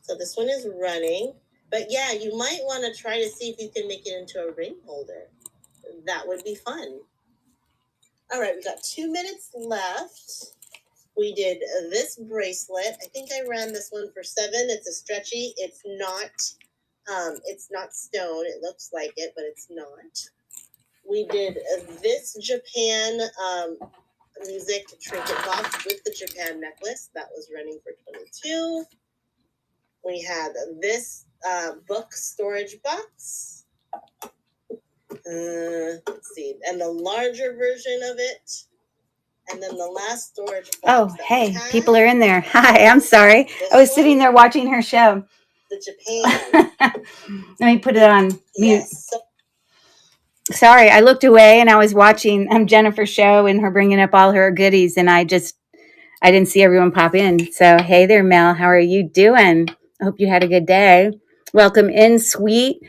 So this one is running. But yeah, you might want to try to see if you can make it into a ring holder. That would be fun. All right, we got 2 minutes left. We did this bracelet. I think I ran this one for 7. It's a stretchy. It's not stone. It looks like it, but it's not. We did this Japan music trinket box with the Japan necklace. That was running for 22. We had this book storage box. Let's see. And the larger version of it. And then the last storage box. Oh, hey, people are in there. Hi, I'm sorry. I was sitting there watching her show. The Japan. Let me put it on mute. Yes. Sorry, I looked away and I was watching Jennifer's show and her bringing up all her goodies, and I didn't see everyone pop in. So, hey there, Mel. How are you doing? I hope you had a good day. Welcome in, sweet.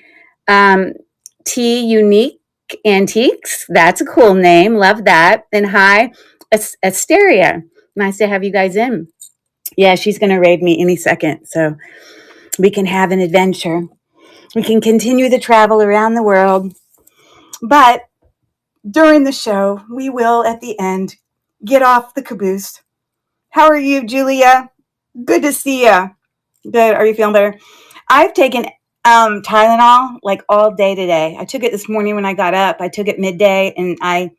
T Unique Antiques. That's a cool name. Love that. And hi, Asteria. Nice to have you guys in. Yeah, she's going to raid me any second. So we can have an adventure. We can continue the travel around the world. But during the show, we will, at the end, get off the caboose. How are you, Julia? Good to see you. Good. Are you feeling better? I've taken Tylenol like all day today. I took it this morning when I got up. I took it midday, and I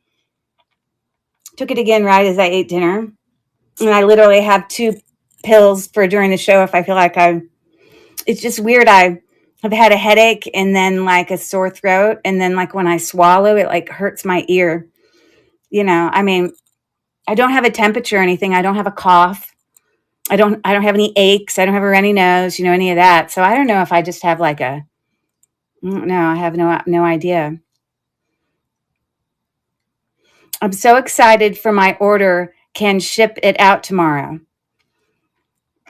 took it again right as I ate dinner. And I literally have 2 pills for during the show if I feel like it's just weird. I have had a headache and then like a sore throat. And then like when I swallow, it like hurts my ear. I mean, I don't have a temperature or anything. I don't have a cough. I don't have any aches. I don't have a runny nose, any of that. So I don't know if I just have like I have no idea. I'm so excited for my order. Can ship it out tomorrow.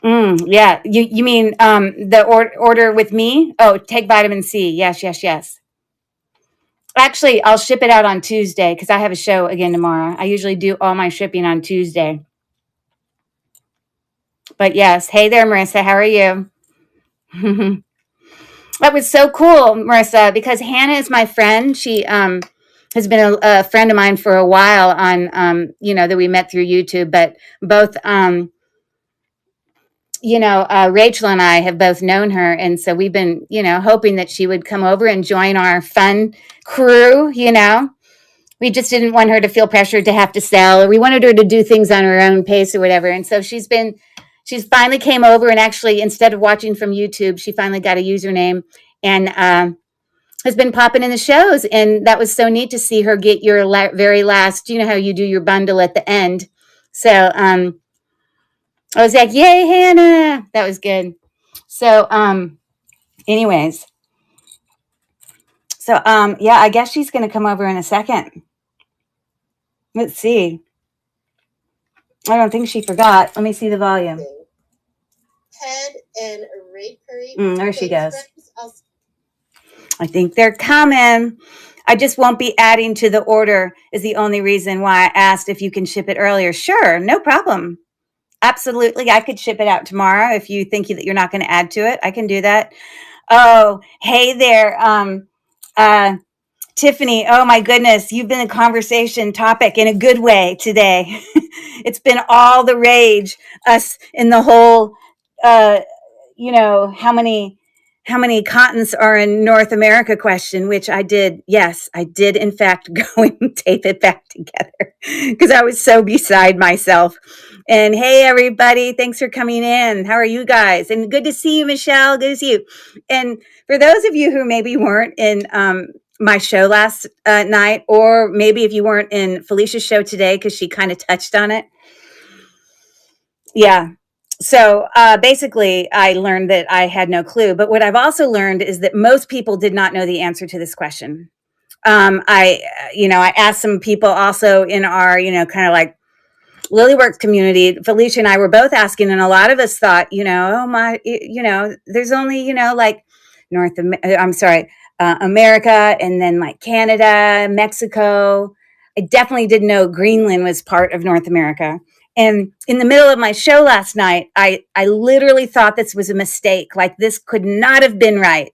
Yeah. You mean the order with me? Oh, take vitamin C. Yes. Actually, I'll ship it out on Tuesday because I have a show again tomorrow. I usually do all my shipping on Tuesday. But yes. Hey there, Marissa. How are you? That was so cool, Marissa, because Hannah is my friend. She has been a friend of mine for a while on, that we met through YouTube. But both, Rachel and I have both known her. And so we've been, hoping that she would come over and join our fun crew, We just didn't want her to feel pressured to have to sell, or we wanted her to do things on her own pace or whatever. And so she's finally came over, and actually, instead of watching from YouTube, she finally got a username and has been popping in the shows. And that was so neat to see her get your very last, how you do your bundle at the end. So I was like, yay, Hannah. That was good. So anyways. So yeah, I guess she's going to come over in a second. Let's see. I don't think she forgot. Let me see the volume. Ted and Ray Curry. There she goes. I think they're coming. I just won't be adding to the order is the only reason why I asked if you can ship it earlier. Sure, no problem. Absolutely. I could ship it out tomorrow if you think that you're not going to add to it. I can do that. Oh, hey there. Tiffany, oh my goodness, you've been a conversation topic in a good way today. It's been all the rage, us in the whole, how many continents are in North America question, which I did. Yes, I did in fact go and tape it back together because I was so beside myself. And hey, everybody, thanks for coming in. How are you guys? And good to see you, Michelle. Good to see you. And for those of you who maybe weren't in my show last night, or maybe if you weren't in Felicia's show today because she kind of touched on it. Yeah. So basically, I learned that I had no clue. But what I've also learned is that most people did not know the answer to this question. I asked some people also in our, kind of like Lilyworks community. Felicia and I were both asking, and a lot of us thought, there's only, like America, and then like Canada, Mexico. I definitely didn't know Greenland was part of North America. And in the middle of my show last night, I literally thought this was a mistake. Like, this could not have been right.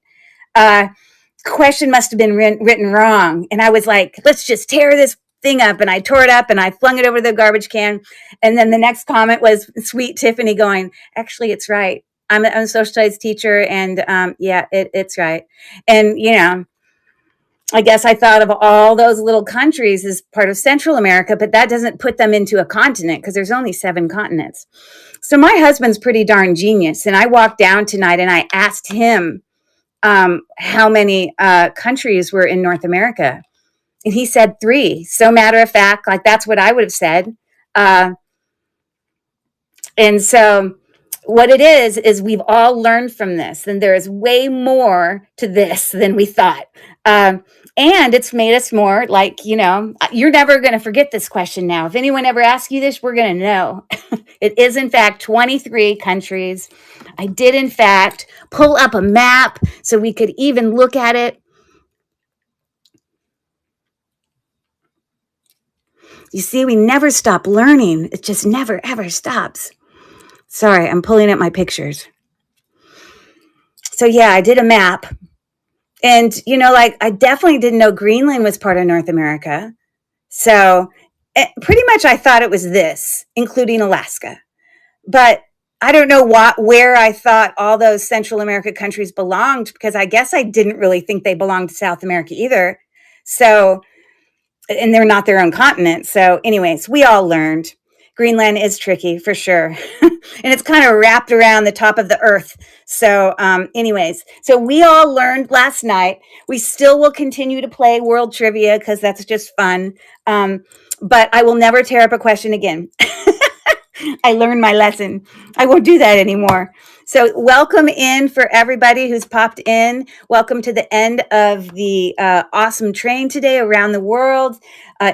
Question must have been written wrong. And I was like, let's just tear this thing up. And I tore it up and I flung it over the garbage can. And then the next comment was sweet Tiffany going, actually, it's right. I'm a social studies teacher. And yeah, it's right. And, you know, I guess I thought of all those little countries as part of Central America, but that doesn't put them into a continent because there's only 7 continents. So my husband's pretty darn genius. And I walked down tonight and I asked him how many countries were in North America. And he said 3. So matter of fact, like that's what I would have said. And so what it is we've all learned from this. And there is way more to this than we thought. And it's made us more like, you know, you're never going to forget this question now. If anyone ever asks you this, we're going to know. It is, in fact, 23 countries. I did, in fact, pull up a map so we could even look at it. You see, we never stop learning. It just never, ever stops. Sorry, I'm pulling up my pictures. So, yeah, I did a map. And, you know, like I definitely didn't know Greenland was part of North America. So pretty much I thought it was this, including Alaska. But I don't know where I thought all those Central America countries belonged, because I guess I didn't really think they belonged to South America either. So, and they're not their own continent. So anyways, we all learned. Greenland is tricky for sure. And it's kind of wrapped around the top of the earth. So anyways, so we all learned last night. We still will continue to play world trivia because that's just fun. But I will never tear up a question again. I learned my lesson. I won't do that anymore. So welcome in for everybody who's popped in. Welcome to the end of the awesome train today around the world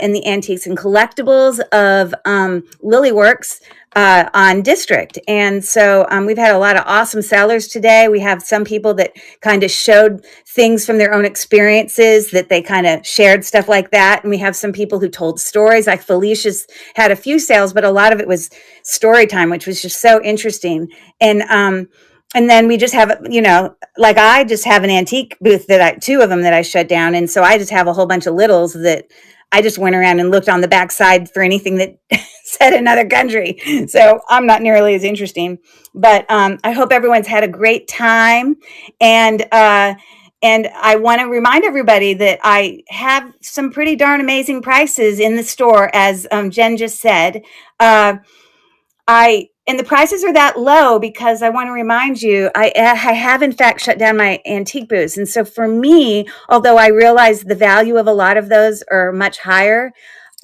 in the Antiques and Collectibles of Lilyworks on District. And so we've had a lot of awesome sellers today. We have some people that kind of showed things from their own experiences, that they kind of shared stuff like that. And we have some people who told stories, like Felicia's had a few sales, but a lot of it was story time, which was just so interesting. And then we just have, you know, like I just have an antique booth that 2 of them that I shut down. And so I just have a whole bunch of littles that I just went around and looked on the backside for anything that said another country. So I'm not nearly as interesting, but I hope everyone's had a great time. And I want to remind everybody that I have some pretty darn amazing prices in the store, as Jen just said. And the prices are that low because I want to remind you, I have in fact shut down my antique booths. And so for me, although I realize the value of a lot of those are much higher,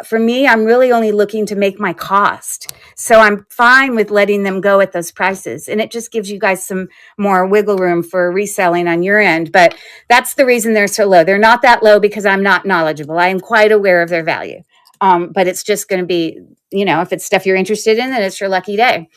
for me, I'm really only looking to make my cost. So I'm fine with letting them go at those prices. And it just gives you guys some more wiggle room for reselling on your end. But that's the reason they're so low. They're not that low because I'm not knowledgeable. I am quite aware of their value. But it's just going to be, you know, if it's stuff you're interested in, then it's your lucky day.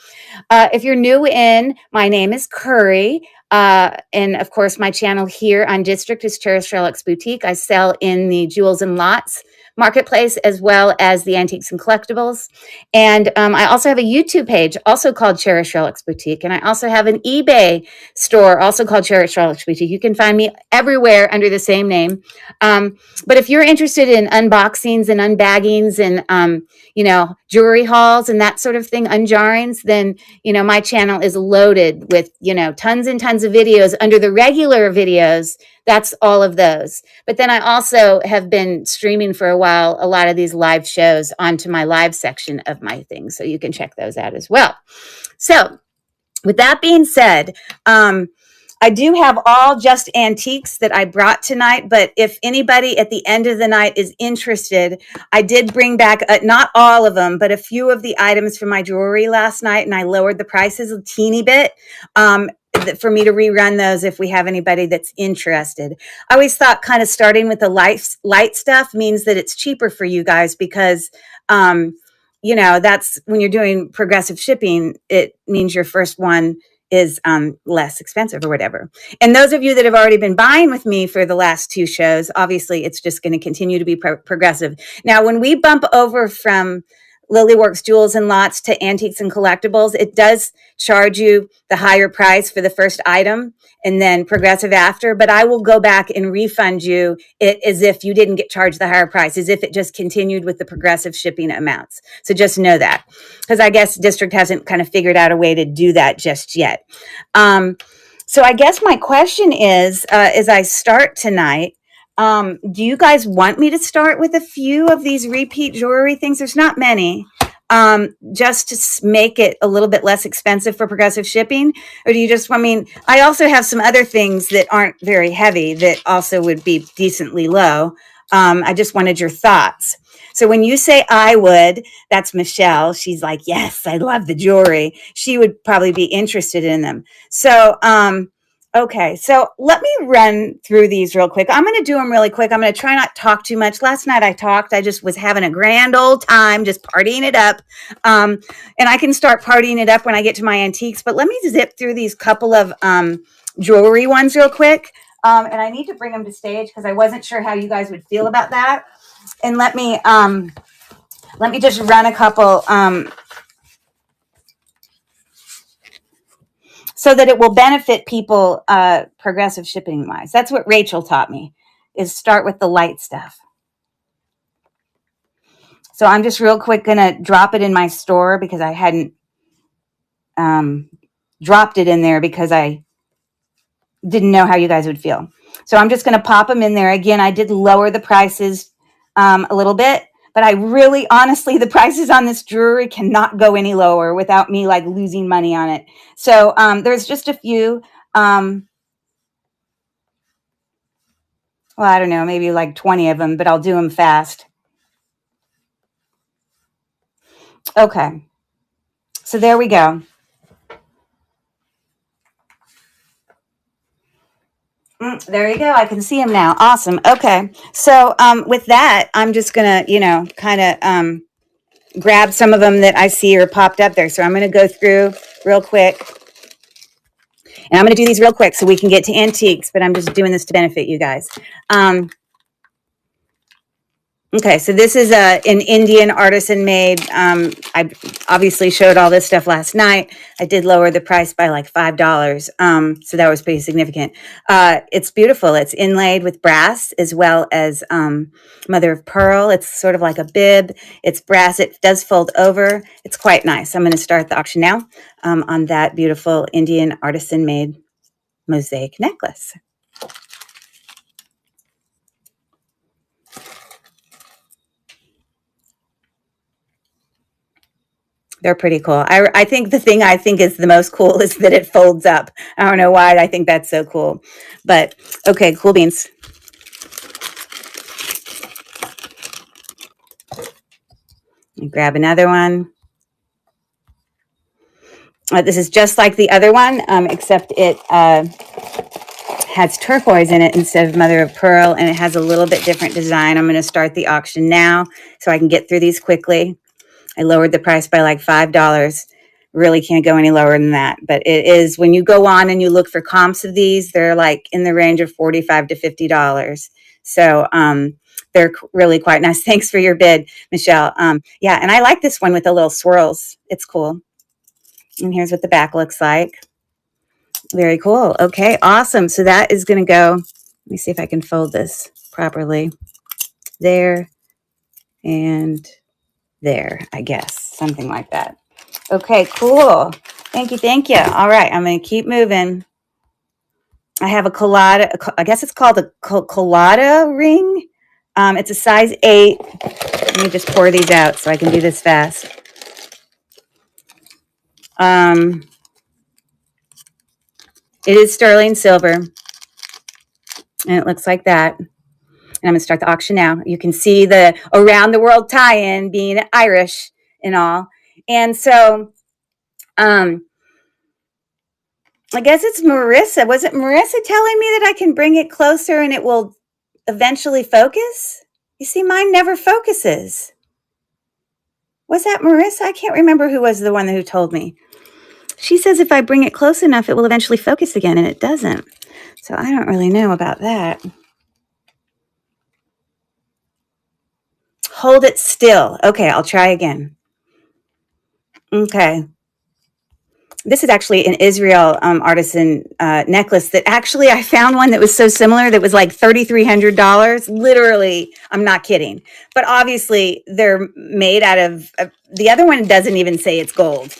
If you're new in, my name is Curry. And of course, my channel here on District is Cherished Relics Boutique. I sell in the Jewels and Lots marketplace as well as the Antiques and Collectibles. And I also have a YouTube page also called Cherished Relics Boutique. And I also have an eBay store also called Cherished Relics Boutique. You can find me everywhere under the same name. But if you're interested in unboxings and unbaggings and, you know, jewelry hauls and that sort of thing, unjarrings, then, you know, my channel is loaded with, you know, tons and tons of videos under the regular videos. That's all of those. But then I also have been streaming for a while a lot of these live shows onto my live section of my things. So you can check those out as well. So with that being said, I do have all just antiques that I brought tonight, but if anybody at the end of the night is interested, I did bring back, not all of them, but a few of the items from my jewelry last night, and I lowered the prices a teeny bit for me to rerun those if we have anybody that's interested. I always thought kind of starting with the light stuff means that it's cheaper for you guys because, you know, that's when you're doing progressive shipping, it means your first one is less expensive or whatever. And those of you that have already been buying with me for the last 2 shows, obviously it's just going to continue to be progressive. Now, when we bump over from Lilyworks Jewels and Lots to Antiques and Collectibles, it does charge you the higher price for the first item and then Progressive after, but I will go back and refund you it as if you didn't get charged the higher price, as if it just continued with the Progressive shipping amounts. So just know that, because I guess District hasn't kind of figured out a way to do that just yet. So I guess my question is, as I start tonight, do you guys want me to start with a few of these repeat jewelry things? There's not many. Just to make it a little bit less expensive for Progressive shipping? Or do you just, I mean, I also have some other things that aren't very heavy that also would be decently low. I just wanted your thoughts. So when you say I would, that's Michelle. She's like, yes, I love the jewelry. She would probably be interested in them. So, okay, so let me run through these real quick. I'm going to do them really quick. I'm going to try not to talk too much. Last night I talked. I just was having a grand old time, just partying it up. And I can start partying it up when I get to my antiques. But let me zip through these couple of jewelry ones real quick. And I need to bring them to stage because I wasn't sure how you guys would feel about that. And let me just run a couple so that it will benefit people Progressive shipping wise. That's what Rachel taught me, is start with the light stuff. So I'm just real quick going to drop it in my store because I hadn't dropped it in there because I didn't know how you guys would feel. So I'm just going to pop them in there. Again, I did lower the prices a little bit, but I really, honestly, the prices on this jewelry cannot go any lower without me like losing money on it. So there's just a few, well, I don't know, maybe like 20 of them, but I'll do them fast. Okay. So there we go. There you go. I can see them now. Awesome. Okay. So with that, I'm just going to, kind of grab some of them that I see are popped up there. So I'm going to go through real quick. And I'm going to do these real quick so we can get to antiques, but I'm just doing this to benefit you guys. Okay, so this is an Indian artisan made. I obviously showed all this stuff last night. I did lower the price by like $5. So that was pretty significant. It's beautiful. It's inlaid with brass as well as mother of pearl. It's sort of like a bib. It's brass. It does fold over. It's quite nice. I'm going to start the auction now on that beautiful Indian artisan made mosaic necklace. They're pretty cool. I think the thing I think is the most cool is that it folds up. I don't know why I think that's so cool. But, okay, cool beans. Let me grab another one. This is just like the other one, except it has turquoise in it instead of mother of pearl, and it has a little bit different design. I'm going to start the auction now so I can get through these quickly. I lowered the price by like $5. Really can't go any lower than that. But it is, when you go on and you look for comps of these, they're like in the range of $45 to $50. So they're really quite nice. Thanks for your bid, Michelle. Yeah, and I like this one with the little swirls. It's cool. And here's what the back looks like. Very cool. Okay, awesome. So that is going to go, let me see if I can fold this properly. There and there, I guess, something like that. Okay, cool. Thank you, thank you. All right, I'm going to keep moving. I have a colada, I guess it's called a colada ring. It's a size 8. Let me just pour these out so I can do this fast. It is sterling silver, and it looks like that. And I'm going to start the auction now. You can see the around the world tie-in being Irish and all. And so, I guess it's Marissa. Was it Marissa telling me that I can bring it closer and it will eventually focus? You see, mine never focuses. Was that Marissa? I can't remember who was the one who told me. She says if I bring it close enough, it will eventually focus again, and it doesn't. So I don't really know about that. Hold it still. Okay, I'll try again. Okay. This is actually an Israel artisan necklace that actually I found one that was so similar that was like $3,300. Literally, I'm not kidding. But obviously, they're made out of the other one doesn't even say it's gold.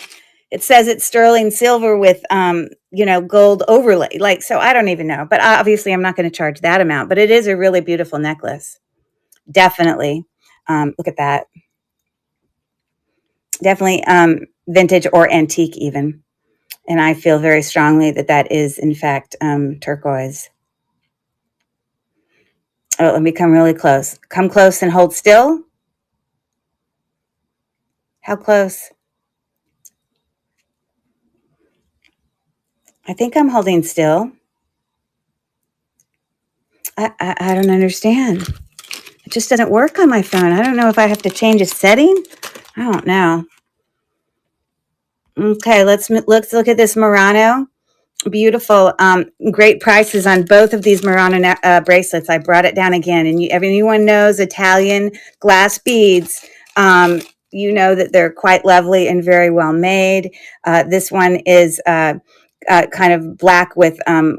It says it's sterling silver with gold overlay. Like, so I don't even know. But obviously, I'm not going to charge that amount. But it is a really beautiful necklace. Definitely. Look at that. Definitely vintage or antique even. And I feel very strongly that that is, in fact, turquoise. Oh, let me come really close. Come close and hold still. How close? I think I'm holding still. I don't understand. It just doesn't work on my phone. I don't know if I have to change a setting. I don't know. Okay, let's look at this Murano. Beautiful. Great prices on both of these Murano bracelets. I brought it down again. And everyone knows Italian glass beads. You know that they're quite lovely and very well made. This one is kind of black with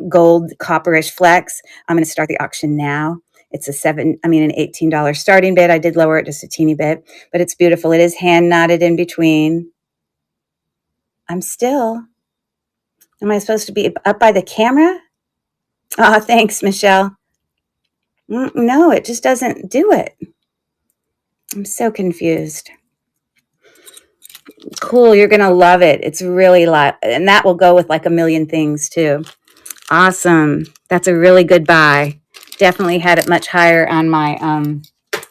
gold copperish flecks. I'm going to start the auction now. It's an $18 starting bid. I did lower it just a teeny bit, but it's beautiful. It is hand knotted in between. I'm still. Am I supposed to be up by the camera? Oh, thanks, Michelle. No, it just doesn't do it. I'm so confused. Cool, you're going to love it. It's really and that will go with like a million things too. Awesome. That's a really good buy. Definitely had it much higher on my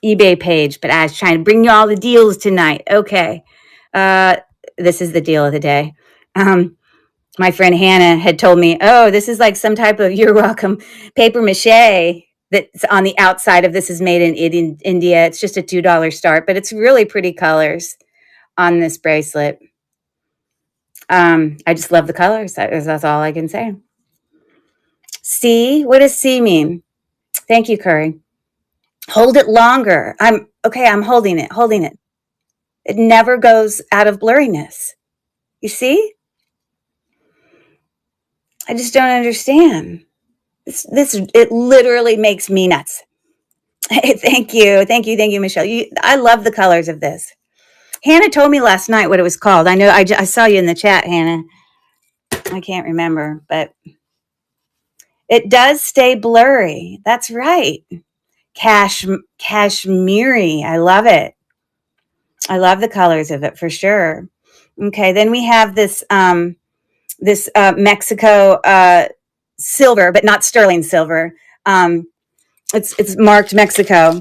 eBay page, but I was trying to bring you all the deals tonight. Okay. This is the deal of the day. My friend Hannah had told me, oh, this is like some type of, you're welcome, paper mache that's on the outside of this is made in India. It's just a $2 start, but it's really pretty colors on this bracelet. I just love the colors. That's all I can say. C, what does C mean? Thank you, Curry. Hold it longer. I'm holding it. It never goes out of blurriness. You see? I just don't understand. It literally makes me nuts. Thank you, Michelle. I love the colors of this. Hannah told me last night what it was called. I know I saw you in the chat, Hannah. I can't remember, but it does stay blurry. That's right. Kashmiri. I love it. I love the colors of it for sure. Okay, then we have this Mexico silver, but not sterling silver. It's marked Mexico.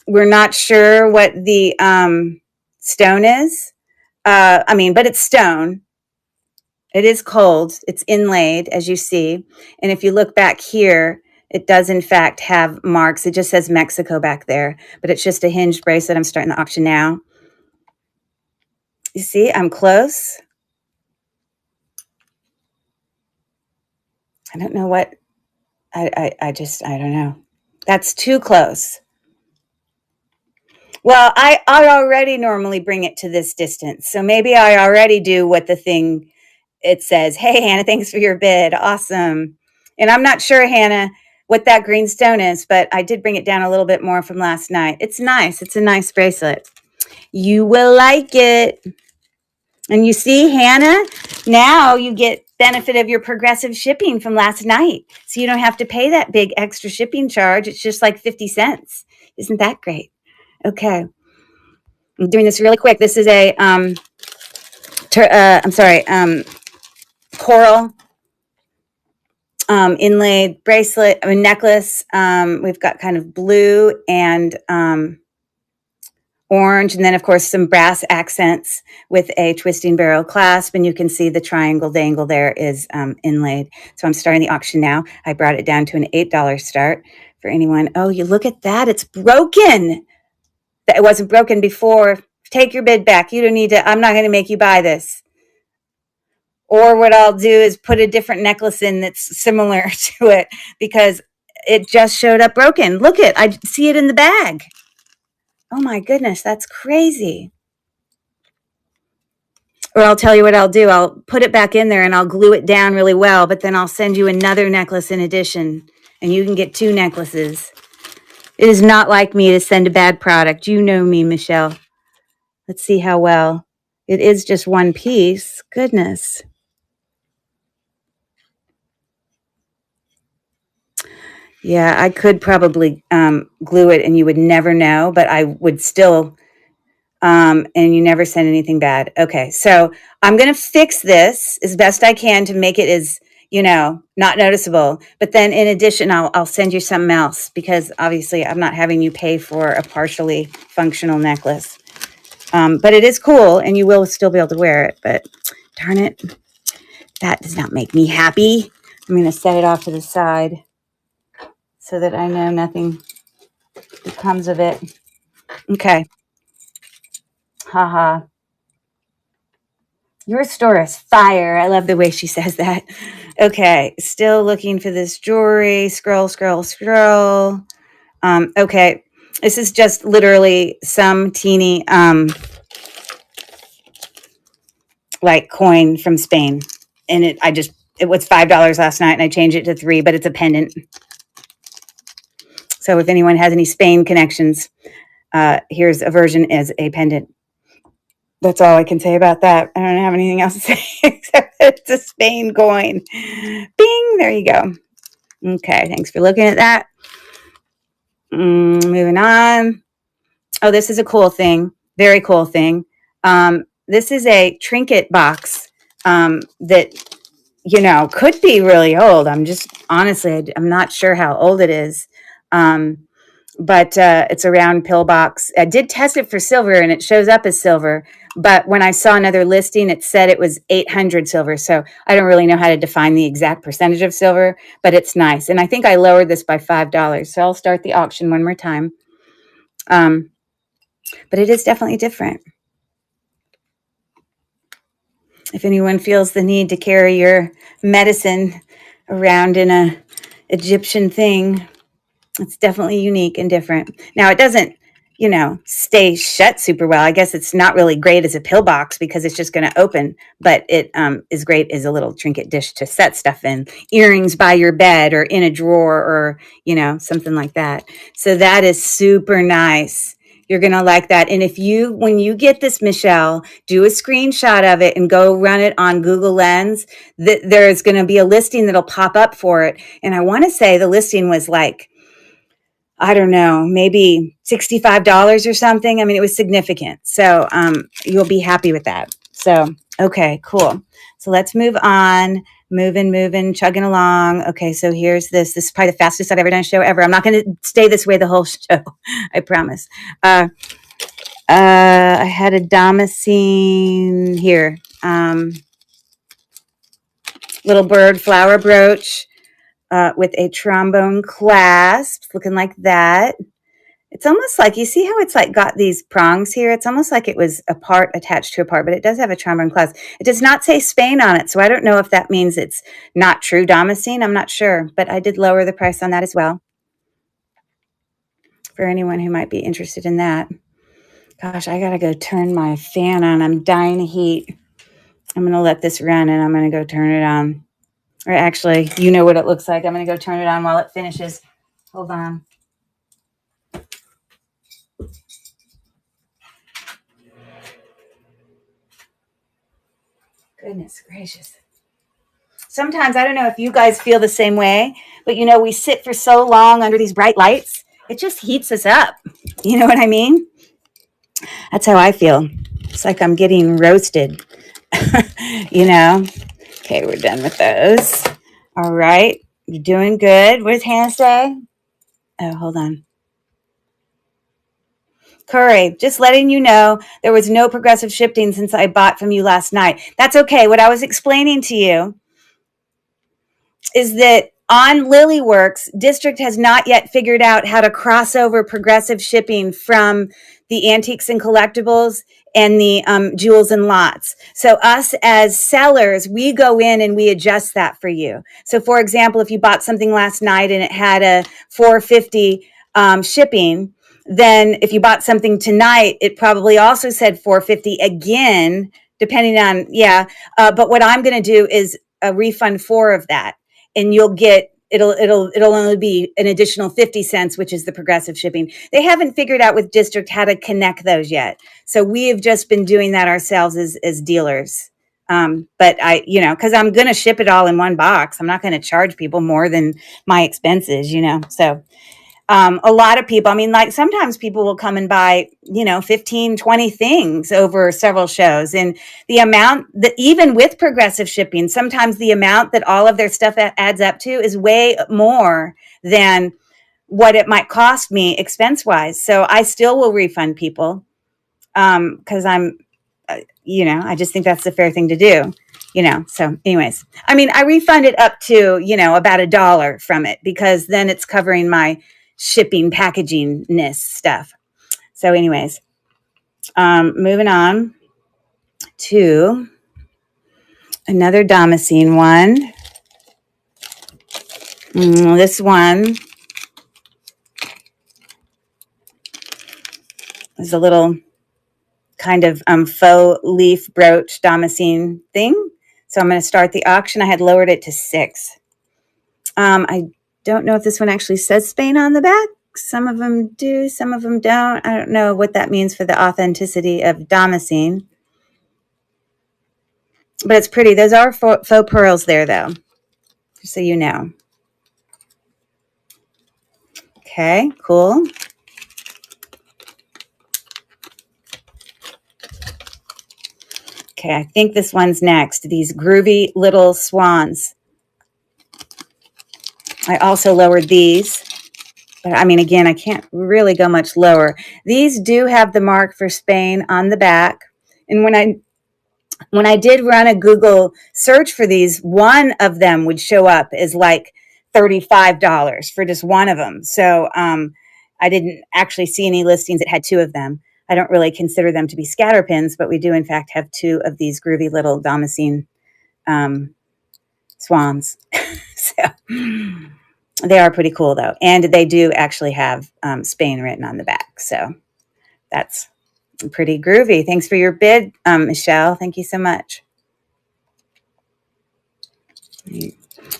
We're not sure what the stone is. But it's stone. It is cold. It's inlaid, as you see. And if you look back here, it does, in fact, have marks. It just says Mexico back there, but it's just a hinged bracelet. I'm starting the auction now. You see, I'm close. I don't know what, I don't know. That's too close. Well, I already normally bring it to this distance. So maybe I already do what the thing, it says, hey, Hannah, thanks for your bid. Awesome. And I'm not sure, Hannah, what that green stone is, but I did bring it down a little bit more from last night. It's nice. It's a nice bracelet. You will like it. And you see, Hannah, now you get benefit of your progressive shipping from last night. So you don't have to pay that big extra shipping charge. It's just like 50 cents. Isn't that great? Okay. I'm doing this really quick. This is a, coral inlaid bracelet, necklace. We've got kind of blue and orange, and then of course some brass accents with a twisting barrel clasp, and you can see the triangle dangle there is inlaid. So I'm starting the auction now. I brought it down to an $8 start for anyone. Oh, you look at that. It's broken. It wasn't broken before. Take your bid back. You don't need to. I'm not going to make you buy this. Or what I'll do is put a different necklace in that's similar to it because it just showed up broken. Look it. I see it in the bag. Oh my goodness, that's crazy. Or I'll tell you what I'll do. I'll put it back in there and I'll glue it down really well, but then I'll send you another necklace in addition and you can get 2 necklaces. It is not like me to send a bad product. You know me, Michelle. Let's see how well. It is just one piece. Goodness. Yeah, I could probably glue it and you would never know, but I would still, and you never send anything bad. Okay, so I'm going to fix this as best I can to make it as, not noticeable. But then in addition, I'll send you something else because obviously I'm not having you pay for a partially functional necklace. But it is cool and you will still be able to wear it. But darn it, that does not make me happy. I'm going to set it off to the side so that I know nothing becomes of it. Okay. Haha. Your store is fire. I love the way she says that. Okay. Still looking for this jewelry. Scroll, scroll, scroll. Okay. This is just literally some teeny, like coin from Spain. And it was $5 last night and I changed it to $3, but it's a pendant. So if anyone has any Spain connections, here's a version as a pendant. That's all I can say about that. I don't have anything else to say except that it's a Spain coin. Bing, there you go. Okay, thanks for looking at that. Moving on. Oh, this is a cool thing. Very cool thing. This is a trinket box that, could be really old. I'm not sure how old it is. But it's a round pill box. I did test it for silver and it shows up as silver. But when I saw another listing, it said it was 800 silver. So I don't really know how to define the exact percentage of silver, but it's nice. And I think I lowered this by $5. So I'll start the auction one more time. But it is definitely different. If anyone feels the need to carry your medicine around in a Egyptian thing, it's definitely unique and different. Now, it doesn't, stay shut super well. I guess it's not really great as a pill box because it's just going to open, but it is great as a little trinket dish to set stuff in, earrings by your bed or in a drawer or, something like that. So that is super nice. You're going to like that. And when you get this, Michelle, do a screenshot of it and go run it on Google Lens. There's going to be a listing that'll pop up for it. And I want to say the listing was like, I don't know, maybe $65 or something. I mean, it was significant. So you'll be happy with that. So, okay, cool. So let's move on. Moving, chugging along. Okay, so here's this. This is probably the fastest I've ever done a show ever. I'm not going to stay this way the whole show. I promise. I had a damascene here. Little bird flower brooch. With a trombone clasp, looking like that. It's almost like, you see how it's like got these prongs here? It's almost like it was a part attached to a part, but it does have a trombone clasp. It does not say Spain on it, so I don't know if that means it's not true damascene. I'm not sure, but I did lower the price on that as well for anyone who might be interested in that. Gosh, I gotta go turn my fan on. I'm dying of heat. I'm gonna let this run and I'm gonna go turn it on. Or actually, you know what it looks like. I'm going to go turn it on while it finishes. Hold on. Goodness gracious. Sometimes, I don't know if you guys feel the same way, but we sit for so long under these bright lights, it just heats us up. You know what I mean? That's how I feel. It's like I'm getting roasted. Okay, we're done with those. All right. You're doing good. Where's Hannah say? Oh, hold on. Curry, just letting you know there was no progressive shipping since I bought from you last night. That's okay. What I was explaining to you is that on Lilyworks, District has not yet figured out how to cross over progressive shipping from the antiques and collectibles and the jewels and lots. So us as sellers, we go in and we adjust that for you. So for example, if you bought something last night and it had a $4.50 shipping, then if you bought something tonight, it probably also said $4.50 again depending on, yeah. But what I'm going to do is refund 4 of that, and you'll get, it'll only be an additional 50 cents, which is the progressive shipping. They haven't figured out with District how to connect those yet. So we have just been doing that ourselves as dealers. But I, cause I'm going to ship it all in one box. I'm not going to charge people more than my expenses, so. A lot of people, I mean, like sometimes people will come and buy, 15, 20 things over several shows. And the amount that even with progressive shipping, sometimes the amount that all of their stuff adds up to is way more than what it might cost me expense wise. So I still will refund people because I just think that's the fair thing to do. So anyways, I mean, I refund it up to, about $1 from it because then it's covering my shipping packagingness stuff. So anyways, moving on to another Damascene one. This one is a little kind of faux leaf brooch Damascene thing. So I'm going to start the auction. I had lowered it to 6. I don't know if this one actually says Spain on the back. Some of them do, some of them don't. I don't know what that means for the authenticity of Damascene. But it's pretty. Those are faux pearls there, though, just so you know. Okay, cool. Okay, I think this one's next. These groovy little swans. I also lowered these. But I mean, again, I can't really go much lower. These do have the mark for Spain on the back. And when I did run a Google search for these, one of them would show up as like $35 for just one of them. So I didn't actually see any listings that had 2 of them. I don't really consider them to be scatter pins, but we do in fact have 2 of these groovy little Damascene swans. So they are pretty cool though. And they do actually have Spain written on the back. So that's pretty groovy. Thanks for your bid, Michelle. Thank you so much.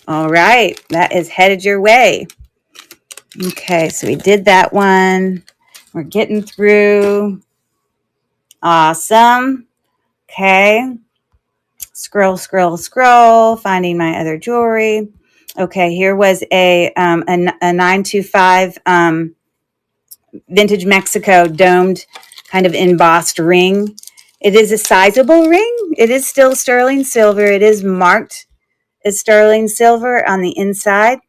All right. That is headed your way. Okay. So we did that one. We're getting through. Awesome. Okay. Scroll, scroll, scroll. Finding my other jewelry. Okay. Here was a 925 vintage Mexico domed kind of embossed ring. It is a sizable ring. It is still sterling silver. It is marked as sterling silver on the inside,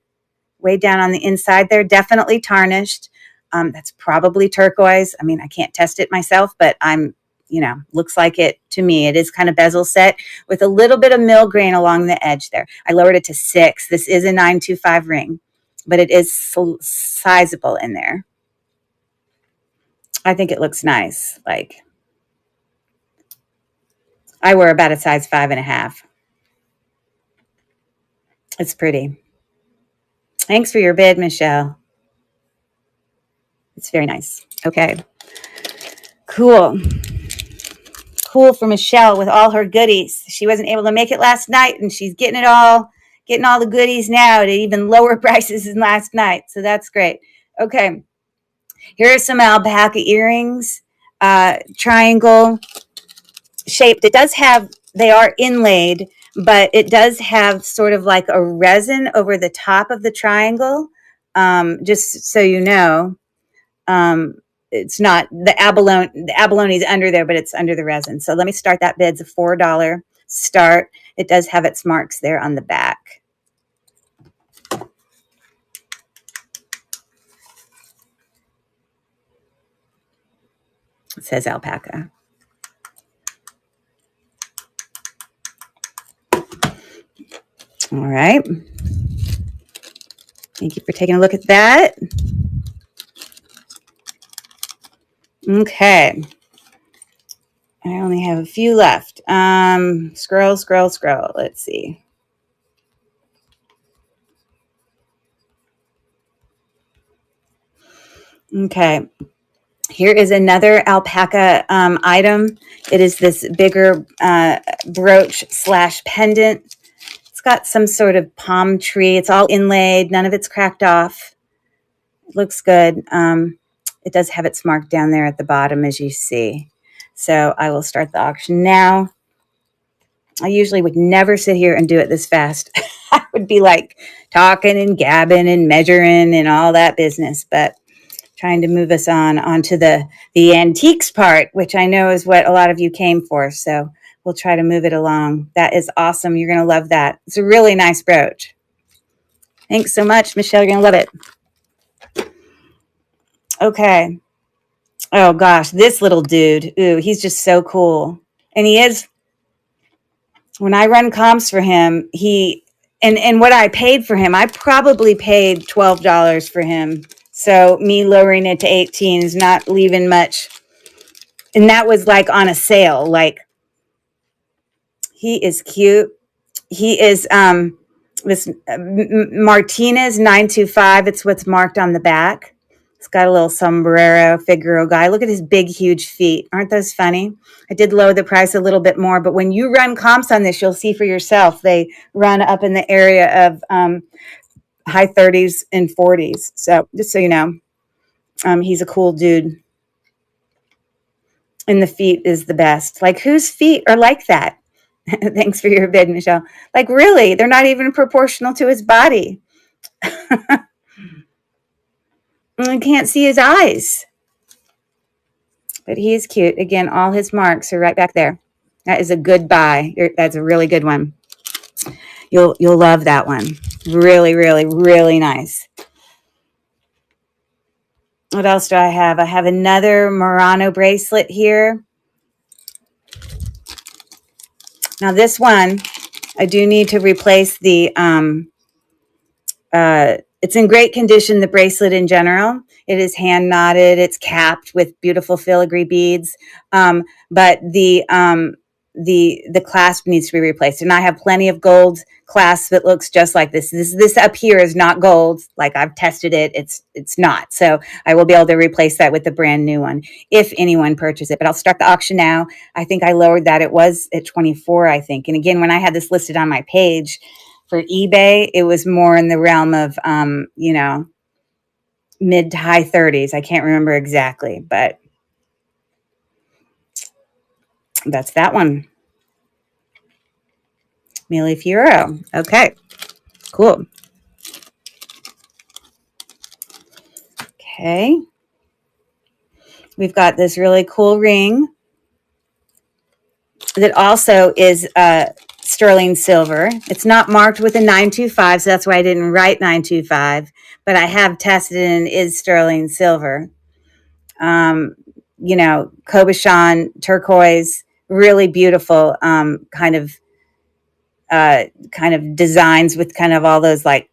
way down on the inside there, definitely tarnished. That's probably turquoise. I mean, I can't test it myself, but looks like it to me. It is kind of bezel set with a little bit of mill grain along the edge there. I lowered it to 6. This is a 925 ring, but it is sizable in there. I think it looks nice. Like I wear about a size 5.5. It's pretty. Thanks for your bid, Michelle. It's very nice. Okay. Cool. Cool for Michelle with all her goodies. She wasn't able to make it last night, and she's getting all the goodies now at even lower prices than last night. So that's great. Okay. Here are some alpaca earrings, triangle shaped. It does have, they are inlaid, but it does have sort of like a resin over the top of the triangle. Just so you know, it's not the abalone is under there, but it's under the resin. So let me start that bid. It's a $4 start. It does have its marks there on the back. It says alpaca. All right. Thank you for taking a look at that. Okay. I only have a few left. Scroll, scroll, scroll. Let's see. Okay. Here is another alpaca item. It is this bigger brooch / pendant. It's got some sort of palm tree. It's all inlaid. None of it's cracked off. It looks good. It does have its mark down there at the bottom, as you see. So I will start the auction now. I usually would never sit here and do it this fast. I would be like talking and gabbing and measuring and all that business, but trying to move us onto the antiques part, which I know is what a lot of you came for. So we'll try to move it along. That is awesome. You're going to love that. It's a really nice brooch. Thanks so much, Michelle. You're going to love it. Okay. Oh gosh, this little dude. Ooh, he's just so cool. And he is, when I run comps for him, and what I paid for him, I probably paid $12 for him. So me lowering it to 18 is not leaving much. And that was like on a sale. Like, he is cute. He is this Martinez 925. It's what's marked on the back. It's got a little sombrero Figaro guy. Look at his big, huge feet. Aren't those funny? I did lower the price a little bit more, but when you run comps on this, you'll see for yourself. They run up in the area of high 30s and 40s. So just so you know, he's a cool dude. And the feet is the best. Like, whose feet are like that? Thanks for your bid, Michelle. Like, really? They're not even proportional to his body. I can't see his eyes. But he is cute. Again, all his marks are right back there. That is a good buy. That's a really good one. You'll love that one. Really, really, really nice. What else do I have? I have another Murano bracelet here. Now this one, I do need to replace the, it's in great condition, the bracelet in general. It is hand knotted. It's capped with beautiful filigree beads. But the clasp needs to be replaced. And I have plenty of gold clasp that looks just like this. This up here is not gold. Like, I've tested it. It's not. So I will be able to replace that with the brand new one if anyone purchases it. But I'll start the auction now. I think I lowered that. It was at 24, I think. And again, when I had this listed on my page for eBay, it was more in the realm of, mid to high 30s. I can't remember exactly, but that's that one. Millefiori. Okay, cool. Okay. We've got this really cool ring that also is sterling silver. It's not marked with a 925, so that's why I didn't write 925, but I have tested it and it is sterling silver. Cabochon turquoise, really beautiful kind of designs with kind of all those like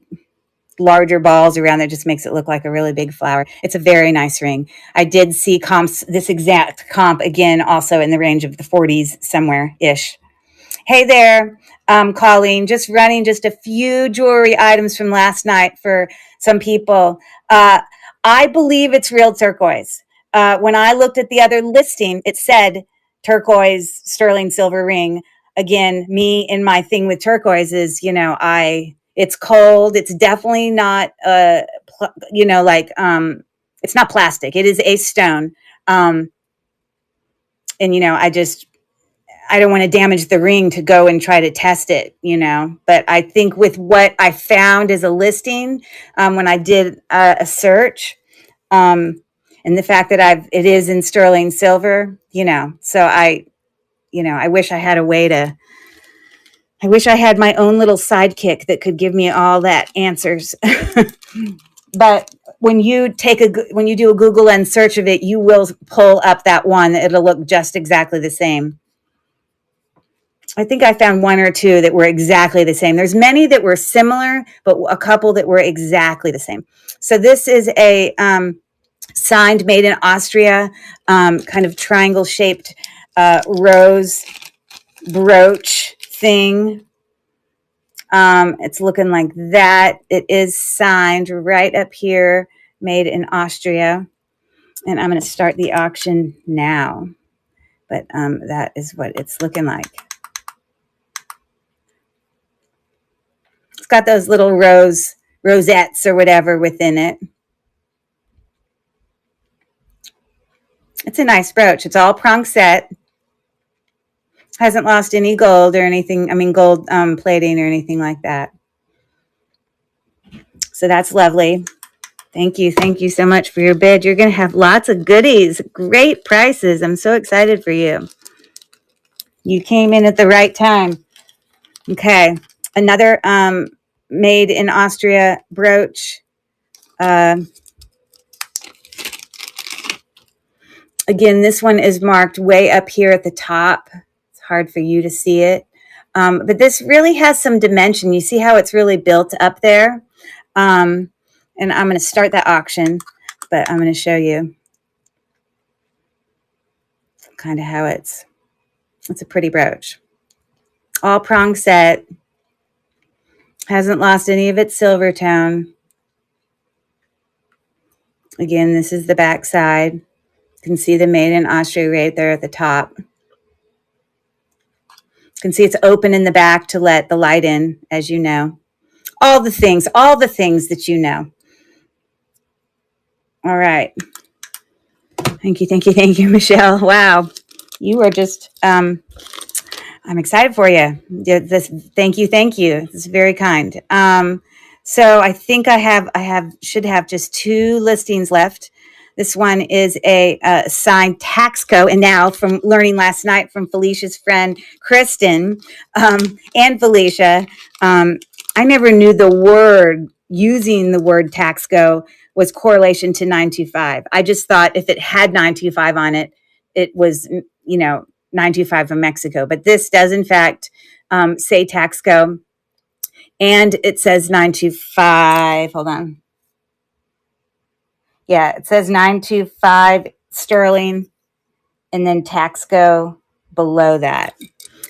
larger balls around that, just makes it look like a really big flower. It's a very nice ring. I did see comps, this exact comp again, also in the range of the 40s somewhere ish. Hey there, Colleen, just running just a few jewelry items from last night for some people. I believe it's real turquoise. When I looked at the other listing, it said turquoise sterling silver ring. Again, me and my thing with turquoise is, it's cold. It's definitely not, it's not plastic. It is a stone. And, I don't want to damage the ring to go and try to test it, but I think with what I found as a listing, when I did a search, and the fact that it is in sterling silver, so I wish I had a way to, I wish I had my own little sidekick that could give me all that answers. But when you do a Google Lens search of it, you will pull up that one. It'll look just exactly the same. I think I found one or two that were exactly the same. There's many that were similar, but a couple that were exactly the same. So this is a signed, made in Austria, kind of triangle shaped rose brooch thing. It's looking like that. It is signed right up here, made in Austria. And I'm going to start the auction now. But that is what it's looking like. It's got those little rosettes or whatever within it. It's a nice brooch. It's all prong set. Hasn't lost any gold or anything. I mean, gold plating or anything like that. So that's lovely. Thank you. Thank you so much for your bid. You're going to have lots of goodies, great prices. I'm so excited for you. You came in at the right time. Okay. Another made in Austria brooch. Again, this one is marked way up here at the top. It's hard for you to see it. But this really has some dimension. You see how it's really built up there? And I'm going to start that auction, but I'm going to show you kind of how it's a pretty brooch. All prong set. Hasn't lost any of its silver tone. Again, this is the back side. You can see the made in Austria right there at the top. You can see it's open in the back to let the light in, as you know. All the things that you know. All right. Thank you, Michelle. Wow. You are just, I'm excited for you. Thank you. It's very kind. So I think I should have just 2 listings left. This one is a signed Taxco, and now from learning last night from Felicia's friend Kristen and Felicia, I never knew using the word Taxco was correlation to 925. I just thought if it had 925 on it, it was 925 from Mexico. But this does in fact say Taxco. And it says 925. Hold on. Yeah, it says 925 sterling and then Taxco below that.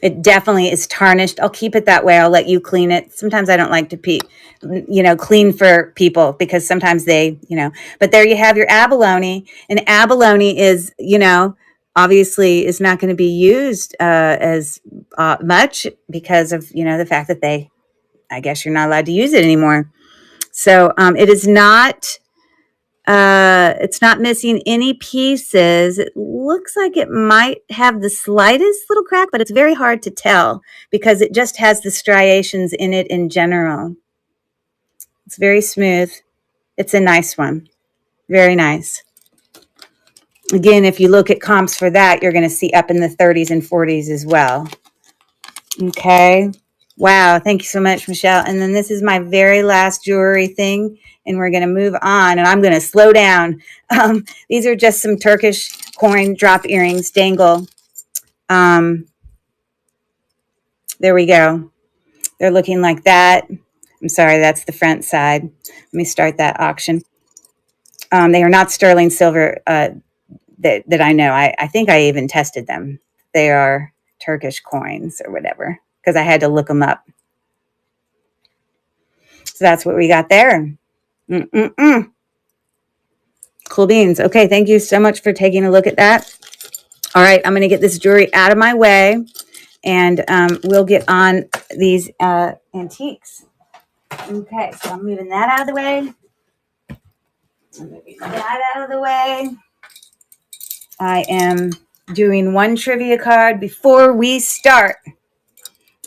It definitely is tarnished. I'll keep it that way. I'll let you clean it. Sometimes I don't like to clean for people because sometimes they, but there you have your abalone. And abalone is, obviously is not going to be used as much because of, the fact that I guess you're not allowed to use it anymore. So it is not, it's not missing any pieces. It looks like it might have the slightest little crack, but it's very hard to tell because it just has the striations in it in general. It's very smooth. It's a nice one. Very nice. Again, if you look at comps for that, you're going to see up in the 30s and 40s as well. Okay. Wow. Thank you so much, Michelle. And then this is my very last jewelry thing, and we're going to move on, and I'm going to slow down. These are just some Turkish coin drop earrings, dangle. There we go. They're looking like that. I'm sorry, that's the front side. Let me start that auction. They are not sterling silver that I know. I think I even tested them. They are Turkish coins or whatever, because I had to look them up. So that's what we got there. Cool beans. Okay, thank you so much for taking a look at that. All right, I'm going to get this jewelry out of my way, and we'll get on these antiques. Okay, so I'm moving that out of the way. I'm moving that out of the way. I am doing one trivia card before we start.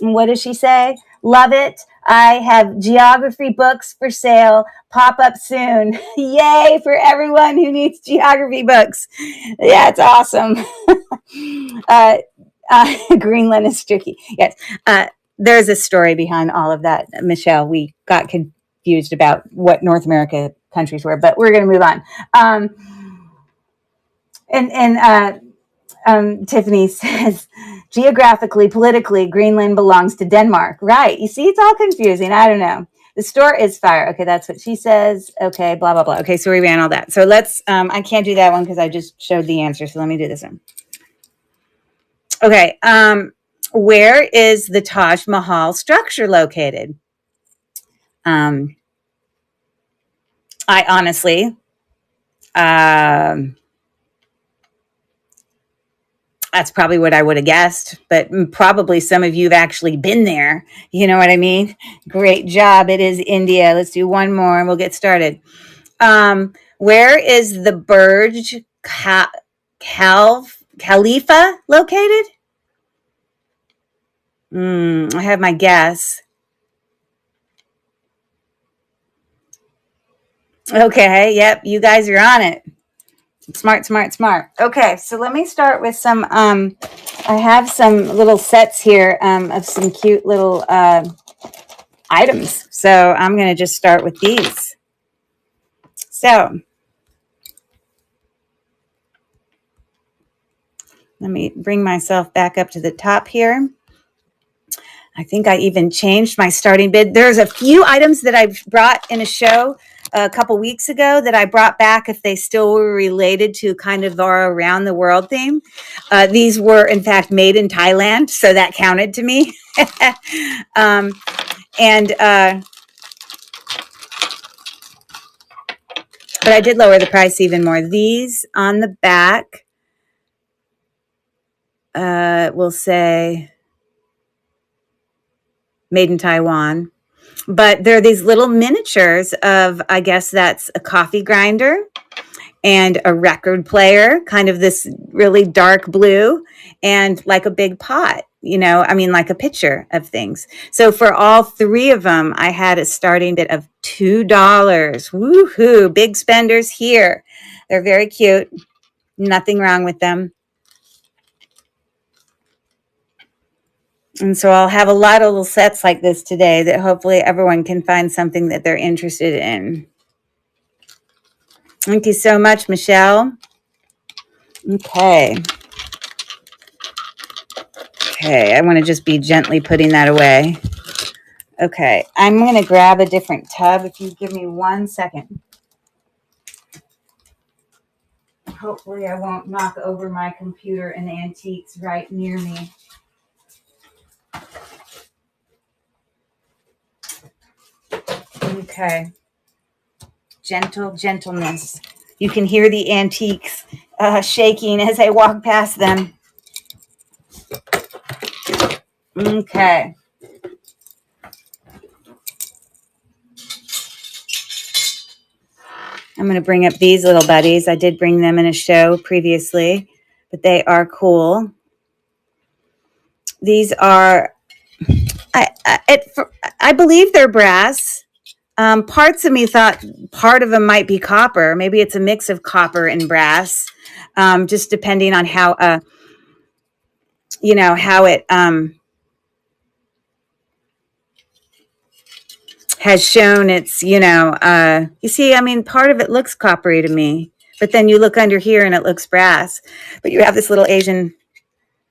And what does she say? Love it. I have geography books for sale. Pop up soon. Yay for everyone who needs geography books. Yeah, it's awesome. Greenland is tricky. Yes. There's a story behind all of that, Michelle. We got confused about what North America countries were, but we're going to move on. Tiffany says, geographically, politically, Greenland belongs to Denmark. Right. You see, it's all confusing. I don't know. The store is fire. Okay, that's what she says. Okay, blah, blah, blah. Okay, so we ran all that. So let's, I can't do that one because I just showed the answer. So let me do this one. Okay, where is the Taj Mahal structure located? I honestly, That's probably what I would have guessed, but probably some of you have actually been there. You know what I mean? Great job. It is India. Let's do one more and we'll get started. Where is the Burj Khalifa located? I have my guess. Okay, yep, you guys are on it. Smart, smart, smart. Okay, so let me start with some, I have some little sets here of some cute little items. So I'm going to just start with these. So let me bring myself back up to the top here. I think I even changed my starting bid. There's a few items that I've brought in a show a couple weeks ago that I brought back if they still were related to kind of our around the world theme. These were in fact made in Thailand, so that counted to me. But I did lower the price even more. These on the back will say made in Taiwan. But there are these little miniatures of, I guess that's a coffee grinder and a record player, kind of this really dark blue, and like a big pot, like a picture of things. So for all three of them, I had a starting bid of $2. Woohoo! Big spenders here. They're very cute. Nothing wrong with them. And so I'll have a lot of little sets like this today that hopefully everyone can find something that they're interested in. Thank you so much, Michelle. Okay. Okay, I want to just be gently putting that away. Okay, I'm going to grab a different tub if you give me 1 second. Hopefully I won't knock over my computer and antiques right near me. Okay. Gentleness. You can hear the antiques shaking as I walk past them. Okay. I'm going to bring up these little buddies. I did bring them in a show previously, but they are cool. These are, I believe they're brass. Parts of me thought part of them might be copper. Maybe it's a mix of copper and brass, just depending on how, how it has shown its, you see, part of it looks coppery to me, but then you look under here and it looks brass. But you have this little Asian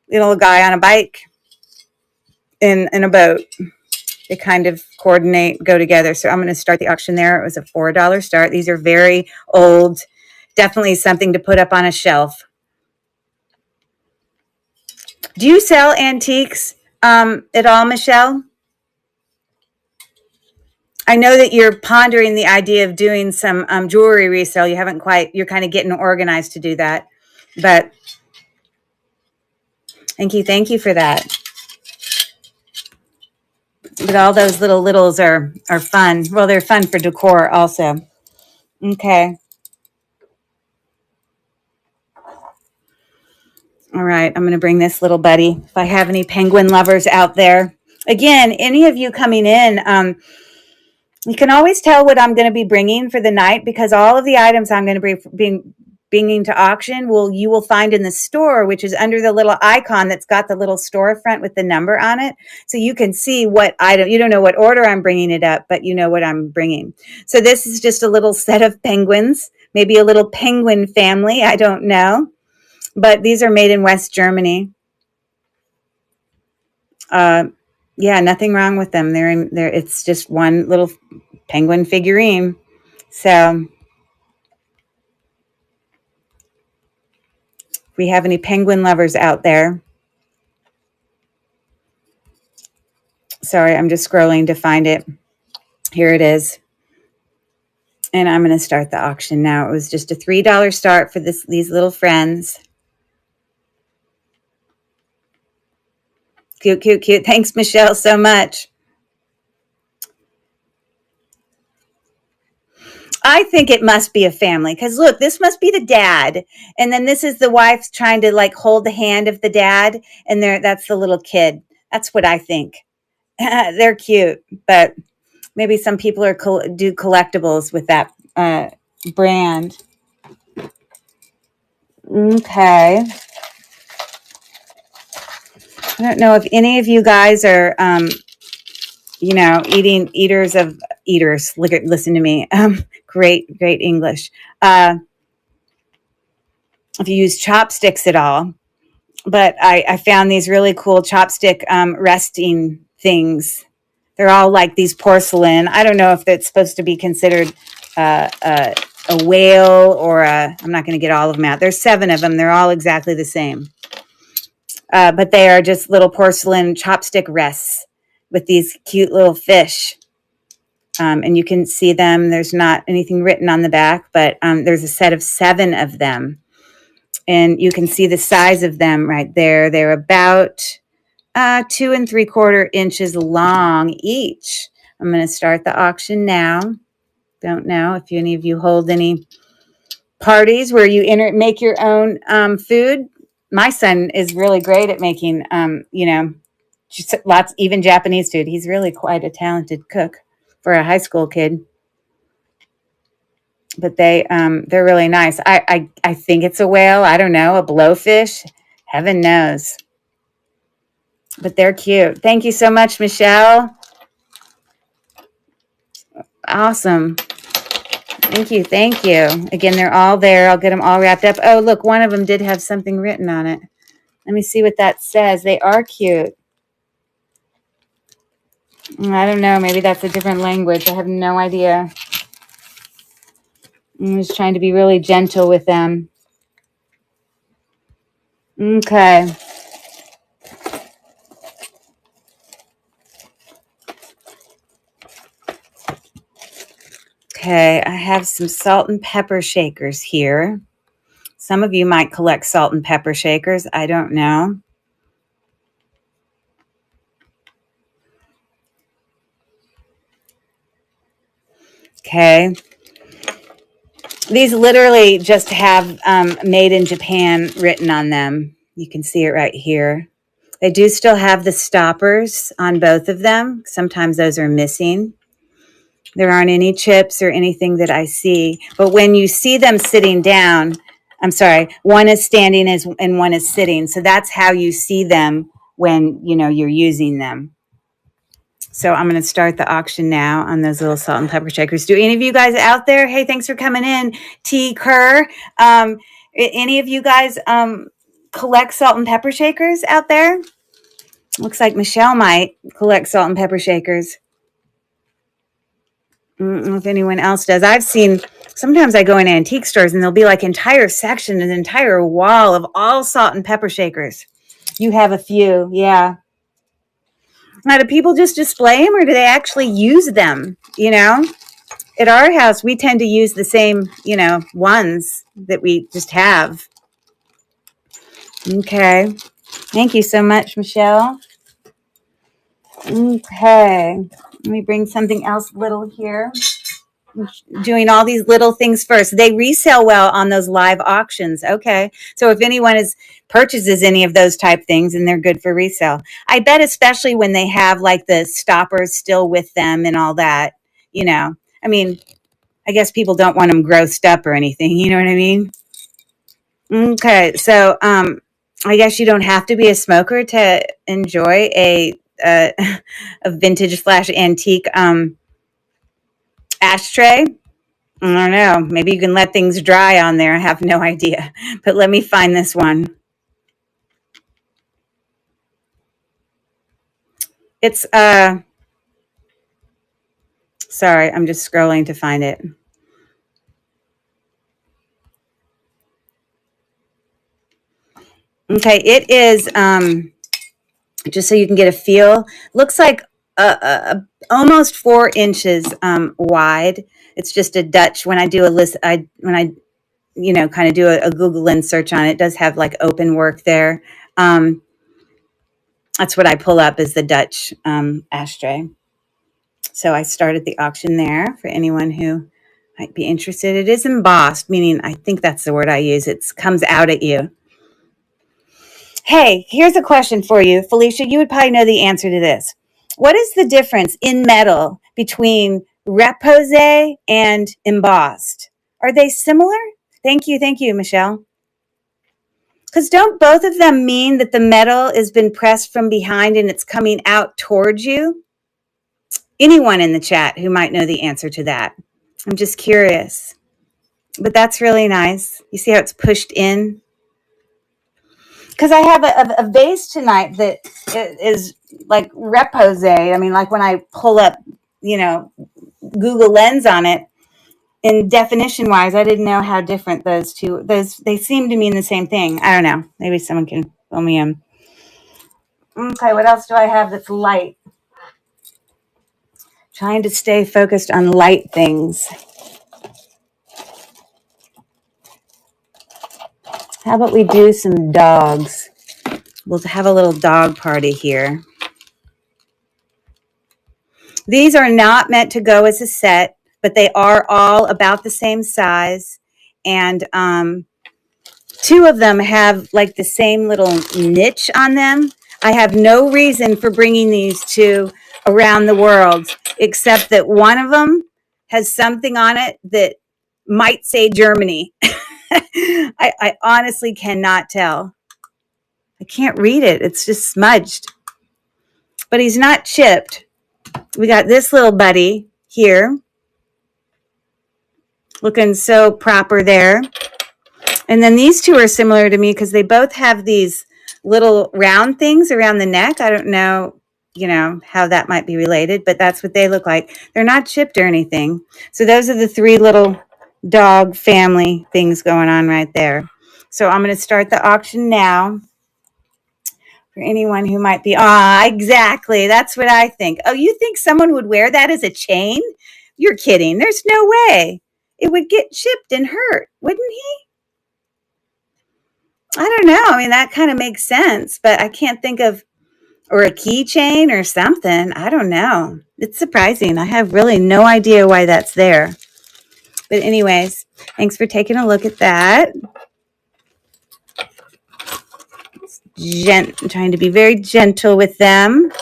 little guy on a bike in a boat. They kind of coordinate, go together. So I'm going to start the auction there. It was a $4 start. These are very old, definitely something to put up on a shelf. Do you sell antiques at all, Michelle? I know that you're pondering the idea of doing some jewelry resale. You haven't quite, you're kind of getting organized to do that. But thank you for that. But all those littles are fun. Well, they're fun for decor also. Okay. All right, I'm going to bring this little buddy. If I have any penguin lovers out there. Again, any of you coming in, you can always tell what I'm going to be bringing for the night because all of the items I'm going to be bringing to auction you will find in the store, which is under the little icon that's got the little storefront with the number on it. So you can see what item, you don't know what order I'm bringing it up, but you know what I'm bringing. So this is just a little set of penguins, maybe a little penguin family. I don't know. But these are made in West Germany. Yeah, nothing wrong with them. It's just one little penguin figurine. So if we have any penguin lovers out there. Sorry, I'm just scrolling to find it. Here it is. And I'm going to start the auction now. It was just a $3 start for these little friends. Cute, cute, cute. Thanks, Michelle, so much. I think it must be a family because look, this must be the dad, and then this is the wife trying to like hold the hand of the dad, and that's the little kid. That's what I think. They're cute, but maybe some people are do collectibles with that brand. Okay. I don't know if any of you guys are, eaters. Listen to me. Great English. If you use chopsticks at all, but I found these really cool chopstick resting things. They're all like these porcelain. I don't know if that's supposed to be considered a whale or I'm not going to get all of them out. There's 7 of them. They're all exactly the same. But they are just little porcelain chopstick rests with these cute little fish. And you can see them. There's not anything written on the back, but there's a set of 7 of them. And you can see the size of them right there. They're about 2 3/4 inches long each. I'm going to start the auction now. Don't know if any of you hold any parties where you make your own food. My son is really great at making, lots, even Japanese food. He's really quite a talented cook for a high school kid. But they're really nice. I think it's a whale. I don't know, a blowfish. Heaven knows. But they're cute. Thank you so much, Michelle. Awesome. Thank you. Again, they're all there. I'll get them all wrapped up. Oh, look, one of them did have something written on it. Let me see what that says. They are cute. I don't know. Maybe that's a different language. I have no idea. I'm just trying to be really gentle with them. Okay. Okay, I have some salt and pepper shakers here. Some of you might collect salt and pepper shakers. I don't know. Okay. These literally just have made in Japan written on them. You can see it right here. They do still have the stoppers on both of them. Sometimes those are missing. There aren't any chips or anything that I see. But when you see them sitting down, I'm sorry, one is standing and one is sitting. So that's how you see them when, you're using them. So I'm going to start the auction now on those little salt and pepper shakers. Do any of you guys out there? Hey, thanks for coming in. T. Kerr. Any of you guys collect salt and pepper shakers out there? Looks like Michelle might collect salt and pepper shakers. I don't know if anyone else does. I've seen, sometimes I go in antique stores and there'll be like entire section, an entire wall of all salt and pepper shakers. You have a few, yeah. Now, do people just display them or do they actually use them? At our house, we tend to use the same, ones that we just have. Okay. Thank you so much, Michelle. Okay. Let me bring something else little here. Doing all these little things first. They resell well on those live auctions. Okay. So if anyone purchases any of those type things, and they're good for resale. I bet especially when they have like the stoppers still with them and all that, I mean, I guess people don't want them grossed up or anything. You know what I mean? Okay. So, I guess you don't have to be a smoker to enjoy a vintage / antique, ashtray. I don't know. Maybe you can let things dry on there. I have no idea. But let me find this one. It's sorry, I'm just scrolling to find it. Okay, it is just so you can get a feel. Looks like almost 4 inches wide. It's just a Dutch. When I do a list, kind of do a Google lens search on it, it does have like open work there. That's what I pull up is the Dutch ashtray. So I started the auction there for anyone who might be interested. It is embossed, meaning I think that's the word I use. It comes out at you. Hey, here's a question for you. Felicia, you would probably know the answer to this. What is the difference in metal between repose and embossed? Are they similar? Thank you, Michelle. Because don't both of them mean that the metal has been pressed from behind and it's coming out towards you? Anyone in the chat who might know the answer to that? I'm just curious. But that's really nice. You see how it's pushed in? Because I have a vase tonight that is like repose. I mean, like when I pull up, Google Lens on it, in definition wise, I didn't know how different those two, they seem to mean the same thing. I don't know. Maybe someone can fill me in. Okay, what else do I have that's light? Trying to stay focused on light things. How about we do some dogs? We'll have a little dog party here. These are not meant to go as a set, but they are all about the same size. And two of them have like the same little niche on them. I have no reason for bringing these two around the world, except that one of them has something on it that might say Germany. I honestly cannot tell. I can't read it. It's just smudged. But he's not chipped. We got this little buddy here, looking so proper there. And then these two are similar to me because they both have these little round things around the neck. I don't know, how that might be related, but that's what they look like. They're not chipped or anything. So those are the three little dog family things going on right there. So I'm going to start the auction now. For anyone who might be, exactly. That's what I think. Oh, you think someone would wear that as a chain? You're kidding. There's no way. It would get chipped and hurt, wouldn't he? I don't know. I mean, that kind of makes sense, but I can't think of, or a keychain or something. I don't know. It's surprising. I have really no idea why that's there. But anyways, thanks for taking a look at that. I'm trying to be very gentle with them.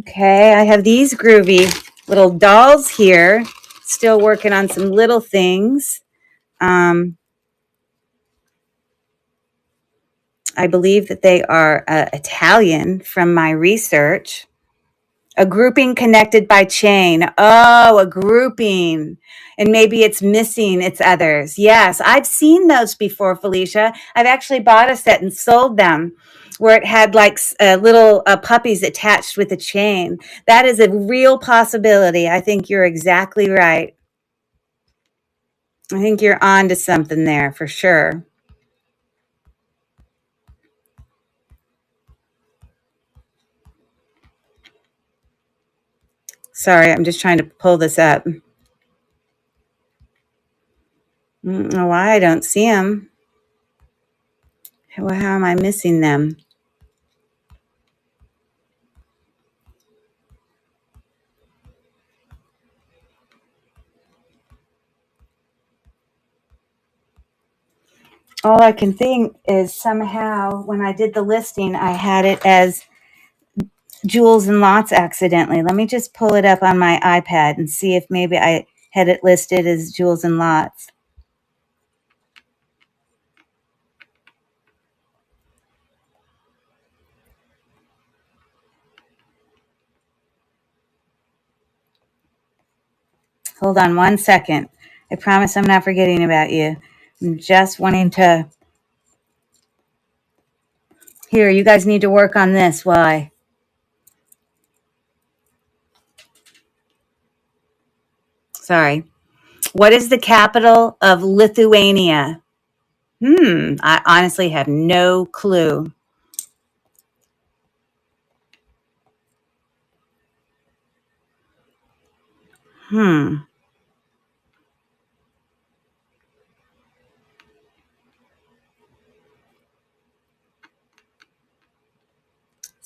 Okay, I have these groovy little dolls here. Still working on some little things. I believe that they are Italian from my research. A grouping connected by chain. Oh, a grouping. And maybe it's missing its others. Yes, I've seen those before, Felicia. I've actually bought a set and sold them where it had like little puppies attached with a chain. That is a real possibility. I think you're exactly right. I think you're on to something there for sure. Sorry, I'm just trying to pull this up. I don't know why I don't see them. How am I missing them? All I can think is somehow when I did the listing, I had it as Jewels and Lots accidentally. Let me just pull it up on my iPad and see if maybe I had it listed as Jewels and Lots. Hold on one second. I promise I'm not forgetting about you. I'm just wanting to... Here, you guys need to work on this while I... Sorry. What is the capital of Lithuania? I honestly have no clue.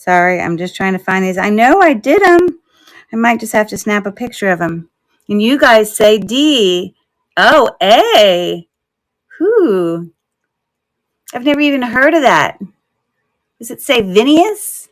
Sorry, I'm just trying to find these. I know I did them. I might just have to snap a picture of them. And you guys say D. Oh, A. Whew. I've never even heard of that. Does it say Vilnius?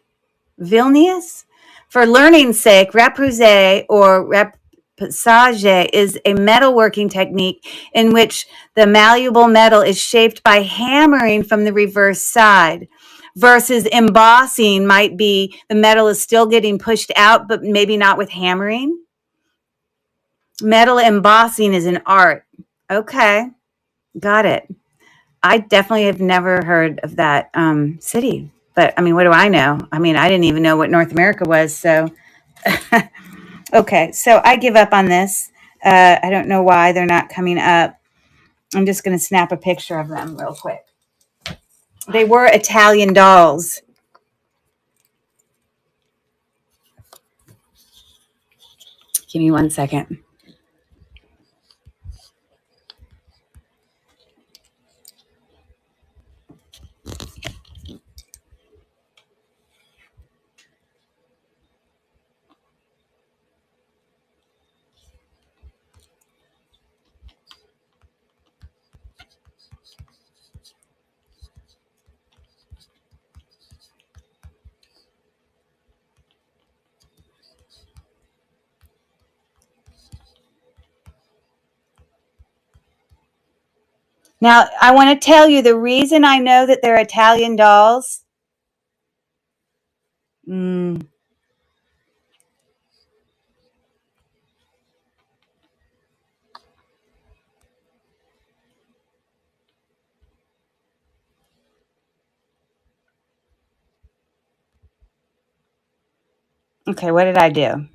Vilnius? For learning's sake, repoussé or repoussage is a metalworking technique in which the malleable metal is shaped by hammering from the reverse side. Versus embossing might be the metal is still getting pushed out, but maybe not with hammering. Metal embossing is an art. Okay, got it. I definitely have never heard of that city. But I mean, what do I know? I mean, I didn't even know what North America was. So, okay, so I give up on this. I don't know why they're not coming up. I'm just going to snap a picture of them real quick. They were Italian dolls. Give me 1 second. Now, I want to tell you the reason I know that they're Italian dolls. Okay, what did I do?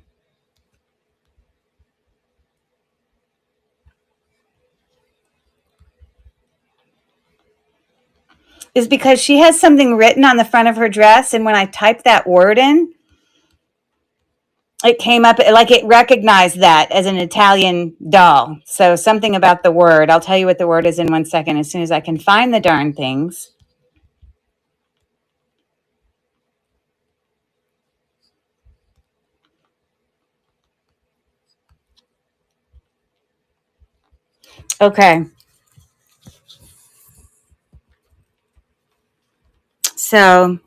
Is because she has something written on the front of her dress, and when I typed that word in, it came up like it recognized that as an Italian doll. So something about the word. I'll tell you what the word is in 1 second as soon as I can find the darn things. Okay. So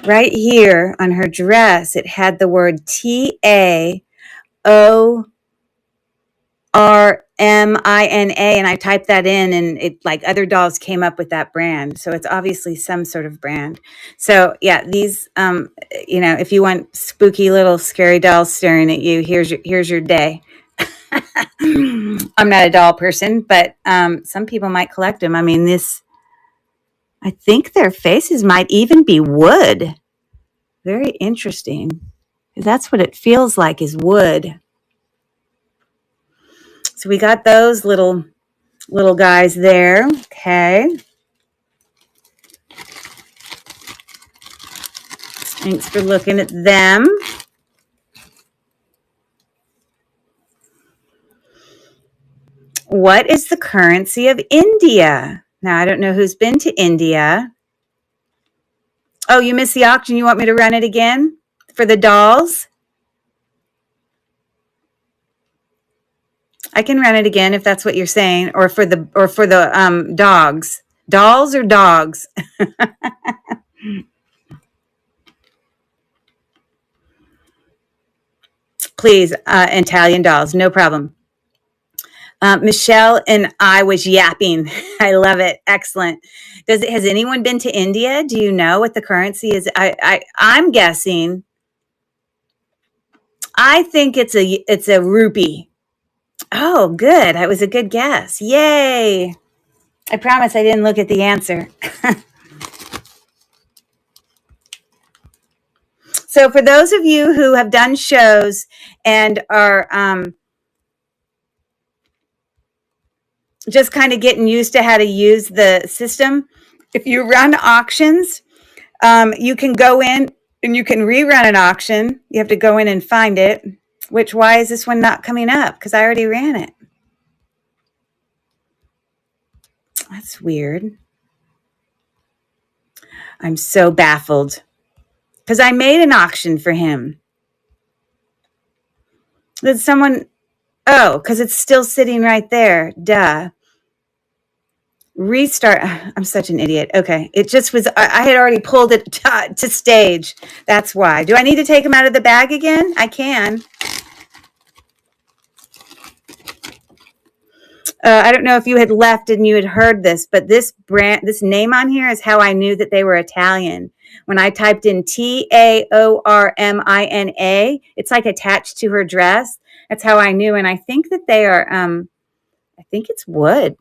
right here on her dress, it had the word TAORMINA, and I typed that in, and it like other dolls came up with that brand. So it's obviously some sort of brand. So yeah, these, if you want spooky little scary dolls staring at you, here's your day. I'm not a doll person, but some people might collect them. I mean, I think their faces might even be wood. Very interesting. That's what it feels like, is wood. So we got those little guys there. Okay. Thanks for looking at them. What is the currency of India? Now, I don't know who's been to India. Oh, you missed the auction. You want me to run it again for the dolls? I can run it again if that's what you're saying, or for the dogs. Dolls or dogs? Please, Italian dolls, no problem. Michelle and I was yapping. I love it. Excellent. Has anyone been to India? Do you know what the currency is? I'm guessing. I think it's a rupee. Oh, good. That was a good guess. Yay. I promise I didn't look at the answer. So for those of you who have done shows and are just kind of getting used to how to use the system, if you run auctions, you can go in and you can rerun an auction. You have to go in and find it. Why is this one not coming up? Because I already ran it. That's weird. I'm so baffled because I made an auction for him. Did someone? Oh, because it's still sitting right there. Duh. Restart. I'm such an idiot. Okay. It just was, I had already pulled it to stage. That's why. Do I need to take them out of the bag again? I can. I don't know if you had left and you had heard this, but this name on here is how I knew that they were Italian. When I typed in Taormina, it's like attached to her dress. That's how I knew. And I think that they are, I think it's wood.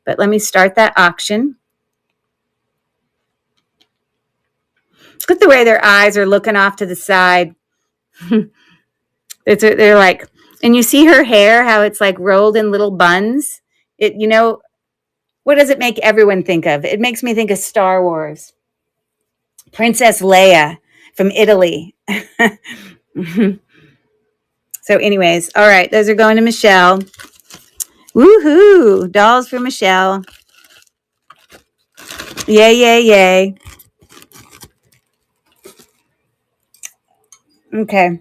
But let me start that auction. Look at the way their eyes are looking off to the side. They're like, and you see her hair, how it's like rolled in little buns. It, what does it make everyone think of? It makes me think of Star Wars. Princess Leia from Italy. So anyways, all right, those are going to Michelle. Woohoo! Dolls for Michelle. Yay, yay, yay. Okay.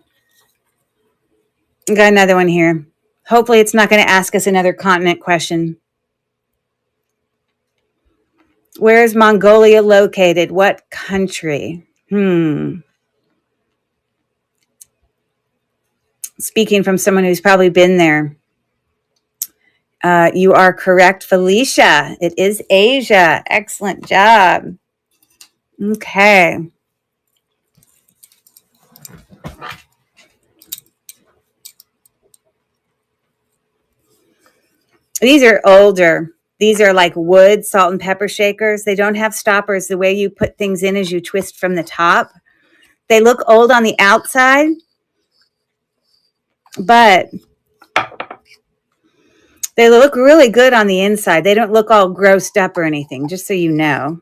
Got another one here. Hopefully it's not going to ask us another continent question. Where is Mongolia located? What country? Speaking from someone who's probably been there. You are correct, Felicia. It is Asia. Excellent job. Okay. These are older. These are like wood salt and pepper shakers. They don't have stoppers. The way you put things in is you twist from the top. They look old on the outside, but they look really good on the inside. They don't look all grossed up or anything, just so you know.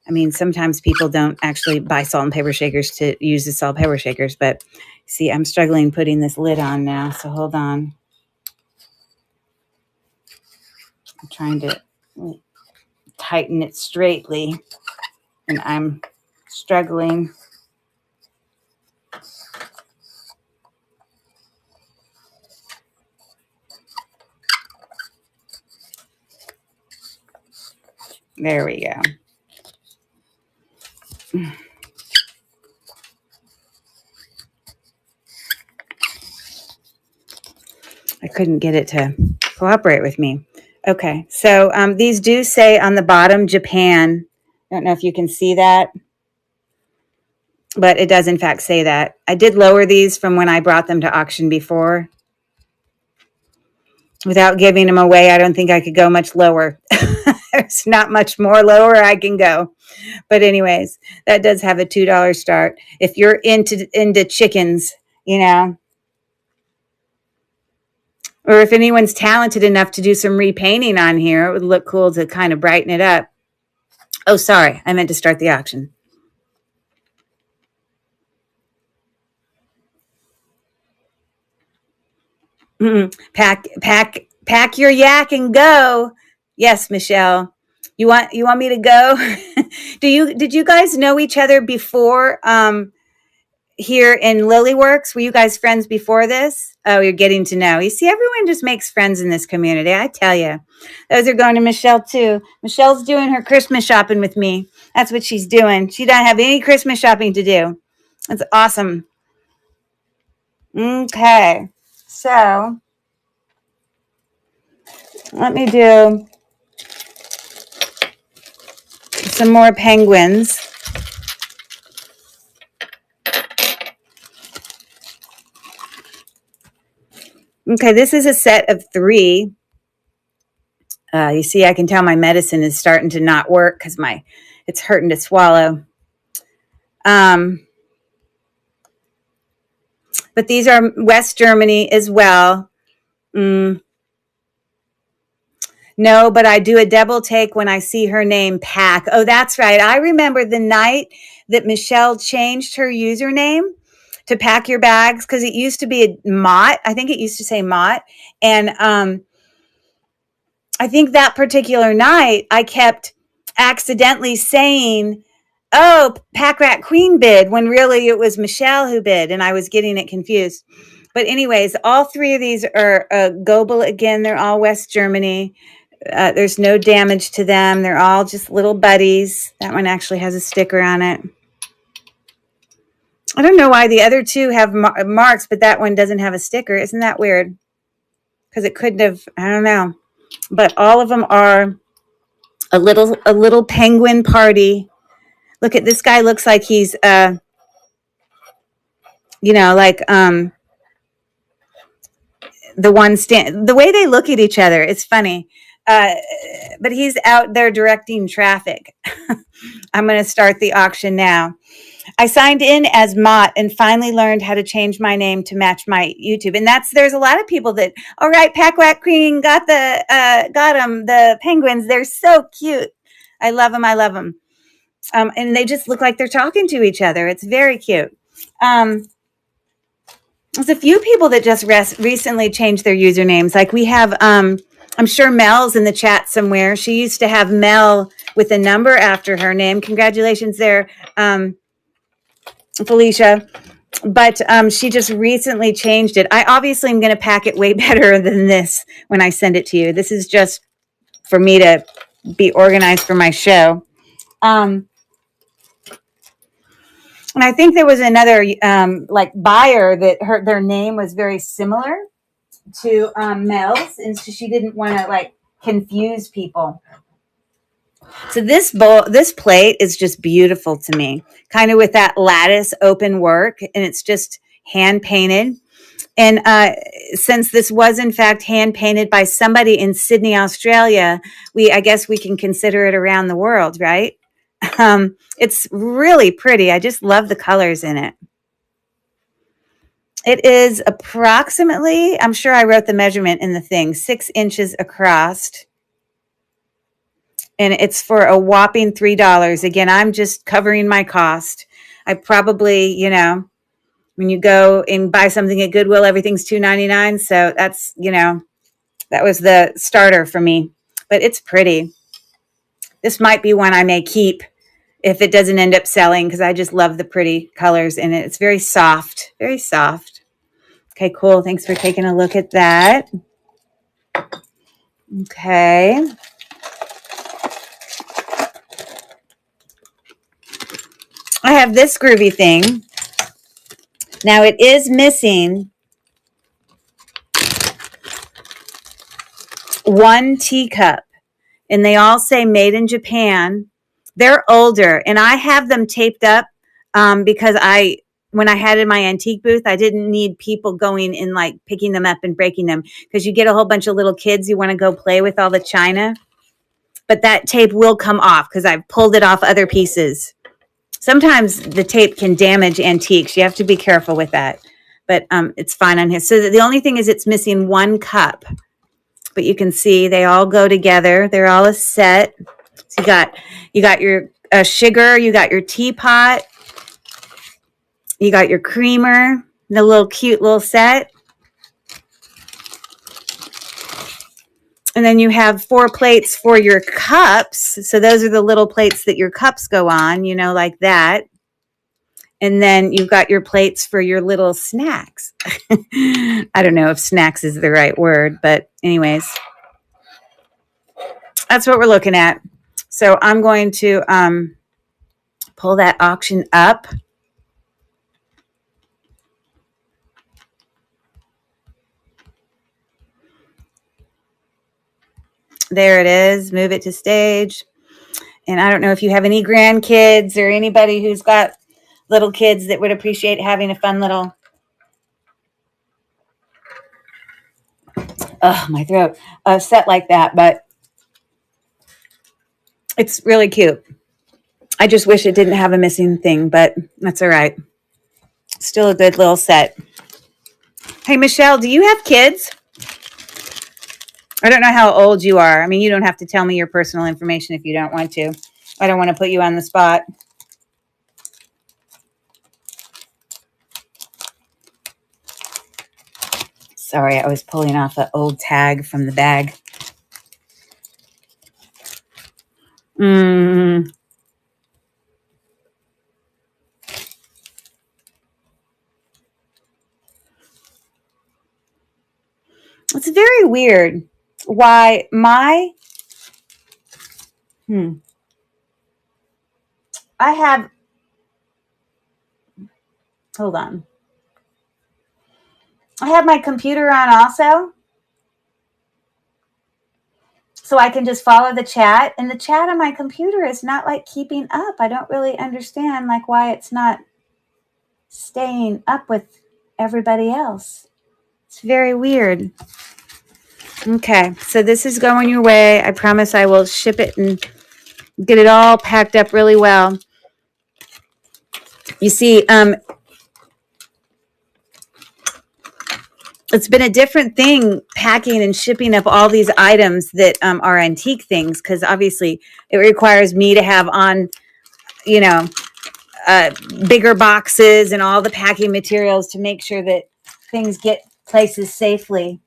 I mean, sometimes people don't actually buy salt and pepper shakers to use as salt and pepper shakers, but see, I'm struggling putting this lid on now, so hold on. I'm trying to tighten it straightly, and I'm struggling. There we go. I couldn't get it to cooperate with me. Okay, so these do say on the bottom, Japan. I don't know if you can see that, but it does in fact say that. I did lower these from when I brought them to auction before. Without giving them away, I don't think I could go much lower. There's not much more lower I can go. But anyways, that does have a $2 start. If you're into chickens, or if anyone's talented enough to do some repainting on here, it would look cool to kind of brighten it up. Oh, sorry. I meant to start the auction. Pack your yak and go. Yes, Michelle. You want me to go? Did you guys know each other before here in Lilyworks? Were you guys friends before this? Oh, you're getting to know. You see, everyone just makes friends in this community. I tell you. Those are going to Michelle too. Michelle's doing her Christmas shopping with me. That's what she's doing. She doesn't have any Christmas shopping to do. That's awesome. Okay. So let me do some more penguins. Okay, this is a set of 3. You see, I can tell my medicine is starting to not work because it's hurting to swallow. But these are West Germany as well. No, but I do a double take when I see her name, Pack. Oh, that's right. I remember the night that Michelle changed her username to Pack Your Bags, because it used to be a Mott. I think it used to say Mott. And I think that particular night I kept accidentally saying Oh, Pack Rat Queen bid when really it was Michelle who bid, and I was getting it confused. But anyways, all three of these are Goebel again. They're all West Germany. There's no damage to them. They're all just little buddies. That one actually has a sticker on it. I don't know why the other two have marks, but that one doesn't have a sticker. Isn't that weird? Because it couldn't have, I don't know. But all of them are a little penguin party. Look at this guy, looks like he's like the way they look at each other, it's funny. But he's out there directing traffic. I'm going to start the auction now. I signed in as Mott and finally learned how to change my name to match my YouTube. And there's a lot of people that, all right, Pack Rat Queen got them, the penguins. They're so cute. I love them. I love them. And they just look like they're talking to each other. It's very cute. There's a few people that just recently changed their usernames. Like we have, I'm sure Mel's in the chat somewhere. She used to have Mel with a number after her name. Congratulations there, Felicia. But she just recently changed it. I obviously am going to pack it way better than this when I send it to you. This is just for me to be organized for my show. And I think there was another buyer that their name was very similar to Mel's, and so she didn't want to confuse people. So this plate is just beautiful to me, kind of with that lattice open work, and it's just hand painted. And since this was in fact hand painted by somebody in Sydney, Australia, I guess we can consider it around the world, right? It's really pretty. I just love the colors in it. It is approximately, I'm sure I wrote the measurement in the thing, 6 inches across. And it's for a whopping $3. Again, I'm just covering my cost. I probably, when you go and buy something at Goodwill, everything's $2.99. So that's, that was the starter for me. But it's pretty. This might be one I may keep if it doesn't end up selling, because I just love the pretty colors in it. It's very soft, very soft. Okay, cool. Thanks for taking a look at that. Okay. I have this groovy thing. Now it is missing one teacup, and they all say made in Japan. They're older, and I have them taped up because when I had in my antique booth, I didn't need people going in picking them up and breaking them, because you get a whole bunch of little kids you want to go play with all the china. But that tape will come off because I've pulled it off other pieces. Sometimes the tape can damage antiques. You have to be careful with that. But it's fine on here. So the only thing is it's missing one cup. But you can see they all go together. They're all a set. So you got your sugar, you got your teapot, you got your creamer, the little cute little set. And then you have 4 plates for your cups. So those are the little plates that your cups go on, like that. And then you've got your plates for your little snacks. I don't know if snacks is the right word, but anyways, that's what we're looking at. So I'm going to pull that auction up. There it is. Move it to stage. And I don't know if you have any grandkids or anybody who's got little kids that would appreciate having a fun little, my throat, set like that. But it's really cute. I just wish it didn't have a missing thing, but that's all right. Still a good little set. Hey, Michelle, do you have kids? I don't know how old you are. I mean, you don't have to tell me your personal information if you don't want to. I don't want to put you on the spot. Sorry, I was pulling off an old tag from the bag. It's very weird why my, I have, hold on. I have my computer on also, so I can just follow the chat. And the chat on my computer is not like keeping up. I don't really understand like why it's not staying up with everybody else. It's very weird. Okay, so this is going your way. I promise I will ship it and get it all packed up really well. You see, it's been a different thing packing and shipping up all these items that are antique things, because obviously it requires me to have on, you know, bigger boxes and all the packing materials to make sure that things get places safely.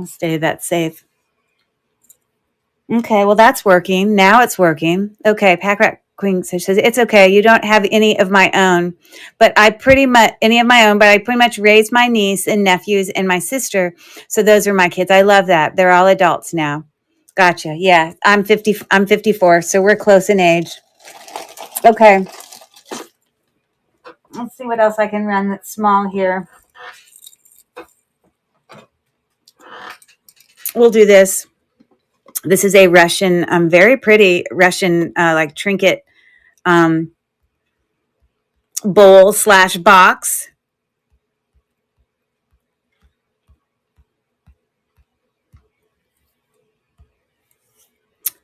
Stay that safe. Okay, well, that's working. Now it's working. Okay, Pack Rat Queen says, it's okay. You don't have any of my own, but I pretty much raised my niece and nephews and my sister. So those are my kids. I love that. They're all adults now. Gotcha. Yeah, I'm 54, so we're close in age. Okay. Let's see what else I can run that's small here. We'll do this. This is a Russian, very pretty Russian, like trinket bowl/box.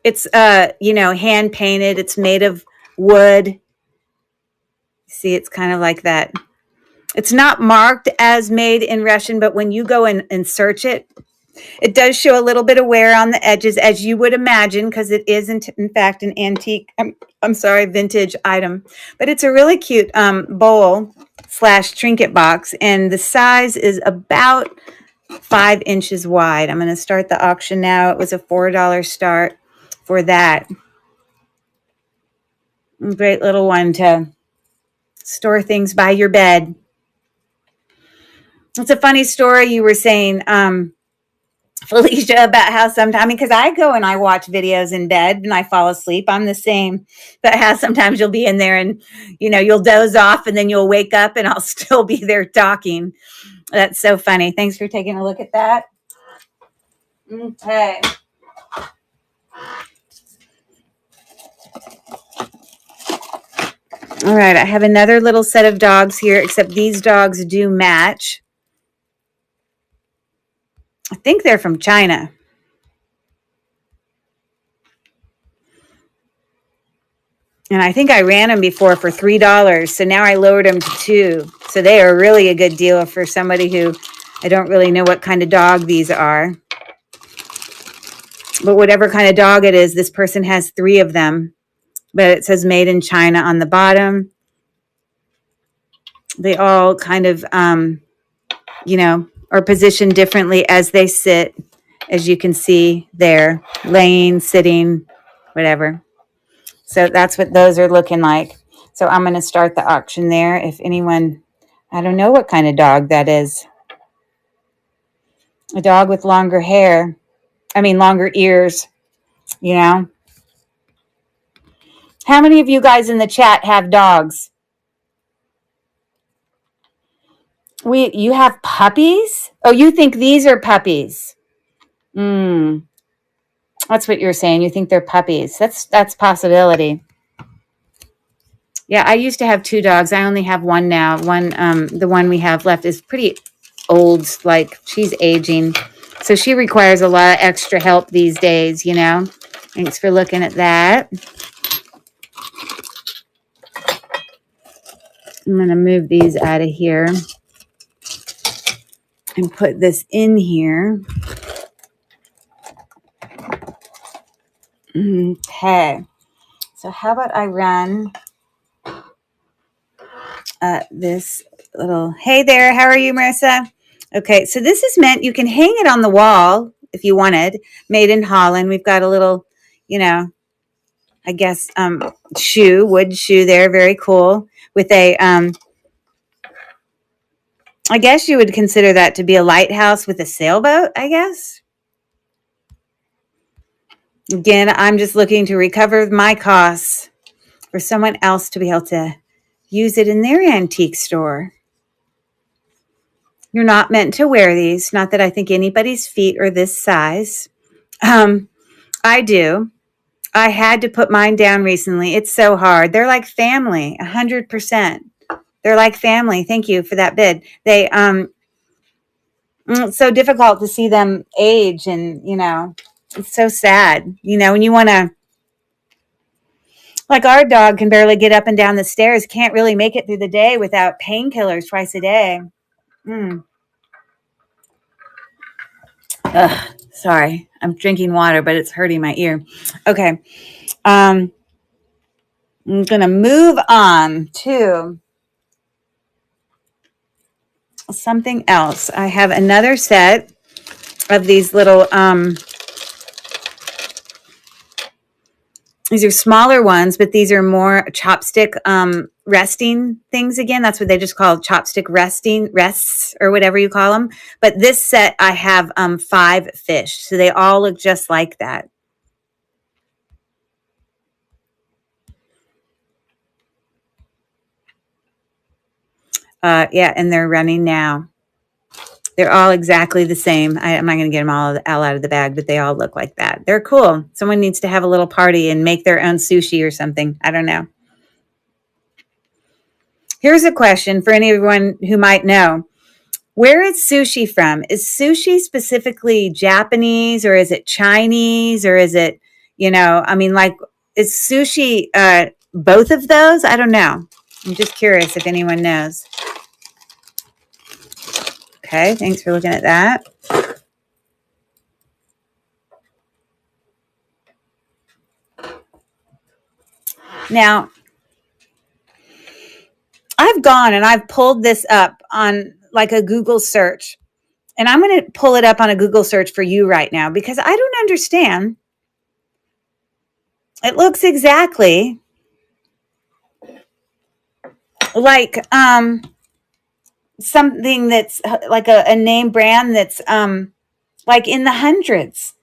It's, hand painted. It's made of wood. See, it's kind of like that. It's not marked as made in Russian, but when you go and search it, it does show a little bit of wear on the edges, as you would imagine, because it is, in fact, an antique, vintage item. But it's a really cute bowl/trinket box, and the size is about 5 inches wide. I'm going to start the auction now. It was a $4 start for that. Great little one to store things by your bed. It's a funny story you were saying, Felicia, about how sometimes, because I go and I watch videos in bed and I fall asleep. I'm the same, but how sometimes you'll be in there and, you'll doze off and then you'll wake up and I'll still be there talking. That's so funny. Thanks for taking a look at that. Okay. All right, I have another little set of dogs here, except these dogs do match. I think they're from China. And I think I ran them before for $3, so now I lowered them to $2. So they are really a good deal for somebody who, I don't really know what kind of dog these are. But whatever kind of dog it is, this person has 3 of them. But it says made in China on the bottom. They all kind of, are positioned differently as they sit, as you can see there, laying, sitting, whatever. So that's what those are looking like. So I'm going to start the auction there. If anyone, I don't know what kind of dog that is. A dog with longer hair. Longer ears, How many of you guys in the chat have dogs? You have puppies? Oh, you think these are puppies? That's what you're saying. You think they're puppies. That's possibility. Yeah, I used to have 2 dogs. I only have one now. The one we have left is pretty old. Like, she's aging. So she requires a lot of extra help these days, Thanks for looking at that. I'm going to move these out of here and put this in here. Okay. So how about I run this little, hey there, how are you, Marissa? Okay, so this is meant, you can hang it on the wall if you wanted, made in Holland. We've got a little, I guess, wood shoe there, very cool, with a I guess you would consider that to be a lighthouse with a sailboat, I guess. Again, I'm just looking to recover my costs for someone else to be able to use it in their antique store. You're not meant to wear these. Not that I think anybody's feet are this size. I do. I had to put mine down recently. It's so hard. They're like family, 100%. They're like family. Thank you for that bid. It's so difficult to see them age, and it's so sad. When you want to, like, our dog can barely get up and down the stairs, can't really make it through the day without painkillers twice a day. Ugh, sorry, I'm drinking water, but it's hurting my ear. Okay, I'm gonna move on to something else. I have another set of these little these are smaller ones, but these are more chopstick resting things. Again, that's what they just call chopstick rests, or whatever you call them. But this set, I have 5 fish, so they all look just like that. Yeah, and they're running now. They're all exactly the same. I'm not going to get them all out of the bag, but they all look like that. They're cool. Someone needs to have a little party and make their own sushi or something. I don't know. Here's a question for anyone who might know. Where is sushi from? Is sushi specifically Japanese, or is it Chinese, or is it, is sushi both of those? I don't know. I'm just curious if anyone knows. Okay, thanks for looking at that. Now, I've gone and I've pulled this up on like a Google search, and I'm going to pull it up on a Google search for you right now because I don't understand. It looks exactly like something that's like a name brand that's like in the hundreds.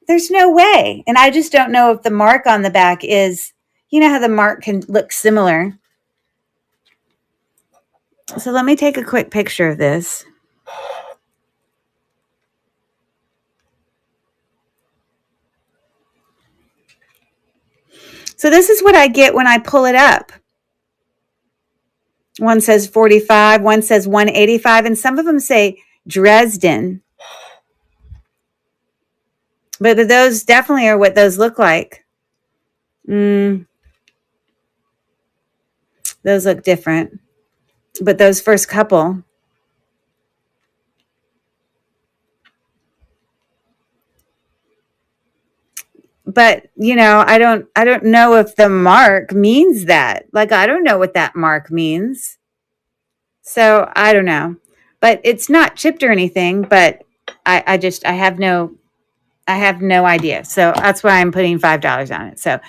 There's no way. And I just don't know if the mark on the back is, how the mark can look similar. So let me take a quick picture of this. So this is what I get when I pull it up. One says 45, one says 185, and some of them say Dresden. But those definitely are what those look like. Those look different. But those first couple. But, I don't know if the mark means that. Like, I don't know what that mark means. So I don't know. But it's not chipped or anything, but I have no idea. So that's why I'm putting $5 on it. So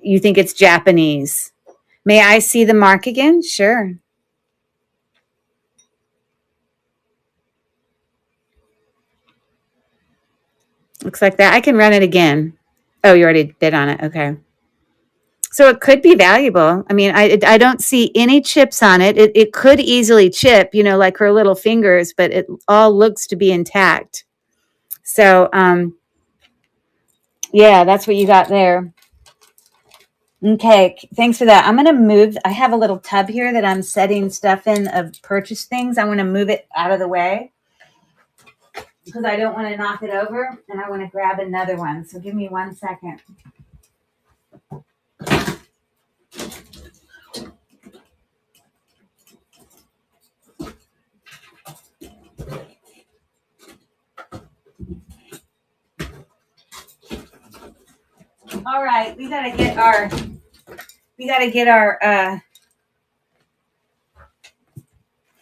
you think it's Japanese. May I see the mark again? Sure. Looks like that. I can run it again. Oh, you already bid on it. Okay. So it could be valuable. I mean, I don't see any chips on it. It could easily chip, like her little fingers, but it all looks to be intact. So, yeah, that's what you got there. Okay, thanks for that. I'm going to move. I have a little tub here that I'm setting stuff in of purchase things. I want to move it out of the way because I don't want to knock it over, and I want to grab another one. So give me 1 second. All right, we gotta get our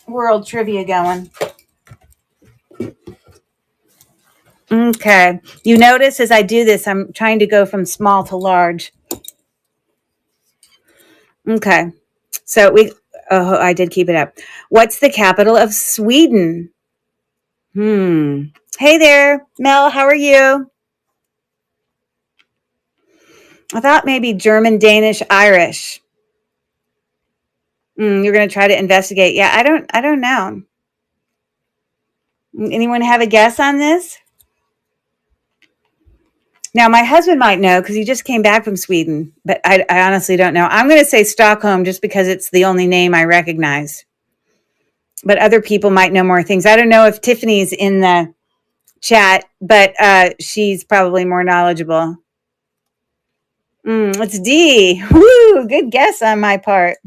world trivia going. Okay, you notice as I do this, I'm trying to go from small to large. Okay, so Oh, I did keep it up. What's the capital of Sweden? Hey there, Mel. How are you? I thought maybe German, Danish, Irish. You're going to try to investigate. Yeah, I don't know. Anyone have a guess on this? Now, my husband might know because he just came back from Sweden, but I honestly don't know. I'm going to say Stockholm just because it's the only name I recognize. But other people might know more things. I don't know if Tiffany's in the chat, but she's probably more knowledgeable. It's D. Woo, good guess on my part.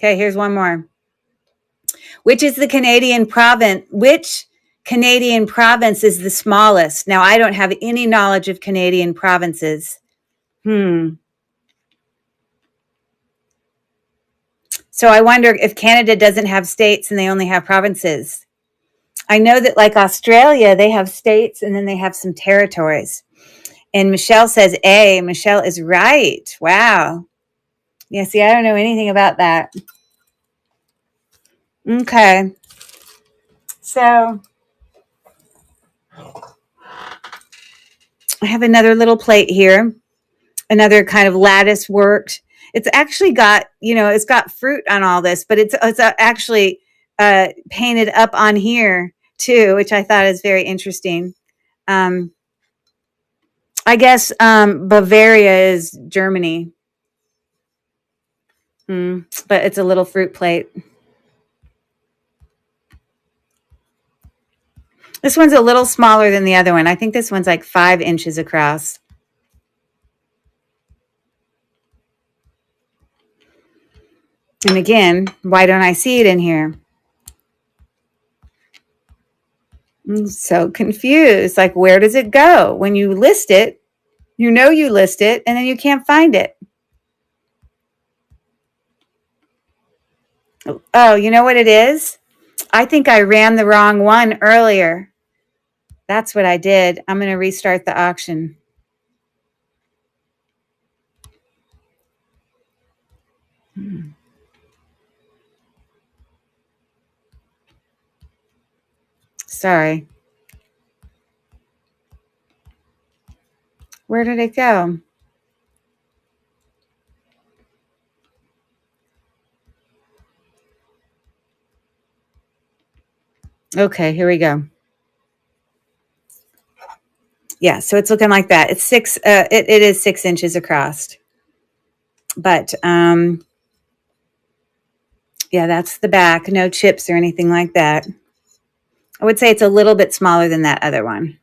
Okay, here's one more. Which Canadian province is the smallest? Now, I don't have any knowledge of Canadian provinces. So I wonder if Canada doesn't have states and they only have provinces. I know that like Australia, they have states and then they have some territories. And Michelle says A. Michelle is right. Wow. Yeah, see, I don't know anything about that. Okay. So I have another little plate here. Another kind of lattice worked. It's actually got, it's got fruit on all this, but it's actually painted up on here too, which I thought is very interesting. I guess Bavaria is Germany. But it's a little fruit plate. This one's a little smaller than the other one. I think this one's like 5 inches across. And again, why don't I see it in here? I'm so confused. Like, where does it go? When you list it, you list it, and then you can't find it. Oh, you know what it is? I think I ran the wrong one earlier. That's what I did. I'm going to restart the auction. Sorry. Where did it go? Okay, here we go. Yeah, so it's looking like that. It's 6. It is 6 inches across. But yeah, that's the back. No chips or anything like that. I would say it's a little bit smaller than that other one.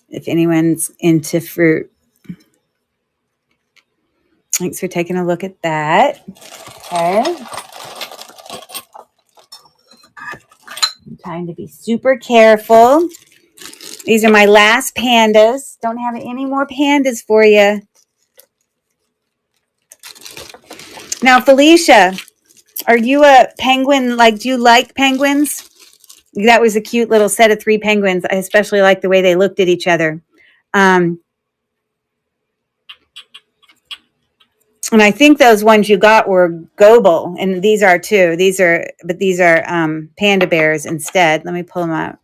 If anyone's into fruit. Thanks for taking a look at that. Okay. I'm trying to be super careful. These are my last pandas. Don't have any more pandas for you. Now, Felicia, are you a penguin? Like, do you like penguins? That was a cute little set of 3 penguins. I especially like the way they looked at each other. And I think those ones you got were Goebel, and these are too. These are panda bears instead. Let me pull them up.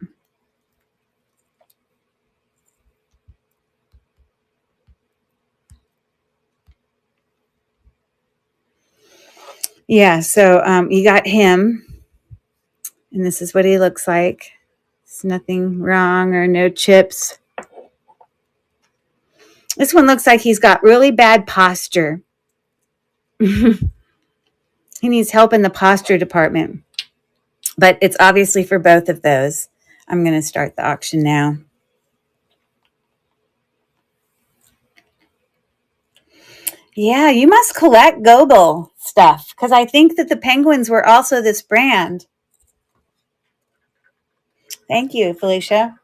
Yeah, so you got him, and this is what he looks like. There's nothing wrong or no chips. This one looks like he's got really bad posture. He needs help in the posture department. But it's obviously for both of those. I'm going to start the auction now. Yeah, you must collect Goebel stuff because I think that the penguins were also this brand. Thank you, Felicia.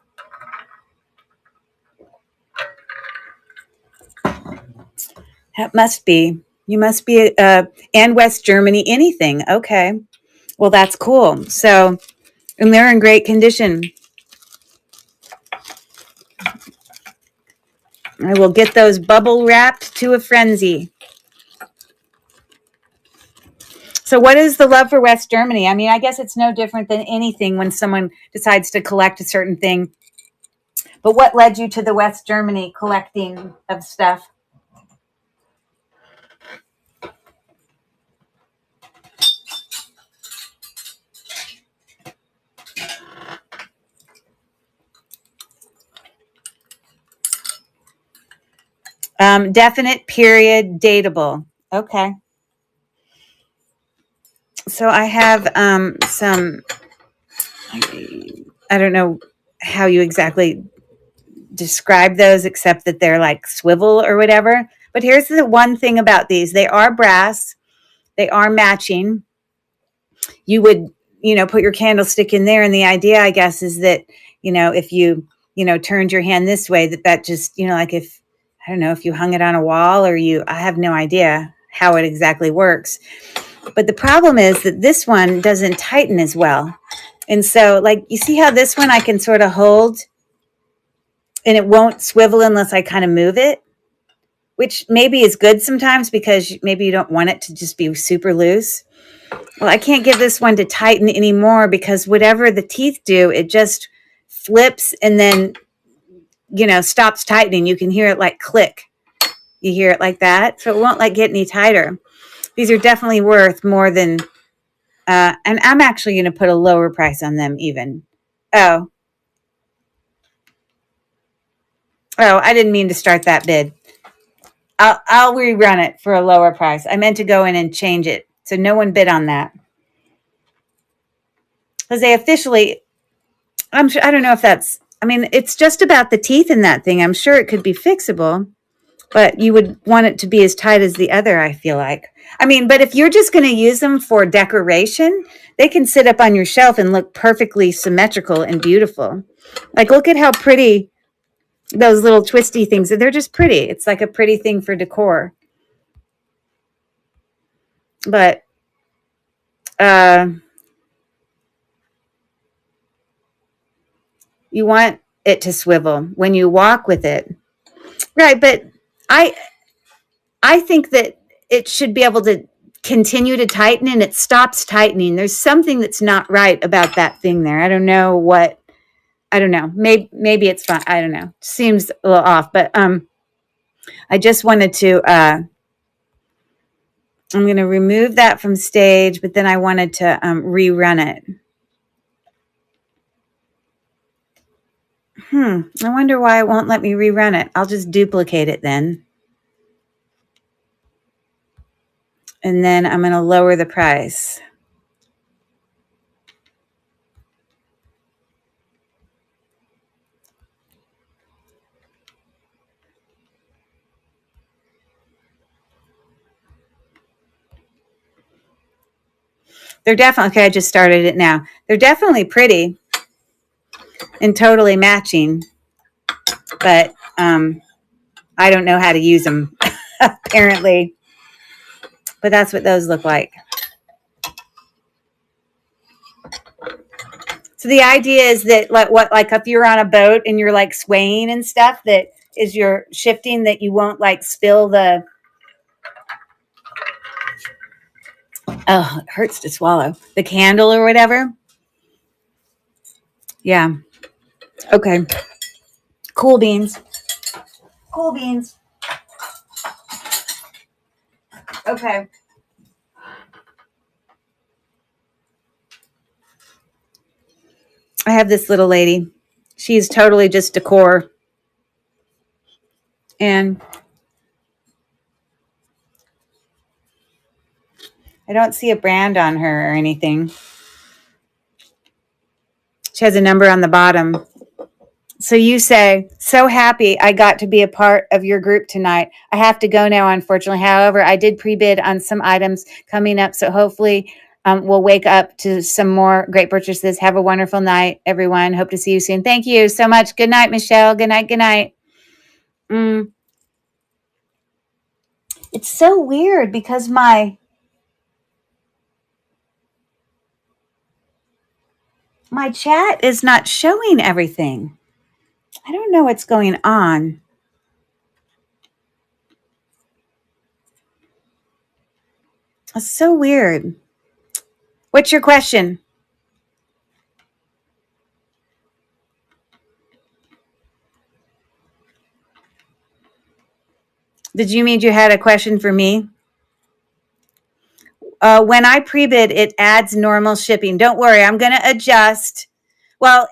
That must be. You must be, and West Germany, anything. Okay. Well, that's cool. So, and they're in great condition. I will get those bubble wrapped to a frenzy. So what is the love for West Germany? I mean, I guess it's no different than anything when someone decides to collect a certain thing. But what led you to the West Germany collecting of stuff? Definite, period, dateable. Okay. So I have some, I don't know how you exactly describe those except that they're like swivel or whatever. But here's the one thing about these. They are brass. They are matching. You would, put your candlestick in there. And the idea, I guess, is that, if you, turned your hand this way, that just, like if, I don't know, if you hung it on a wall or I have no idea how it exactly works. But the problem is that this one doesn't tighten as well. And so, like, you see how this one I can sort of hold and it won't swivel unless I kind of move it, which maybe is good sometimes because maybe you don't want it to just be super loose. Well, I can't get this one to tighten anymore because whatever the teeth do, it just flips and then, stops tightening. You can hear it like click. You hear it like that. So it won't like get any tighter. These are definitely worth more than, and I'm actually going to put a lower price on them even. Oh, I didn't mean to start that bid. I'll rerun it for a lower price. I meant to go in and change it. So no one bid on that. Because they officially, I don't know if that's, it's just about the teeth in that thing. I'm sure it could be fixable, but you would want it to be as tight as the other, I feel like. But if you're just going to use them for decoration, they can sit up on your shelf and look perfectly symmetrical and beautiful. Like, look at how pretty those little twisty things, they're just pretty. It's like a pretty thing for decor. But, you want it to swivel when you walk with it. Right, but I think that it should be able to continue to tighten and it stops tightening. There's something that's not right about that thing there. I don't know. Maybe it's fine. I don't know. Seems a little off, but I just wanted to I'm going to remove that from stage, but then I wanted to rerun it. I wonder why it won't let me rerun it. I'll just duplicate it then. And then I'm going to lower the price. They're definitely, okay, I just started it now. They're definitely pretty and totally matching, but I don't know how to use them, apparently. But that's what those look like. So the idea is that like if you're on a boat and you're like swaying and stuff, that is your shifting, that you won't like spill the, oh, it hurts to swallow, the candle or whatever. Yeah. Okay. Cool beans. Cool beans. Okay. I have this little lady. She's totally just decor. And I don't see a brand on her or anything. She has a number on the bottom. So you say, so happy I got to be a part of your group tonight. I have to go now, unfortunately. However, I did pre-bid on some items coming up. So hopefully we'll wake up to some more great purchases. Have a wonderful night, everyone. Hope to see you soon. Thank you so much. Good night, Michelle. Good night. Good night. It's so weird because my chat is not showing everything. I don't know what's going on. That's so weird. What's your question? Did you mean you had a question for me? When I pre-bid, it adds normal shipping. Don't worry, I'm going to adjust. Well,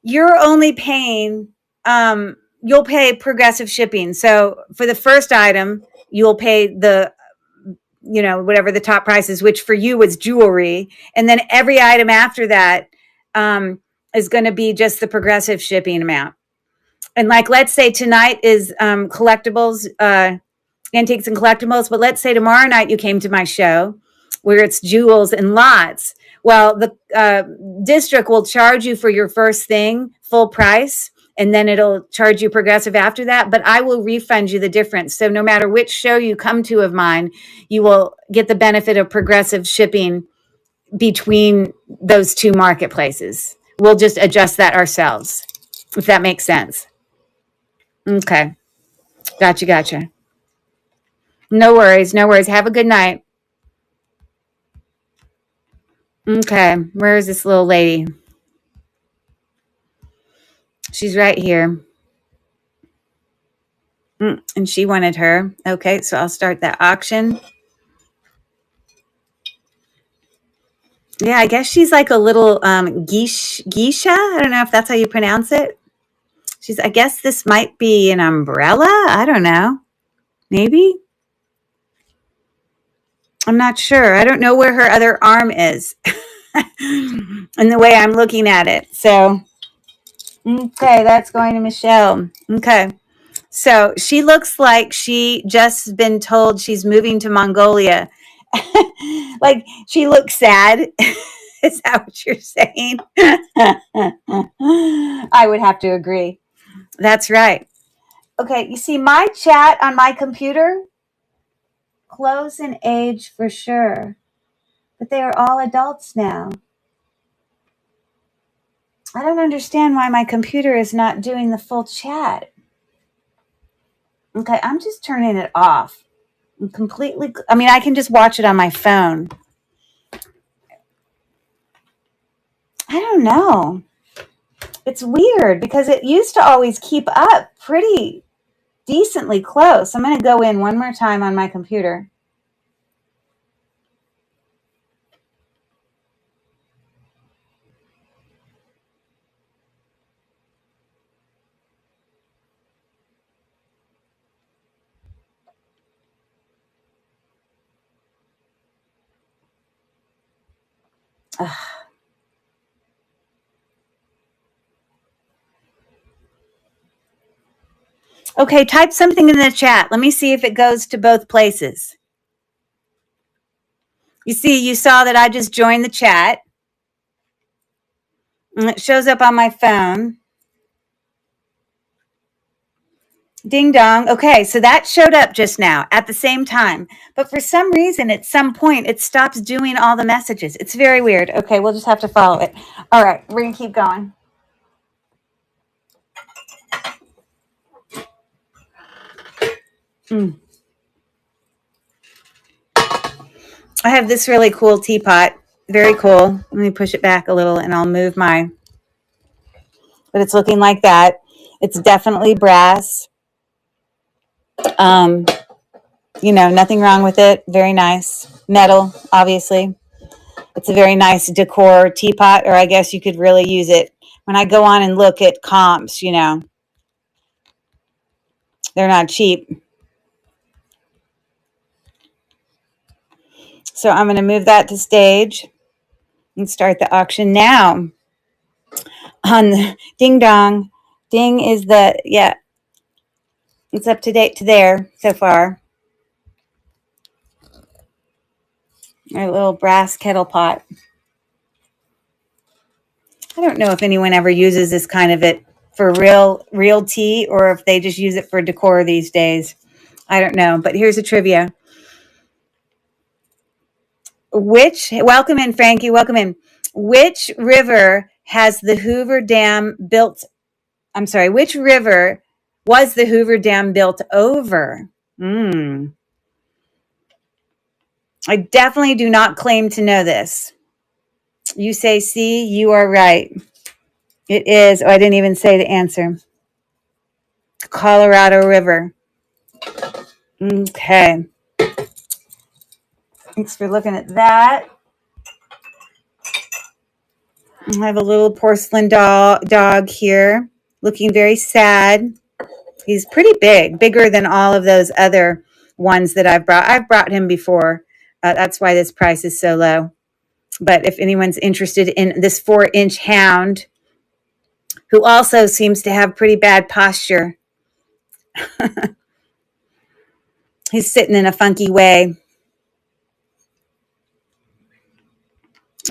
you're only paying, you'll pay progressive shipping. So for the first item, you'll pay whatever the top price is, which for you was jewelry. And then every item after that is going to be just the progressive shipping amount. And like, let's say tonight is collectibles, antiques and collectibles. But let's say tomorrow night you came to my show where it's jewels and lots. Well, the district will charge you for your first thing full price, and then it'll charge you progressive after that. But I will refund you the difference. So no matter which show you come to of mine, you will get the benefit of progressive shipping between those two marketplaces. We'll just adjust that ourselves, if that makes sense. Okay. Gotcha. No worries. Have a good night. Okay. Where is this little lady? She's right here. And she wanted her. Okay, so I'll start that auction. Yeah, I guess she's like a little geisha. I don't know if that's how you pronounce it. I guess this might be an umbrella. I don't know. Maybe. I'm not sure. I don't know where her other arm is. And the way I'm looking at it. So, okay, that's going to Michelle. Okay. So she looks like she just been told she's moving to Mongolia. Like she looks sad. Is that what you're saying? I would have to agree. That's right. Okay, you see my chat on my computer? Close in age for sure. But they are all adults now. I don't understand why my computer is not doing the full chat. Okay, I'm just turning it off. I can just watch it on my phone. I don't know. It's weird because it used to always keep up pretty decently close. I'm going to go in one more time on my computer. Ugh. Okay, type something in the chat. Let me see if it goes to both places. You saw that I just joined the chat. And it shows up on my phone. Ding dong. Okay, so that showed up just now at the same time. But for some reason, at some point, it stops doing all the messages. It's very weird. Okay, we'll just have to follow it. All right, we're going to keep going. I have this really cool teapot. Very cool. Let me push it back a little and I'll move but it's looking like that. It's definitely brass. Nothing wrong with it. Very nice. Metal, obviously. It's a very nice decor teapot, or I guess you could really use it. When I go on and look at comps, they're not cheap. So I'm going to move that to stage and start the auction now. On the ding dong. Ding is it's up to date to there so far. Our little brass kettle pot. I don't know if anyone ever uses this kind of it for real tea or if they just use it for decor these days. I don't know, but here's a trivia. Welcome in, Frankie, welcome in. Which river has the Hoover Dam built? I'm sorry, which river was the Hoover Dam built over? I definitely do not claim to know this. You say C, you are right. It is. Oh, I didn't even say the answer. Colorado River. Okay. Thanks for looking at that. I have a little porcelain dog here, looking very sad. He's pretty big, bigger than all of those other ones that I've brought. I've brought him before. That's why this price is so low. But if anyone's interested in this 4-inch hound, who also seems to have pretty bad posture, he's sitting in a funky way.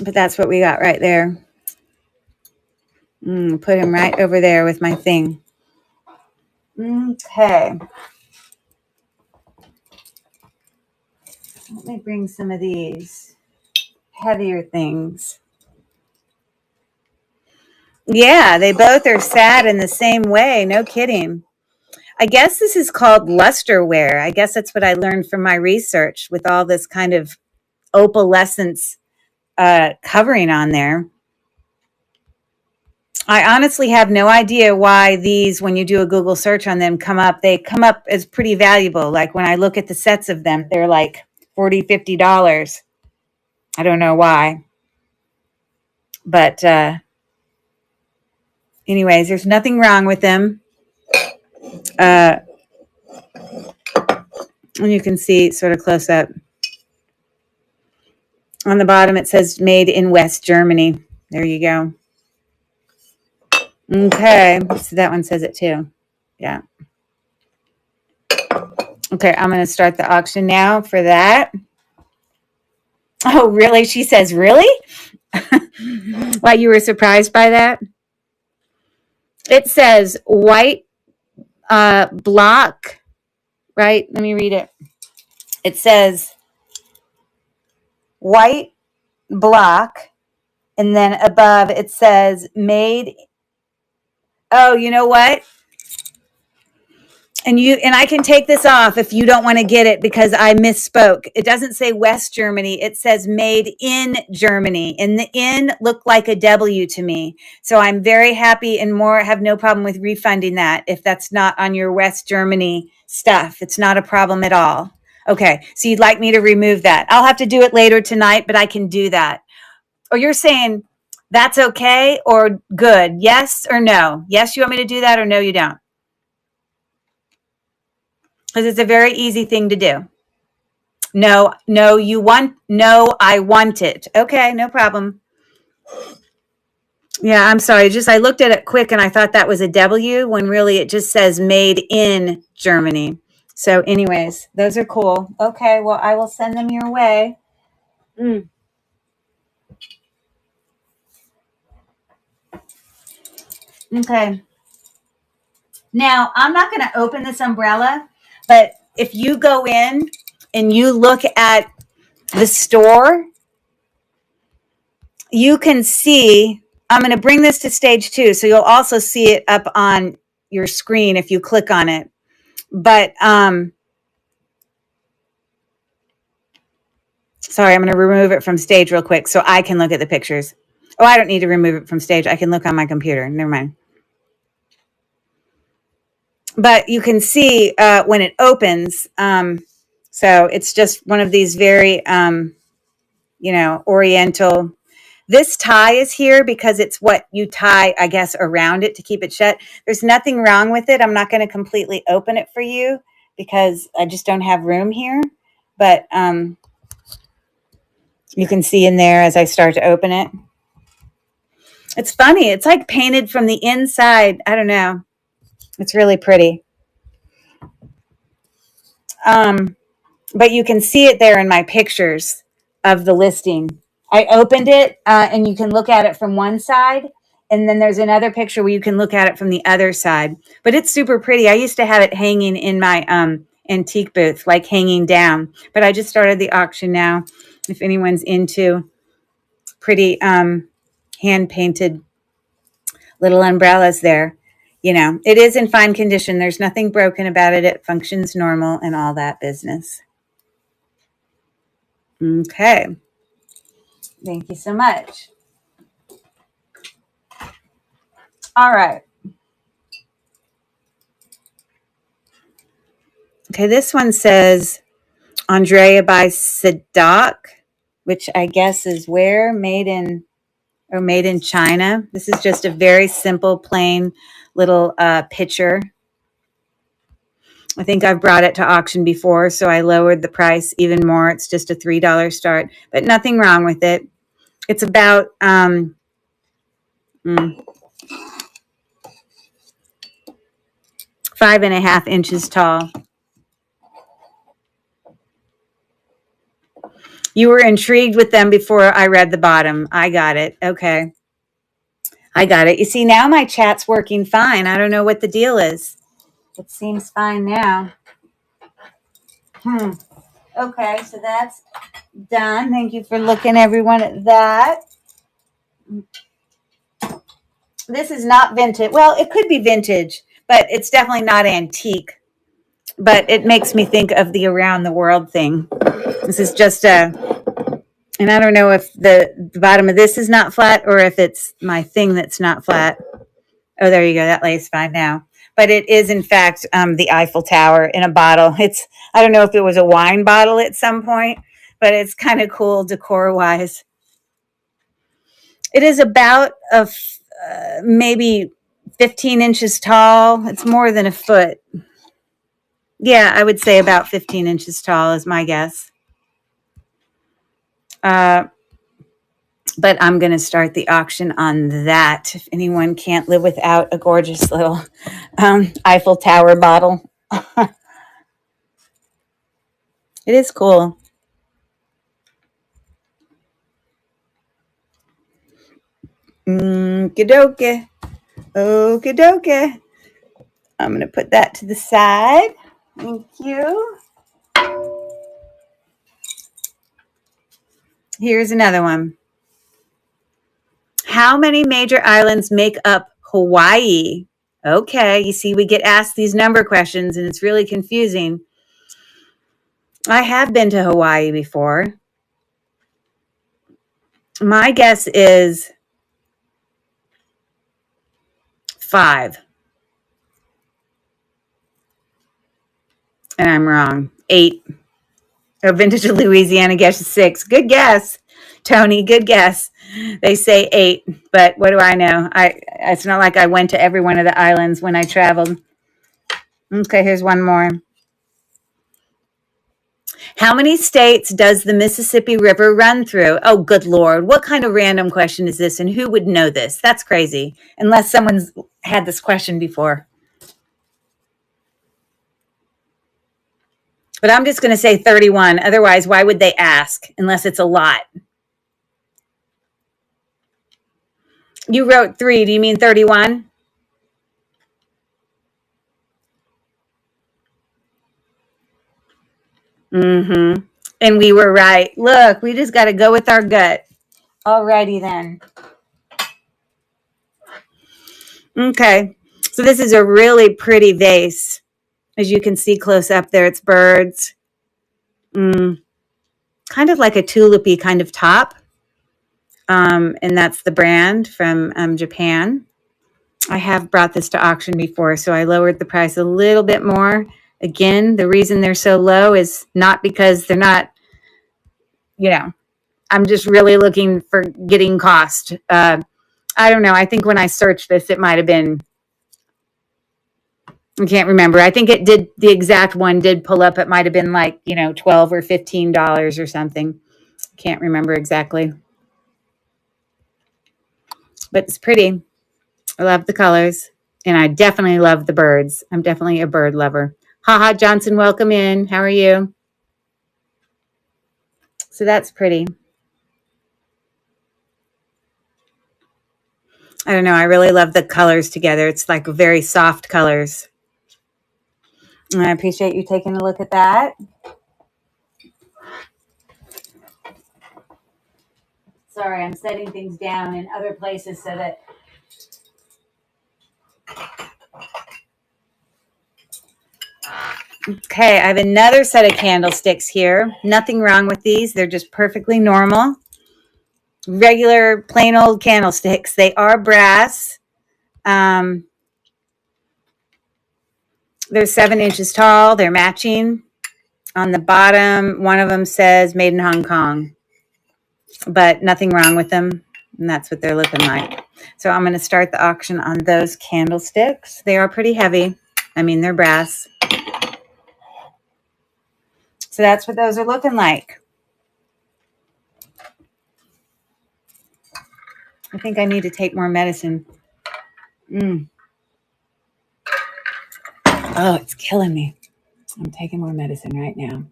But that's what we got right there. Put him right over there with my thing. Okay. Let me bring some of these heavier things. Yeah, they both are sad in the same way. No kidding. I guess this is called lusterware. I guess that's what I learned from my research with all this kind of opalescence covering on there. I honestly have no idea why these, when you do a Google search on them, they come up as pretty valuable. Like when I look at the sets of them, they're like $40, $50. I don't know why. But anyways, there's nothing wrong with them. And you can see sort of close up. On the bottom, it says made in West Germany. There you go. Okay, so that one says it too. Yeah. Okay, I'm going to start the auction now for that. Oh, really? She says, really? Why, you were surprised by that? It says white block, right? Let me read it. It says white block, and then above it says made. Oh, you know what? And I can take this off if you don't want to get it because I misspoke. It doesn't say West Germany. It says made in Germany. And the in looked like a W to me. So I'm very happy and have no problem with refunding that if that's not on your West Germany stuff. It's not a problem at all. Okay, so you'd like me to remove that. I'll have to do it later tonight, but I can do that. Or you're saying that's okay or good? Yes or no? Yes, you want me to do that, or no, you don't? Because it's a very easy thing to do. No, I want it. Okay, no problem. Yeah, I'm sorry. I looked at it quick and I thought that was a W when really it just says made in Germany. So anyways, those are cool. Okay, well, I will send them your way. Okay. Now, I'm not going to open this umbrella, but if you go in and you look at the store, you can see, I'm going to bring this to stage 2, so you'll also see it up on your screen if you click on it. But, sorry, I'm going to remove it from stage real quick so I can look at the pictures. Oh, I don't need to remove it from stage. I can look on my computer. Never mind. But you can see when it opens. So it's just one of these very, Oriental. This tie is here because it's what you tie, I guess, around it to keep it shut. There's nothing wrong with it. I'm not going to completely open it for you because I just don't have room here. But you can see in there as I start to open it. It's funny. It's like painted from the inside. I don't know. It's really pretty. But you can see it there in my pictures of the listing. I opened it and you can look at it from one side. And then there's another picture where you can look at it from the other side. But it's super pretty. I used to have it hanging in my antique booth, like hanging down. But I just started the auction now. If anyone's into pretty hand-painted little umbrellas there. It is in fine condition. There's nothing broken about it. It functions normal and all that business. Okay. Thank you so much. All right. Okay, this one says Andrea by Sadak, which I guess is where? Made in China. This is just a very simple, plain little pitcher. I think I've brought it to auction before, so I lowered the price even more. It's just a $3 start, but nothing wrong with it. It's about 5.5 inches tall. You were intrigued with them before I read the bottom. I got it. Okay. I got it. You see, now my chat's working fine. I don't know what the deal is. It seems fine now. Okay, so that's done. Thank you for looking, everyone, at that. This is not vintage. Well, it could be vintage, but it's definitely not antique. But it makes me think of the around the world thing. This is just and I don't know if the bottom of this is not flat or if it's my thing that's not flat. Oh, there you go. That lays fine now. But it is, in fact, the Eiffel Tower in a bottle. I don't know if it was a wine bottle at some point, but it's kind of cool decor-wise. It is about maybe 15 inches tall. It's more than a foot. Yeah, I would say about 15 inches tall is my guess. But I'm going to start the auction on that. If anyone can't live without a gorgeous little Eiffel Tower bottle. It is cool. Okie dokie. I'm going to put that to the side. Thank you. Here's another one. How many major islands make up Hawaii? Okay, you see, we get asked these number questions and it's really confusing. I have been to Hawaii before. My guess is 5. And I'm wrong. 8. Oh, Vintage of Louisiana guess is 6. Good guess, Tony. Good guess. They say 8, but what do I know? It's not like I went to every one of the islands when I traveled. Okay, here's one more. How many states does the Mississippi River run through? Oh, good Lord. What kind of random question is this? And who would know this? That's crazy. Unless someone's had this question before. But I'm just going to say 31. Otherwise, why would they ask? Unless it's a lot. You wrote 3. Do you mean 31? Mm-hmm. And we were right. Look, we just got to go with our gut. Alrighty then. Okay. So this is a really pretty vase. As you can see close up there, it's birds. Kind of like a tulipy kind of top. And that's the brand from Japan. I have brought this to auction before, so I lowered the price a little bit more. Again, the reason they're so low is not because they're not, I'm just really looking for getting cost. I don't know. I think when I searched this, it might have been, I can't remember. I think it did, the exact one did pull up. It might have been like, $12 or $15 or something. Can't remember exactly. But it's pretty. I love the colors. And I definitely love the birds. I'm definitely a bird lover. Haha Johnson, welcome in. How are you? So that's pretty. I don't know. I really love the colors together. It's like very soft colors. And I appreciate you taking a look at that. Sorry, I'm setting things down in other places so that Okay, I have another set of candlesticks here. Nothing wrong with these. They're just perfectly normal. Regular, plain old candlesticks. They are brass. They're 7 inches tall. They're matching. On the bottom, one of them says made in Hong Kong, but nothing wrong with them. And that's what they're looking like. So I'm going to start the auction on those candlesticks. They are pretty heavy. I mean, they're brass. So that's what those are looking like. I think I need to take more medicine. Oh, it's killing me. I'm taking more medicine right now.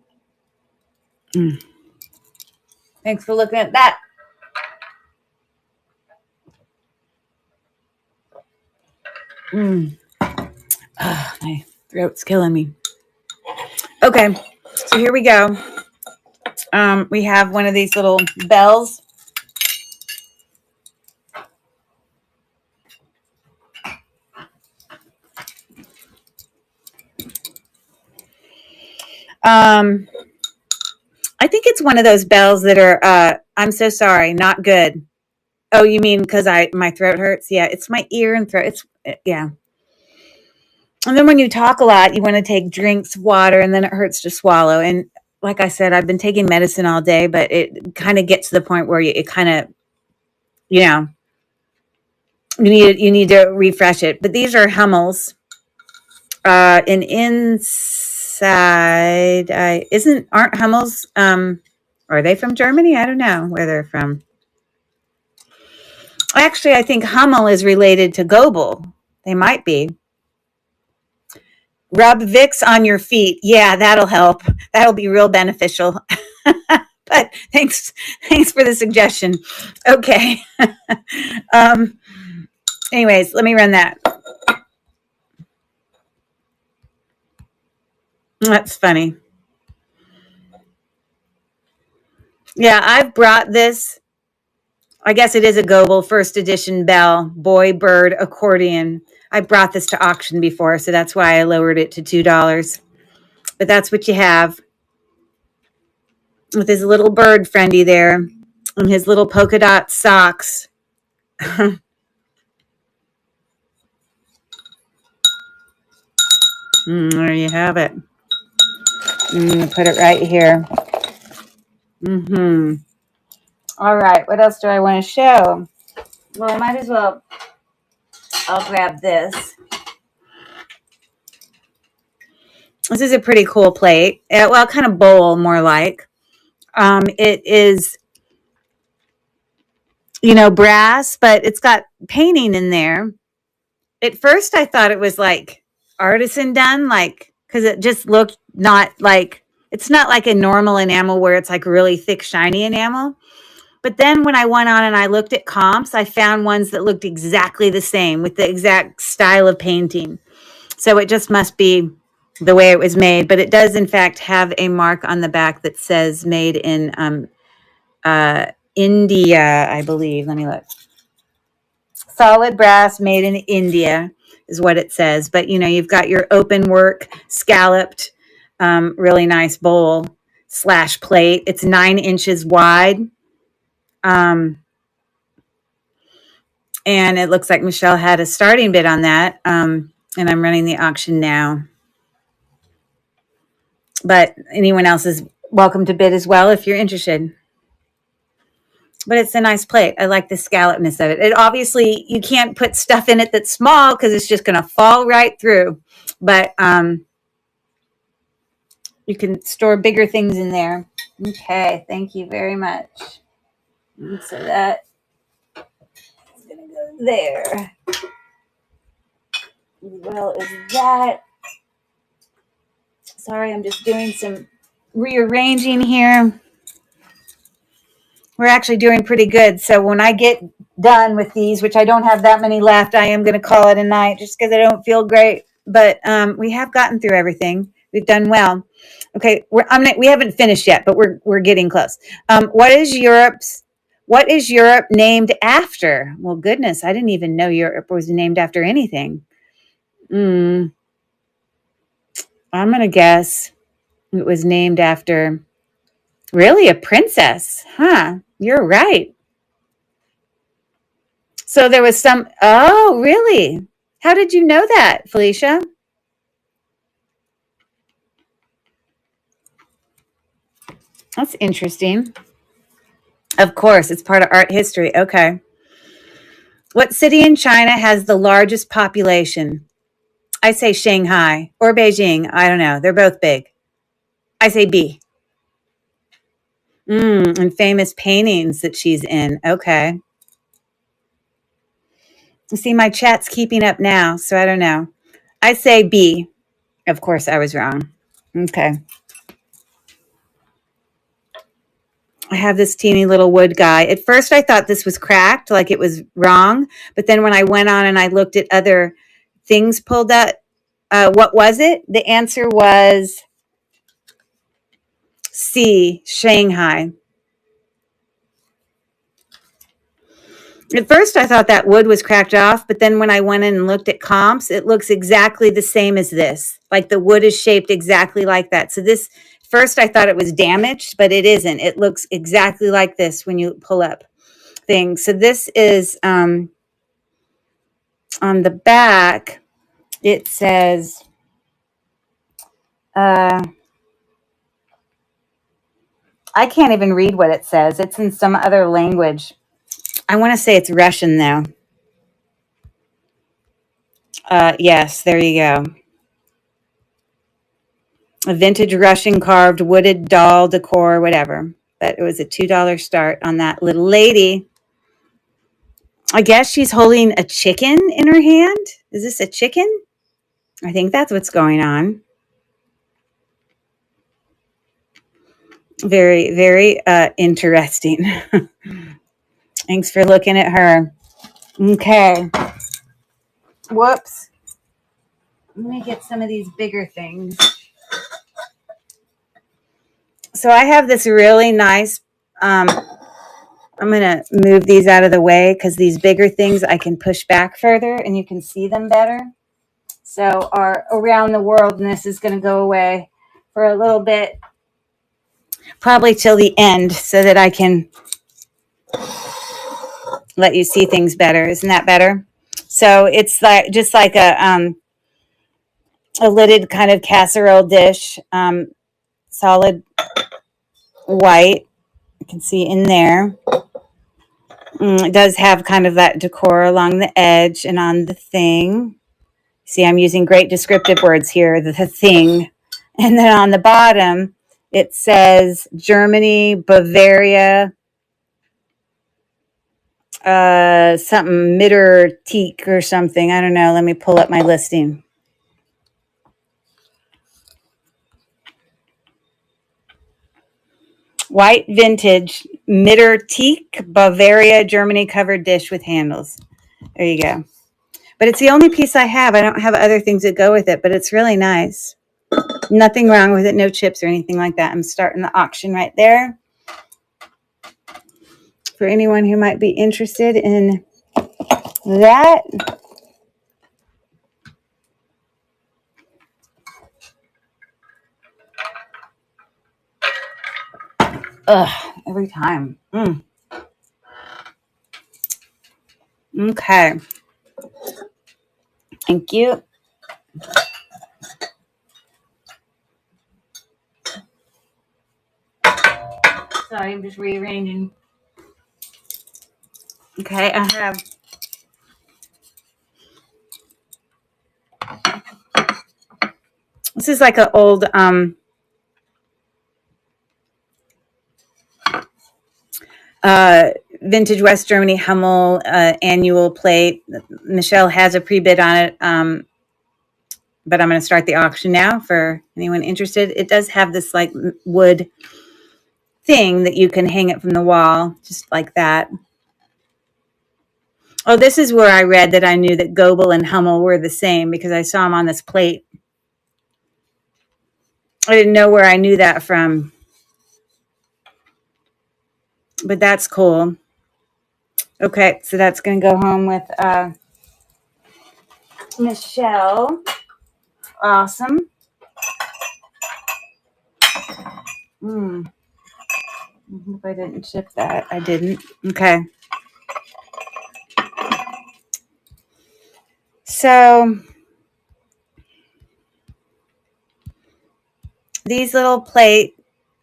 Thanks for looking at that. Oh, my throat's killing me. Okay, so here we go. We have one of these little bells. I think it's one of those bells that are, I'm so sorry, not good. Oh, you mean because my throat hurts? Yeah, it's my ear and throat. Yeah. And then when you talk a lot, you want to take drinks, water, and then it hurts to swallow. And like I said, I've been taking medicine all day, but it kind of gets to the point where it kind of, you need to refresh it. But these are Hummels. And inside, aren't Hummels? Are they from Germany? I don't know where they're from. Actually, I think Hummel is related to Goebel. They might be. Rub Vicks on your feet. Yeah, that'll help. That'll be real beneficial. But thanks for the suggestion. Okay. Anyways, let me run that. That's funny. Yeah, I've brought this. I guess it is a Goebel first edition bell, boy bird accordion. I brought this to auction before, so that's why I lowered it to $2. But that's what you have with his little bird friendly there and his little polka dot socks. There you have it. I'm going to put it right here. All right. What else do I want to show? Well, I might as well. I'll grab this. This is a pretty cool plate. Well, kind of bowl, more like. It is, brass, but it's got painting in there. At first, I thought it was like artisan done, because it just looked not like, it's not like a normal enamel where it's like really thick, shiny enamel. But then when I went on and I looked at comps, I found ones that looked exactly the same with the exact style of painting. So it just must be the way it was made. But it does, in fact, have a mark on the back that says made in India, I believe. Let me look. Solid brass made in India is what it says. But, you've got your open work, scalloped, really nice bowl / plate. It's 9 inches wide. And it looks like Michelle had a starting bid on that. And I'm running the auction now. But anyone else is welcome to bid as well if you're interested. But it's a nice plate. I like the scallopness of it. It obviously, you can't put stuff in it that's small because it's just going to fall right through. But you can store bigger things in there. Okay, thank you very much. And so that is going to go there. As well as that. Sorry, I'm just doing some rearranging here. We're actually doing pretty good. So when I get done with these, which I don't have that many left, I am going to call it a night just because I don't feel great. But we have gotten through everything. We've done well. Okay, we haven't finished yet, but we're getting close. What is Europe named after? Well, goodness, I didn't even know Europe was named after anything. I'm going to guess it was named after really a princess. Huh. You're right. So there was some. Oh, really? How did you know that, Felicia? That's interesting. Of course, it's part of art history. Okay. What city in China has the largest population? I say Shanghai or Beijing. I don't know. They're both big. I say B. And famous paintings that she's in. Okay. See, my chat's keeping up now, so I don't know. I say B. Of course, I was wrong. Okay. I have this teeny little wood guy. At first, I thought this was cracked, like it was wrong. But then when I went on and I looked at other things pulled up, what was it? The answer was C, Shanghai. At first, I thought that wood was cracked off, but then when I went in and looked at comps, it looks exactly the same as this. Like the wood is shaped exactly like that. So this, first I thought it was damaged, but it isn't. It looks exactly like this when you pull up things. So this is on the back. It says, I can't even read what it says. It's in some other language. I want to say it's Russian though. Yes, there you go. A vintage Russian carved wooded doll decor, whatever. But it was a $2 start on that little lady. I guess she's holding a chicken in her hand. Is this a chicken? I think that's what's going on. Very, very interesting. Thanks for looking at her. Okay. Whoops. Let me get some of these bigger things. So I have this really nice, I'm going to move these out of the way because these bigger things I can push back further and you can see them better. So our around the worldness is going to go away for a little bit, probably till the end so that I can let you see things better. Isn't that better? So it's like just like a lidded kind of casserole dish, solid white. You can see in there. It does have kind of that decor along the edge and on the thing. See, I'm using great descriptive words here, the thing. And then on the bottom, it says Germany, Bavaria, something, Mitterteak or something. I don't know. Let me pull up my listing. White vintage Mitterteak, Bavaria, Germany covered dish with handles. There you go. But it's the only piece I have. I don't have other things that go with it, but it's really nice. Nothing wrong with it. No chips or anything like that. I'm starting the auction right there. For anyone who might be interested in that. Every time. Okay. Thank you. Sorry, I'm just rearranging. Okay, I have this is like an old vintage West Germany Hummel annual plate. Michelle has a pre-bid on it, but I'm going to start the auction now for anyone interested. It does have this like wood thing that you can hang it from the wall, just like that. Oh, this is where I read that I knew that Goebel and Hummel were the same because I saw them on this plate. I didn't know where I knew that from, but that's cool. Okay, so that's going to go home with Michelle. Awesome. I hope I didn't ship that. I didn't. Okay. So these little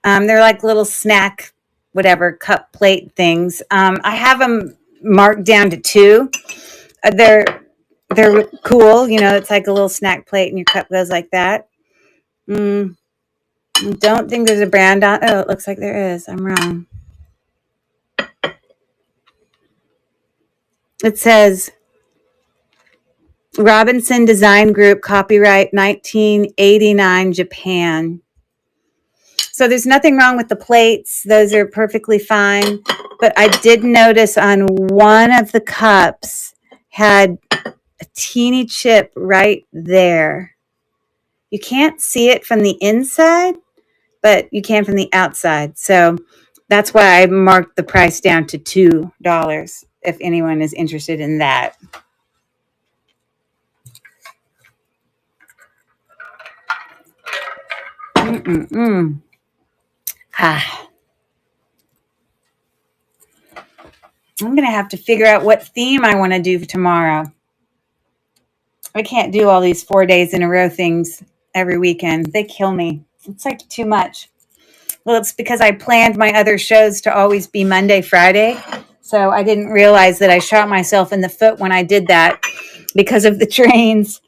they're like little snack, whatever, cup plate things. I have them marked down to 2. They're cool. You know, it's like a little snack plate and your cup goes like that. Don't think there's a brand on. Oh, it looks like there is. I'm wrong. It says Robinson Design Group, copyright 1989, Japan. So there's nothing wrong with the plates. Those are perfectly fine. But I did notice on one of the cups had a teeny chip right there. You can't see it from the inside, but you can from the outside. So that's why I marked the price down to $2 if anyone is interested in that. Ah. I'm going to have to figure out what theme I want to do for tomorrow. I can't do all these 4 days in a row things every weekend. They kill me. It's like too much. Well, it's because I planned my other shows to always be Monday, Friday. So I didn't realize that I shot myself in the foot when I did that because of the trains.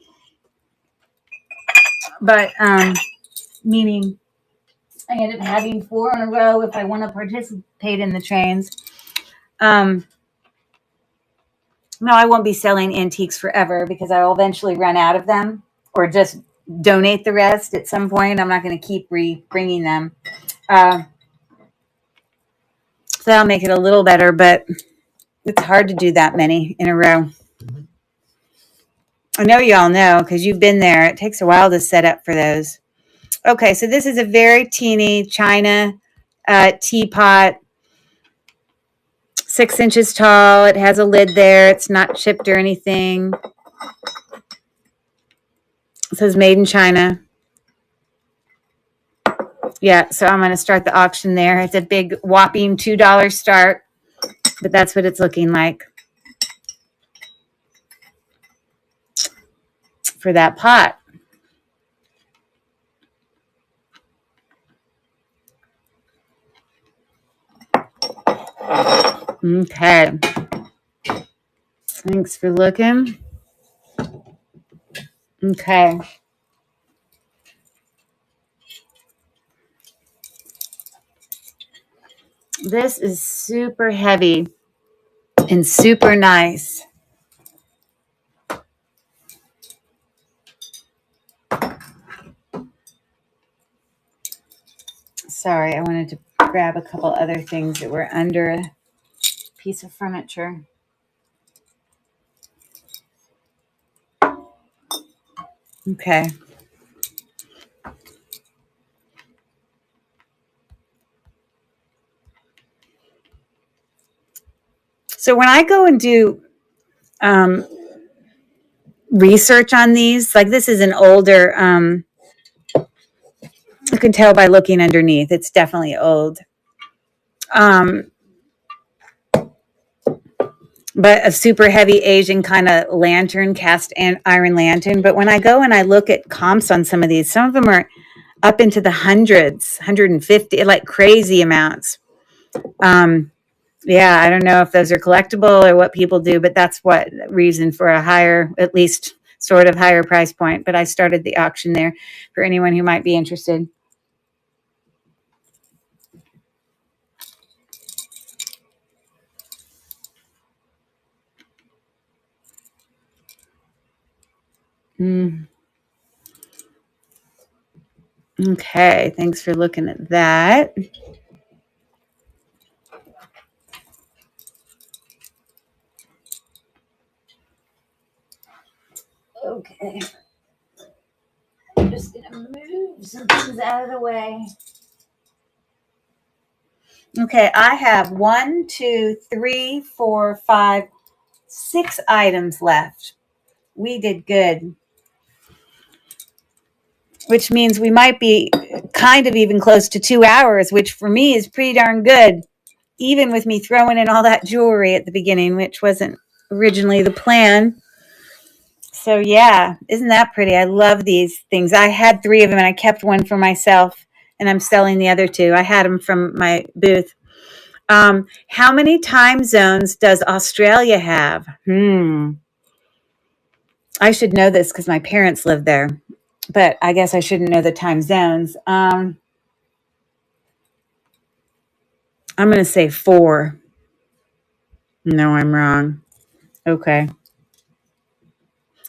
But, meaning I ended up having 4 in a row if I want to participate in the trains. No, I won't be selling antiques forever because I will eventually run out of them or just donate the rest at some point. I'm not going to keep bringing them. So that'll make it a little better, but it's hard to do that many in a row. I know you all know because you've been there. It takes a while to set up for those. Okay, so this is a very teeny China teapot, 6 inches tall. It has a lid there. It's not chipped or anything. It says made in China. Yeah, so I'm going to start the auction there. It's a big whopping $2 start, but that's what it's looking like for that pot. Okay. Thanks for looking. Okay. This is super heavy and super nice. Sorry, I wanted to grab a couple other things that were under a piece of furniture. Okay. So when I go and do research on these, like this is an older, you can tell by looking underneath, it's definitely old. But a super heavy Asian kind of lantern, cast iron lantern. But when I go and I look at comps on some of these, some of them are up into the hundreds, 150, like crazy amounts. Yeah, I don't know if those are collectible or what people do, but that's what reason for a higher, at least sort of higher price point. But I started the auction there for anyone who might be interested. Okay, thanks for looking at that. Okay. I'm just going to move some things out of the way. Okay, I have 1, 2, 3, 4, 5, 6 items left. We did good. which means we might be kind of even close to 2 hours, which for me is pretty darn good, even with me throwing in all that jewelry at the beginning, which wasn't originally the plan. So yeah, isn't that pretty? I love these things. I had 3 of them and I kept one for myself and I'm selling the other 2. I had them from my booth. How many time zones does Australia have? I should know this because my parents live there, but I guess I shouldn't know the time zones. I'm going to say 4. No, I'm wrong. Okay.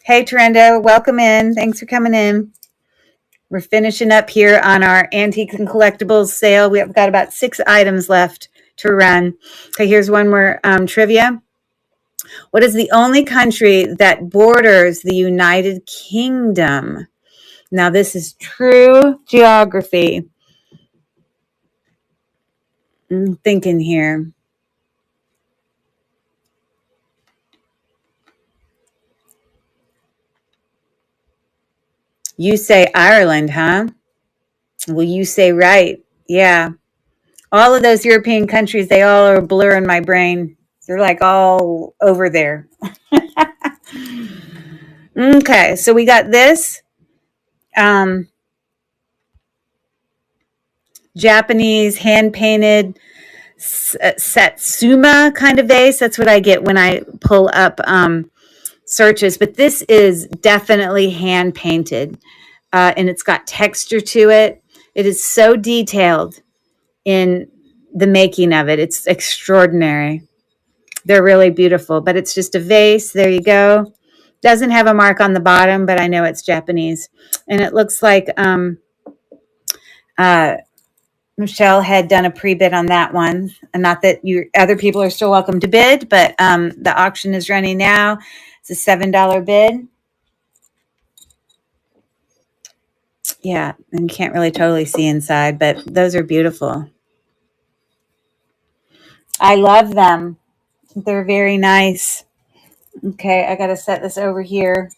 Hey, Trendo, welcome in. Thanks for coming in. We're finishing up here on our antiques and collectibles sale. We've got about 6 items left to run. Okay, here's one more trivia. What is the only country that borders the United Kingdom? Now, this is true geography. I'm thinking here. You say Ireland, huh? Well, you say right. Yeah. All of those European countries, they all are a blur in my brain. They're like all over there. Okay, so we got this Japanese hand-painted Satsuma kind of vase. That's what I get when I pull up searches. But this is definitely hand-painted, and it's got texture to it. It is so detailed in the making of it. It's extraordinary. They're really beautiful, but it's just a vase. There you go. Doesn't have a mark on the bottom, but I know it's Japanese. And it looks like Michelle had done a pre-bid on that one. And not that other people are still welcome to bid, but the auction is running now. It's a $7 bid. Yeah, and you can't really totally see inside, but those are beautiful. I love them. They're very nice. Okay, I got to set this over here.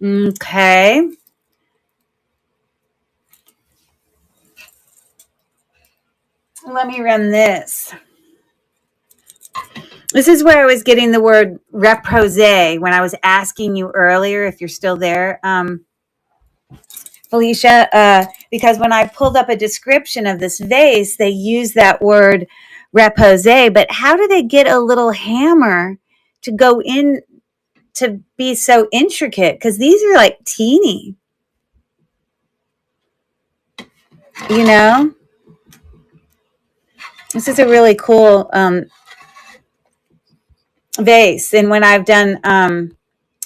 Okay. Let me run this. This is where I was getting the word repose when I was asking you earlier if you're still there, Felicia, because when I pulled up a description of this vase, they use that word repose, but how do they get a little hammer to go in to be so intricate? Because these are like teeny, you know? This is a really cool vase. And when I've done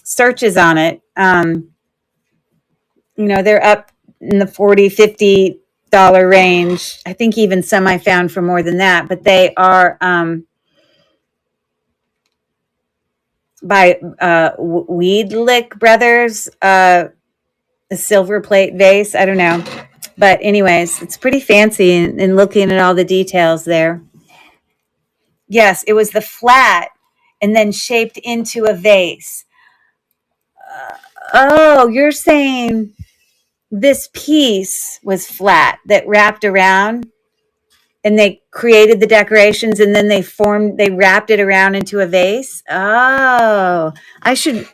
searches on it, they're up in the $40, $50 range. I think even some I found for more than that, but they are by Weedlick Brothers, a silver plate vase. I don't know. But anyways, it's pretty fancy and looking at all the details there. Yes, it was the flat and then shaped into a vase. Oh, you're saying this piece was flat that wrapped around and they created the decorations and then they wrapped it around into a vase. Oh, I should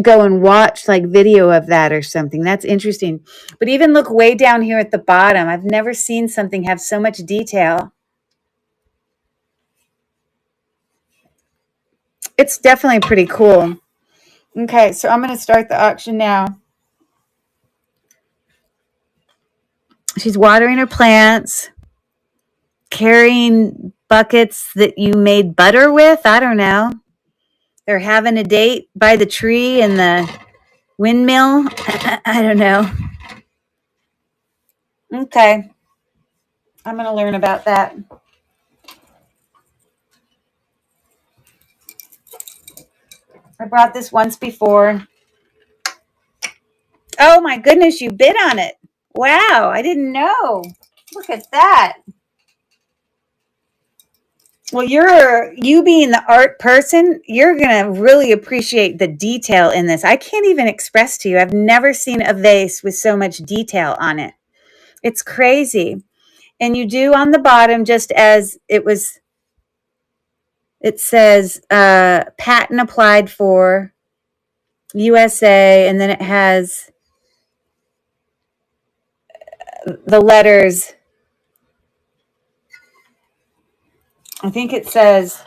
go and watch like video of that or something. That's interesting. But even look way down here at the bottom. I've never seen something have so much detail. It's definitely pretty cool. Okay, so I'm going to start the auction now. She's watering her plants, carrying buckets that you made butter with. I don't know. They're having a date by the tree and the windmill. I don't know. Okay. I'm going to learn about that. I brought this once before. Oh my goodness, you bid on it. Wow, I didn't know. Look at that. Well, you being the art person, you're going to really appreciate the detail in this. I can't even express to you. I've never seen a vase with so much detail on it. It's crazy. And you do on the bottom, just as it says patent applied for USA, and then it has the letters. I think it says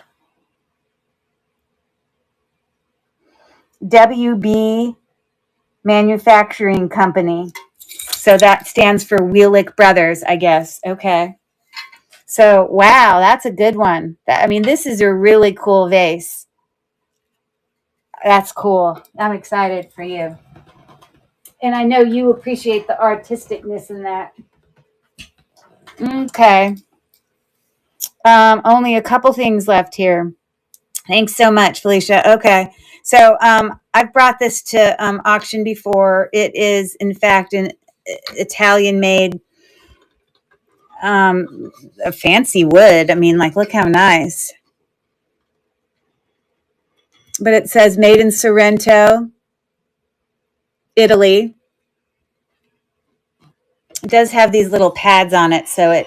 WB Manufacturing Company. So that stands for Wheelick Brothers, I guess. Okay. So, wow, that's a good one. I mean, this is a really cool vase. That's cool. I'm excited for you. And I know you appreciate the artisticness in that. Okay. Only a couple things left here. Thanks so much, Felicia. Okay. So I've brought this to auction before. It is, in fact, an Italian made a fancy wood. I mean, like, look how nice. But it says made in Sorrento, Italy. It does have these little pads on it so it,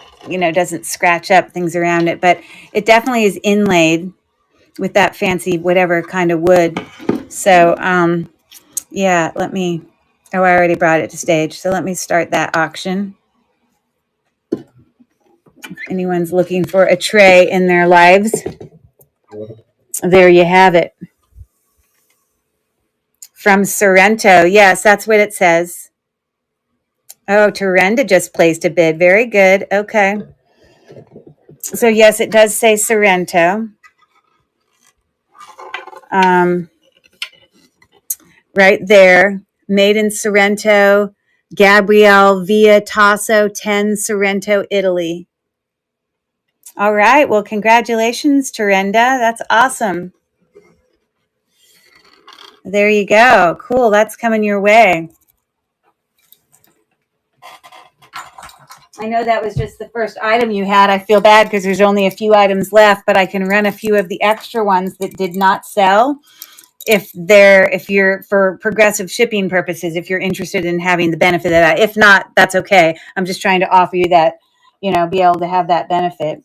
doesn't scratch up things around it. But it definitely is inlaid with that fancy whatever kind of wood. So, yeah, I already brought it to stage. So let me start that auction. If anyone's looking for a tray in their lives, there you have it. From Sorrento. Yes, that's what it says. Oh, Torrenda just placed a bid. Very good. Okay. So, yes, it does say Sorrento. Right there. Made in Sorrento. Gabriele Via Tasso, 10, Sorrento, Italy. All right. Well, congratulations, Torrenda. That's awesome. There you go. Cool. That's coming your way. I know that was just the first item you had. I feel bad because there's only a few items left, but I can run a few of the extra ones that did not sell. If you're for progressive shipping purposes, if you're interested in having the benefit of that. If not, that's okay. I'm just trying to offer you that, be able to have that benefit.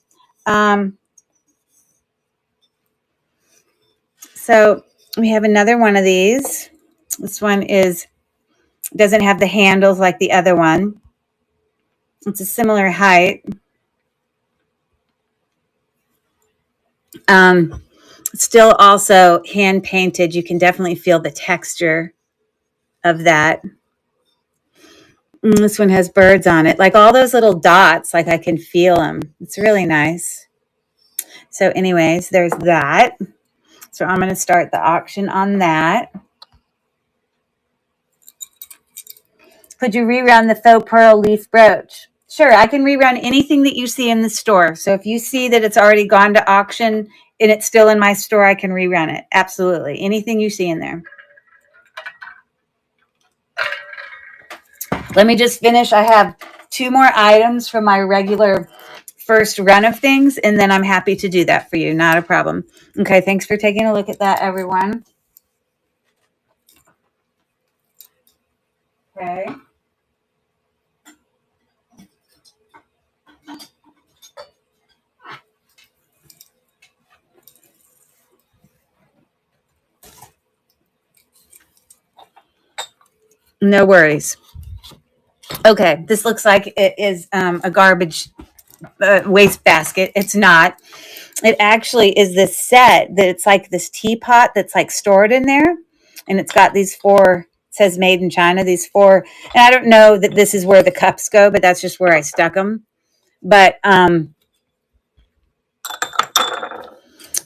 So we have another one of these. This one doesn't have the handles like the other one. It's a similar height. Still also hand painted. You can definitely feel the texture of that. This one has birds on it. Like all those little dots, like I can feel them. It's really nice. So anyways, there's that. So I'm going to start the auction on that. Could you rerun the faux pearl leaf brooch? Sure, I can rerun anything that you see in the store. So if you see that it's already gone to auction and it's still in my store, I can rerun it. Absolutely. Anything you see in there. Let me just finish. I have 2 more items from my regular first run of things, and then I'm happy to do that for you. Not a problem. Okay, thanks for taking a look at that, everyone. Okay. No worries. Okay, this looks like it is a garbage waste basket. It's not. It actually is this set that it's like this teapot that's like stored in there. And it's got these 4, it says made in China, these 4. And I don't know that this is where the cups go, but that's just where I stuck them. But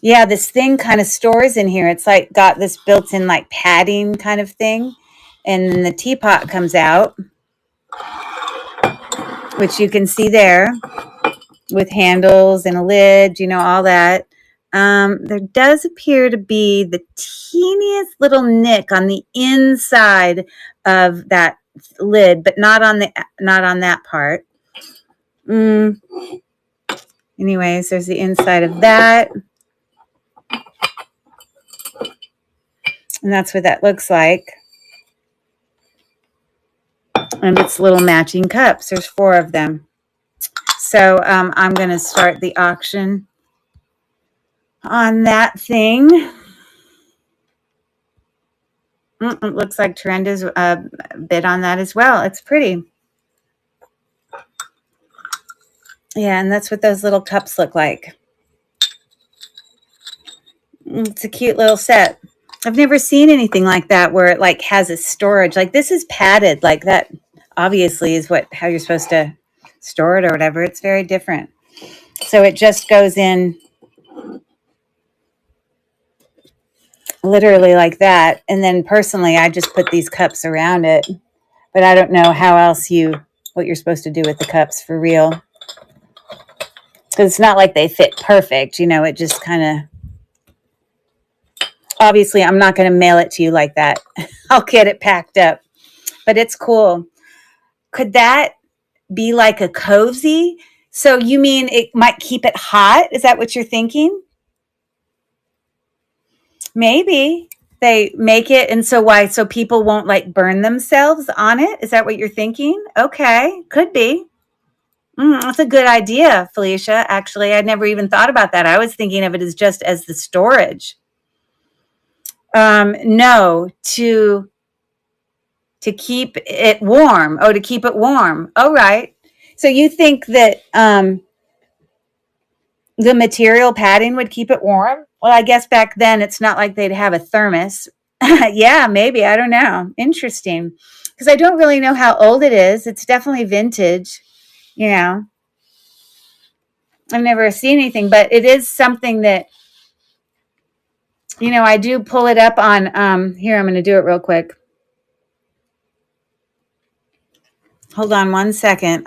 yeah, this thing kind of stores in here. It's like got this built-in like padding kind of thing. And then the teapot comes out, which you can see there with handles and a lid, all that. There does appear to be the teeniest little nick on the inside of that lid, but not on that part. Anyways, there's the inside of that. And that's what that looks like. And it's little matching cups. There's 4 of them. So I'm going to start the auction on that thing. It looks like Turenda's bid on that as well. It's pretty. Yeah, and that's what those little cups look like. It's a cute little set. I've never seen anything like that where it like has a storage. Like this is padded. Like that obviously is how you're supposed to store it or whatever. It's very different. So it just goes in literally like that. And then personally, I just put these cups around it. But I don't know how else what you're supposed to do with the cups for real. Because it's not like they fit perfect. You know, it just kind of... Obviously, I'm not going to mail it to you like that. I'll get it packed up. But it's cool. Could that be like a cozy? So you mean it might keep it hot? Is that what you're thinking? Maybe they make it. And so why? So people won't like burn themselves on it? Is that what you're thinking? Okay. Could be. That's a good idea, Felicia. Actually, I'd never even thought about that. I was thinking of it as just as the storage. No, to keep it warm. Oh, to keep it warm. Oh, right. So you think that the material padding would keep it warm? Well, I guess back then it's not like they'd have a thermos. Yeah, maybe. I don't know. Interesting. Because I don't really know how old it is. It's definitely vintage. You know, I've never seen anything, but it is something that, you know, I do pull it up on, here, I'm going to do it real quick. Hold on 1 second.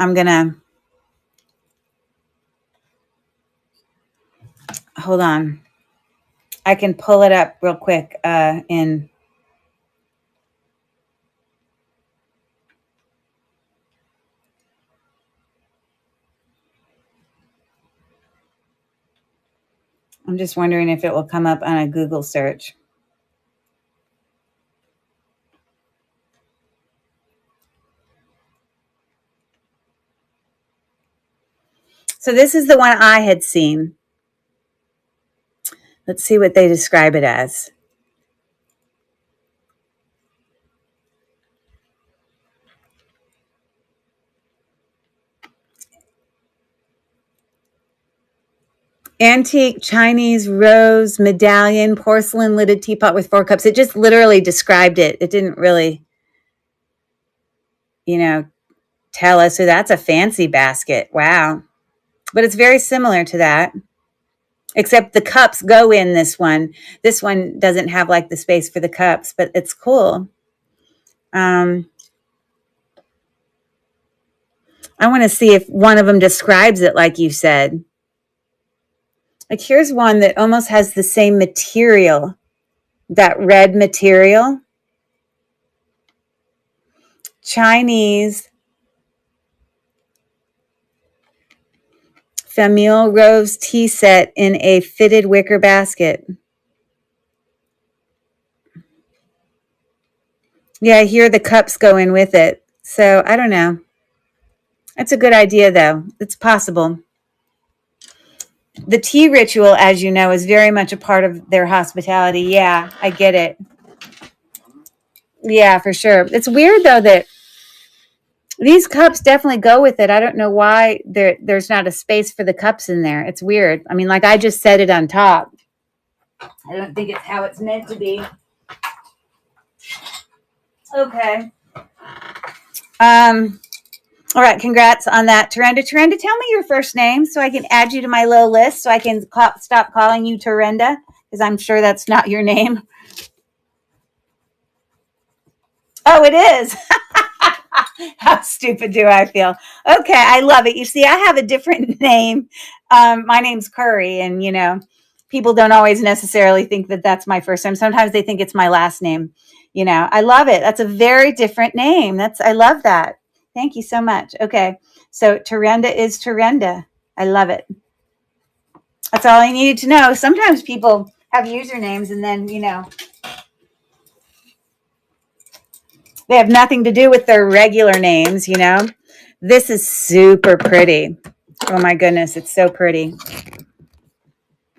Hold on. I can pull it up real quick in. I'm just wondering if it will come up on a Google search. So this is the one I had seen. Let's see what they describe it as. Antique Chinese rose medallion porcelain lidded teapot with 4 cups. It just literally described it. It didn't really, you know, tell us. So that's a fancy basket. Wow. But it's very similar to that. Except the cups go in this one. This one doesn't have like the space for the cups, but it's cool. I want to see if one of them describes it like you said. Like here's one that almost has the same material, that red material. Chinese Famille Rose tea set in a fitted wicker basket. Yeah, here the cups go in with it. So I don't know. It's a good idea though. It's possible. The tea ritual, as you know, is very much a part of their hospitality. Yeah, I get it. Yeah, for sure. It's weird though that these cups definitely go with it. I don't know why there's not a space for the cups in there. It's weird. I mean, like I just set it on top. I don't think it's how it's meant to be. Okay. All right. Congrats on that, Turenda. Turenda, tell me your first name so I can add you to my little list so I can stop calling you Turenda because I'm sure that's not your name. Oh, it is. How stupid do I feel? Okay, I love it. You see, I have a different name. My name's Curry, and, you know, people don't always necessarily think that that's my first name. Sometimes they think it's my last name. You know, I love it. That's a very different name. I love that. Thank you so much. Okay, so Turenda is Turenda. I love it. That's all I needed to know. Sometimes people have usernames and then, they have nothing to do with their regular names. This is super pretty. Oh my goodness, it's so pretty.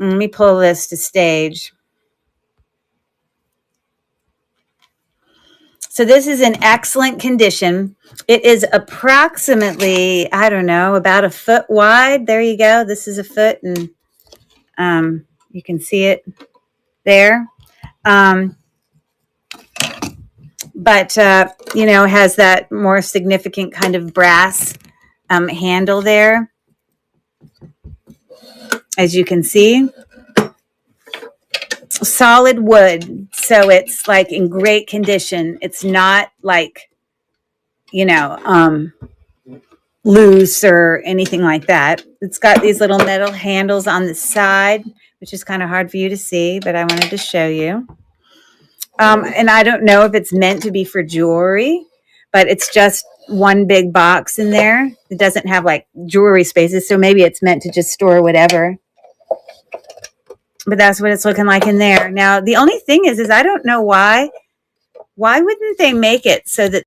Let me pull this to stage. So this is in excellent condition. It is approximately, I don't know, about a foot wide. There you go. This is a foot, and you can see it there. But has that more significant kind of brass handle there, as you can see. Solid wood, so it's like in great condition. It's not like loose or anything like that. It's got these little metal handles on the side, which is kind of hard for you to see, but I wanted to show you. And I don't know if it's meant to be for jewelry, but it's just one big box in there. It doesn't have like jewelry spaces, so maybe it's meant to just store whatever. But that's what it's looking like in there. Now, the only thing is I don't know why. Why wouldn't they make it so that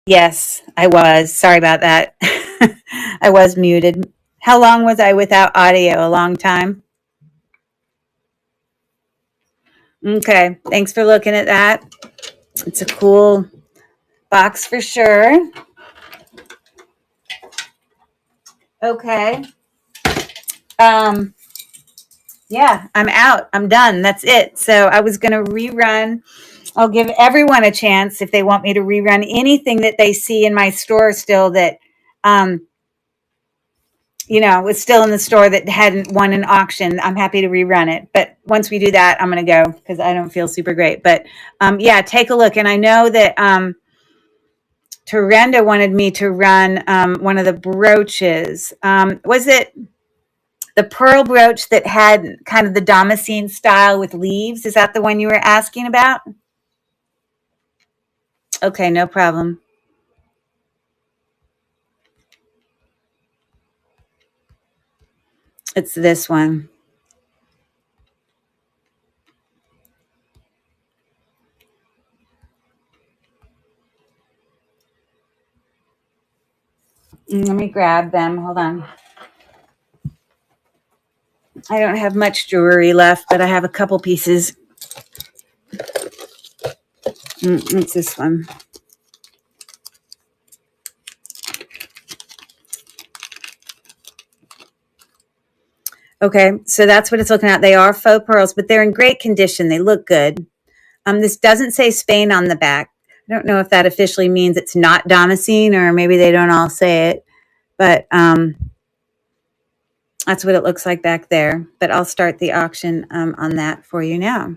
yes, I was. Sorry about that. I was muted. How long was I without audio? A long time? Okay. Thanks for looking at that. It's a cool box for sure. Okay. Um, yeah, I'm out. I'm done. That's it. So I was going to rerun. I'll give everyone a chance if they want me to rerun anything that they see in my store still that, was still in the store that hadn't won an auction. I'm happy to rerun it. But once we do that, I'm going to go because I don't feel super great. But yeah, take a look. And I know that Tarenda wanted me to run one of the brooches. Was it the pearl brooch that had kind of the Damascene style with leaves? Is that the one you were asking about? Okay, no problem. It's this one. Let me grab them. Hold on. I don't have much jewelry left, but I have a couple pieces. It's this one. Okay, so that's what it's looking at. They are faux pearls, but they're in great condition. They look good. This doesn't say Spain on the back. I don't know if that officially means it's not Damascene, or maybe they don't all say it, but that's what it looks like back there. But I'll start the auction on that for you now.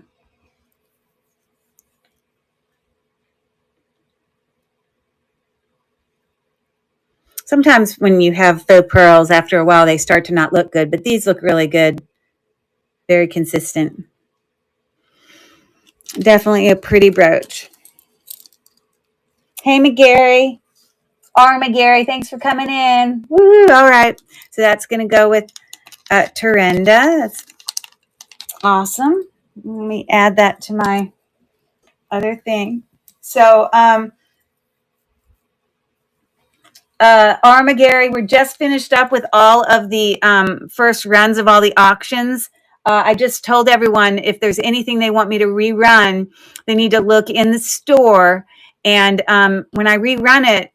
Sometimes when you have faux pearls, after a while, they start to not look good, but these look really good. Very consistent. Definitely a pretty brooch. Hey, McGarry. R. McGarry, thanks for coming in. Woo! All right. So that's going to go with Turenda. That's awesome. Let me add that to my other thing. So, Armagary, we're just finished up with all of the first runs of all the auctions. I just told everyone if there's anything they want me to rerun, they need to look in the store. And when I rerun it,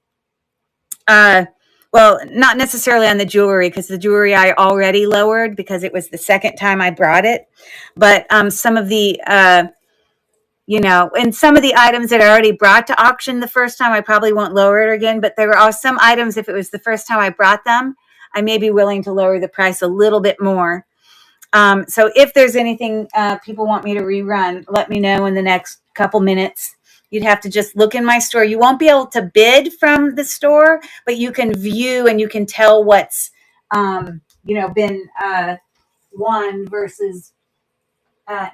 well, not necessarily on the jewelry, because the jewelry I already lowered because it was the second time I brought it. But some of the, and some of the items that I already brought to auction the first time, I probably won't lower it again. But there are some items, if it was the first time I brought them, I may be willing to lower the price a little bit more. So if there's anything people want me to rerun, let me know in the next couple minutes. You'd have to just look in my store. You won't be able to bid from the store, but you can view and you can tell what's, been won versus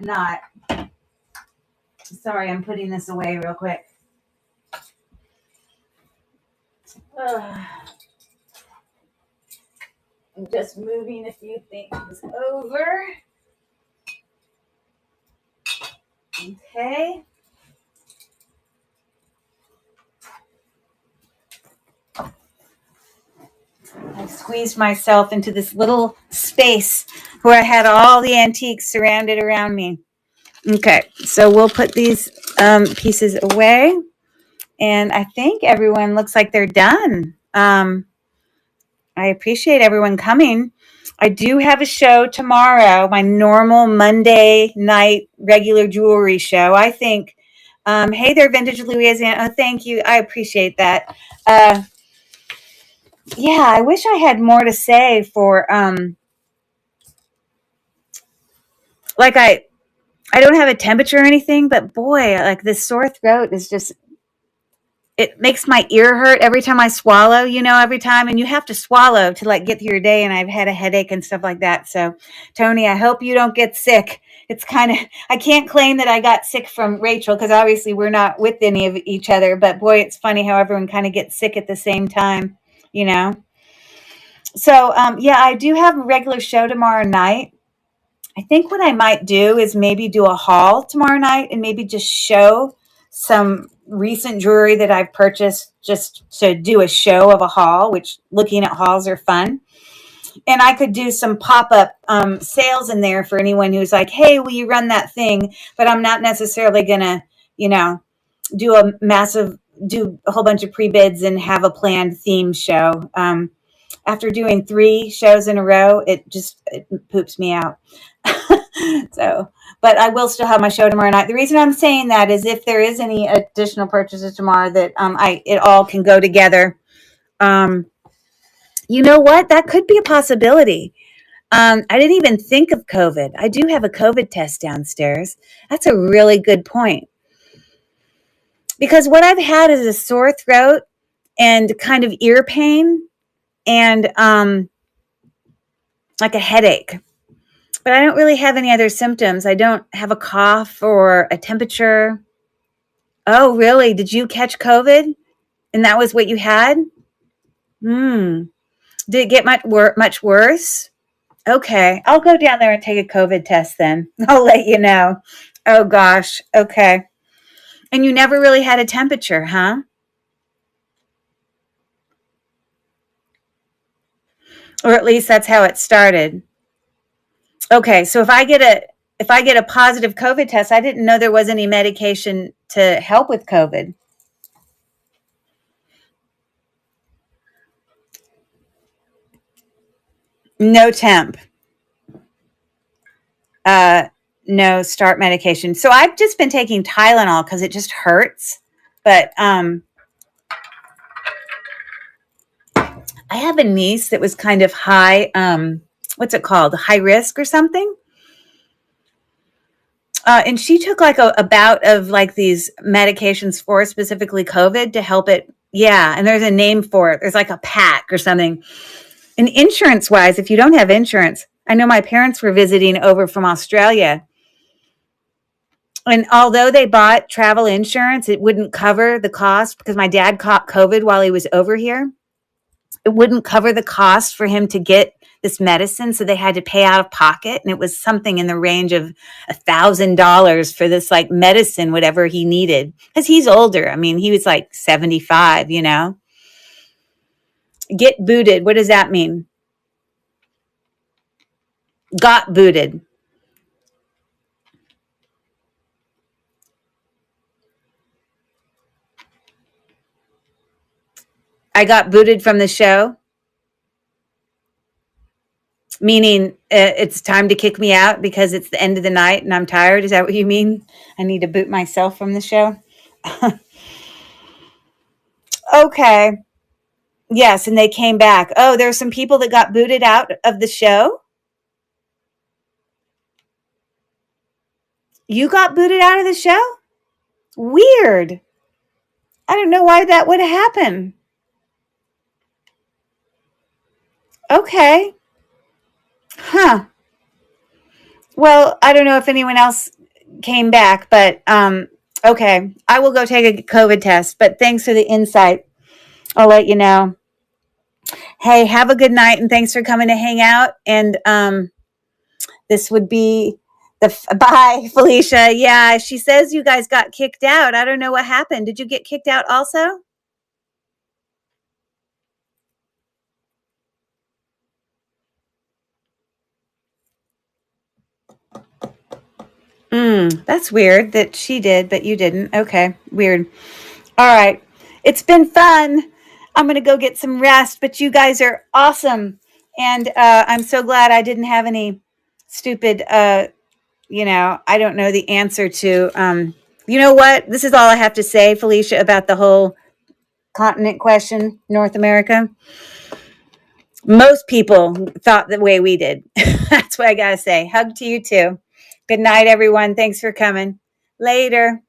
not. Sorry, I'm putting this away real quick. I'm just moving a few things over. Okay. I squeezed myself into this little space where I had all the antiques surrounded around me. Okay, so we'll put these pieces away. And I think everyone looks like they're done. I appreciate everyone coming. I do have a show tomorrow, my normal Monday night regular jewelry show. I think, hey there, Vintage Louisiana. Oh, thank you. I appreciate that. Yeah, I wish I had more to say for, like I don't have a temperature or anything, but boy, like this sore throat is just, it makes my ear hurt every time I swallow, every time. And you have to swallow to like get through your day. And I've had a headache and stuff like that. So Tony, I hope you don't get sick. It's kind of, I can't claim that I got sick from Rachel because obviously we're not with any of each other, but boy, it's funny how everyone kind of gets sick at the same time, So, yeah, I do have a regular show tomorrow night. I think what I might do is maybe do a haul tomorrow night and maybe just show some recent jewelry that I've purchased, just to do a show of a haul, which looking at hauls are fun. And I could do some pop-up sales in there for anyone who's like, hey, will you run that thing? But I'm not necessarily going to, do a whole bunch of pre-bids and have a planned theme show. After doing 3 shows in a row, it poops me out. So, but I will still have my show tomorrow night. The reason I'm saying that is if there is any additional purchases tomorrow that it all can go together. You know what? That could be a possibility. I didn't even think of COVID. I do have a COVID test downstairs. That's a really good point. Because what I've had is a sore throat and kind of ear pain and like a headache. But I don't really have any other symptoms. I don't have a cough or a temperature. Oh, really? Did you catch COVID? And that was what you had? Did it get much worse? Okay. I'll go down there and take a COVID test then. I'll let you know. Oh gosh. Okay. And you never really had a temperature, huh? Or at least that's how it started. Okay. So if I get a positive COVID test, I didn't know there was any medication to help with COVID. No temp. Uh, no start medication. So I've just been taking Tylenol because it just hurts. But I have a niece that was kind of high. What's it called? High risk or something. And she took like a bout of like these medications for specifically COVID to help it. Yeah, and there's a name for it. There's like a pack or something. And insurance wise, if you don't have insurance, I know my parents were visiting over from Australia. And although they bought travel insurance, it wouldn't cover the cost because my dad caught COVID while he was over here. It wouldn't cover the cost for him to get this medicine. So they had to pay out of pocket. And it was something in the range of $1,000 for this like medicine, whatever he needed. Because he's older. I mean, he was like 75, you know. Get booted. What does that mean? Got booted. I got booted from the show. Meaning it's time to kick me out because it's the end of the night and I'm tired. Is that what you mean? I need to boot myself from the show? Okay. Yes, and they came back. Oh, there are some people that got booted out of the show? You got booted out of the show? Weird. I don't know why that would happen. Okay. Huh. Well, I don't know if anyone else came back, but okay. I will go take a COVID test, but thanks for the insight. I'll let you know. Hey, have a good night and thanks for coming to hang out. And this would be bye, Felicia. Yeah, she says you guys got kicked out. I don't know what happened. Did you get kicked out also? That's weird that she did, but you didn't. Okay, weird. All right. It's been fun. I'm going to go get some rest, but you guys are awesome. And I'm so glad I didn't have any stupid, I don't know the answer to, you know what? This is all I have to say, Felicia, about the whole continent question, North America. Most people thought the way we did. That's what I got to say. Hug to you too. Good night, everyone. Thanks for coming. Later.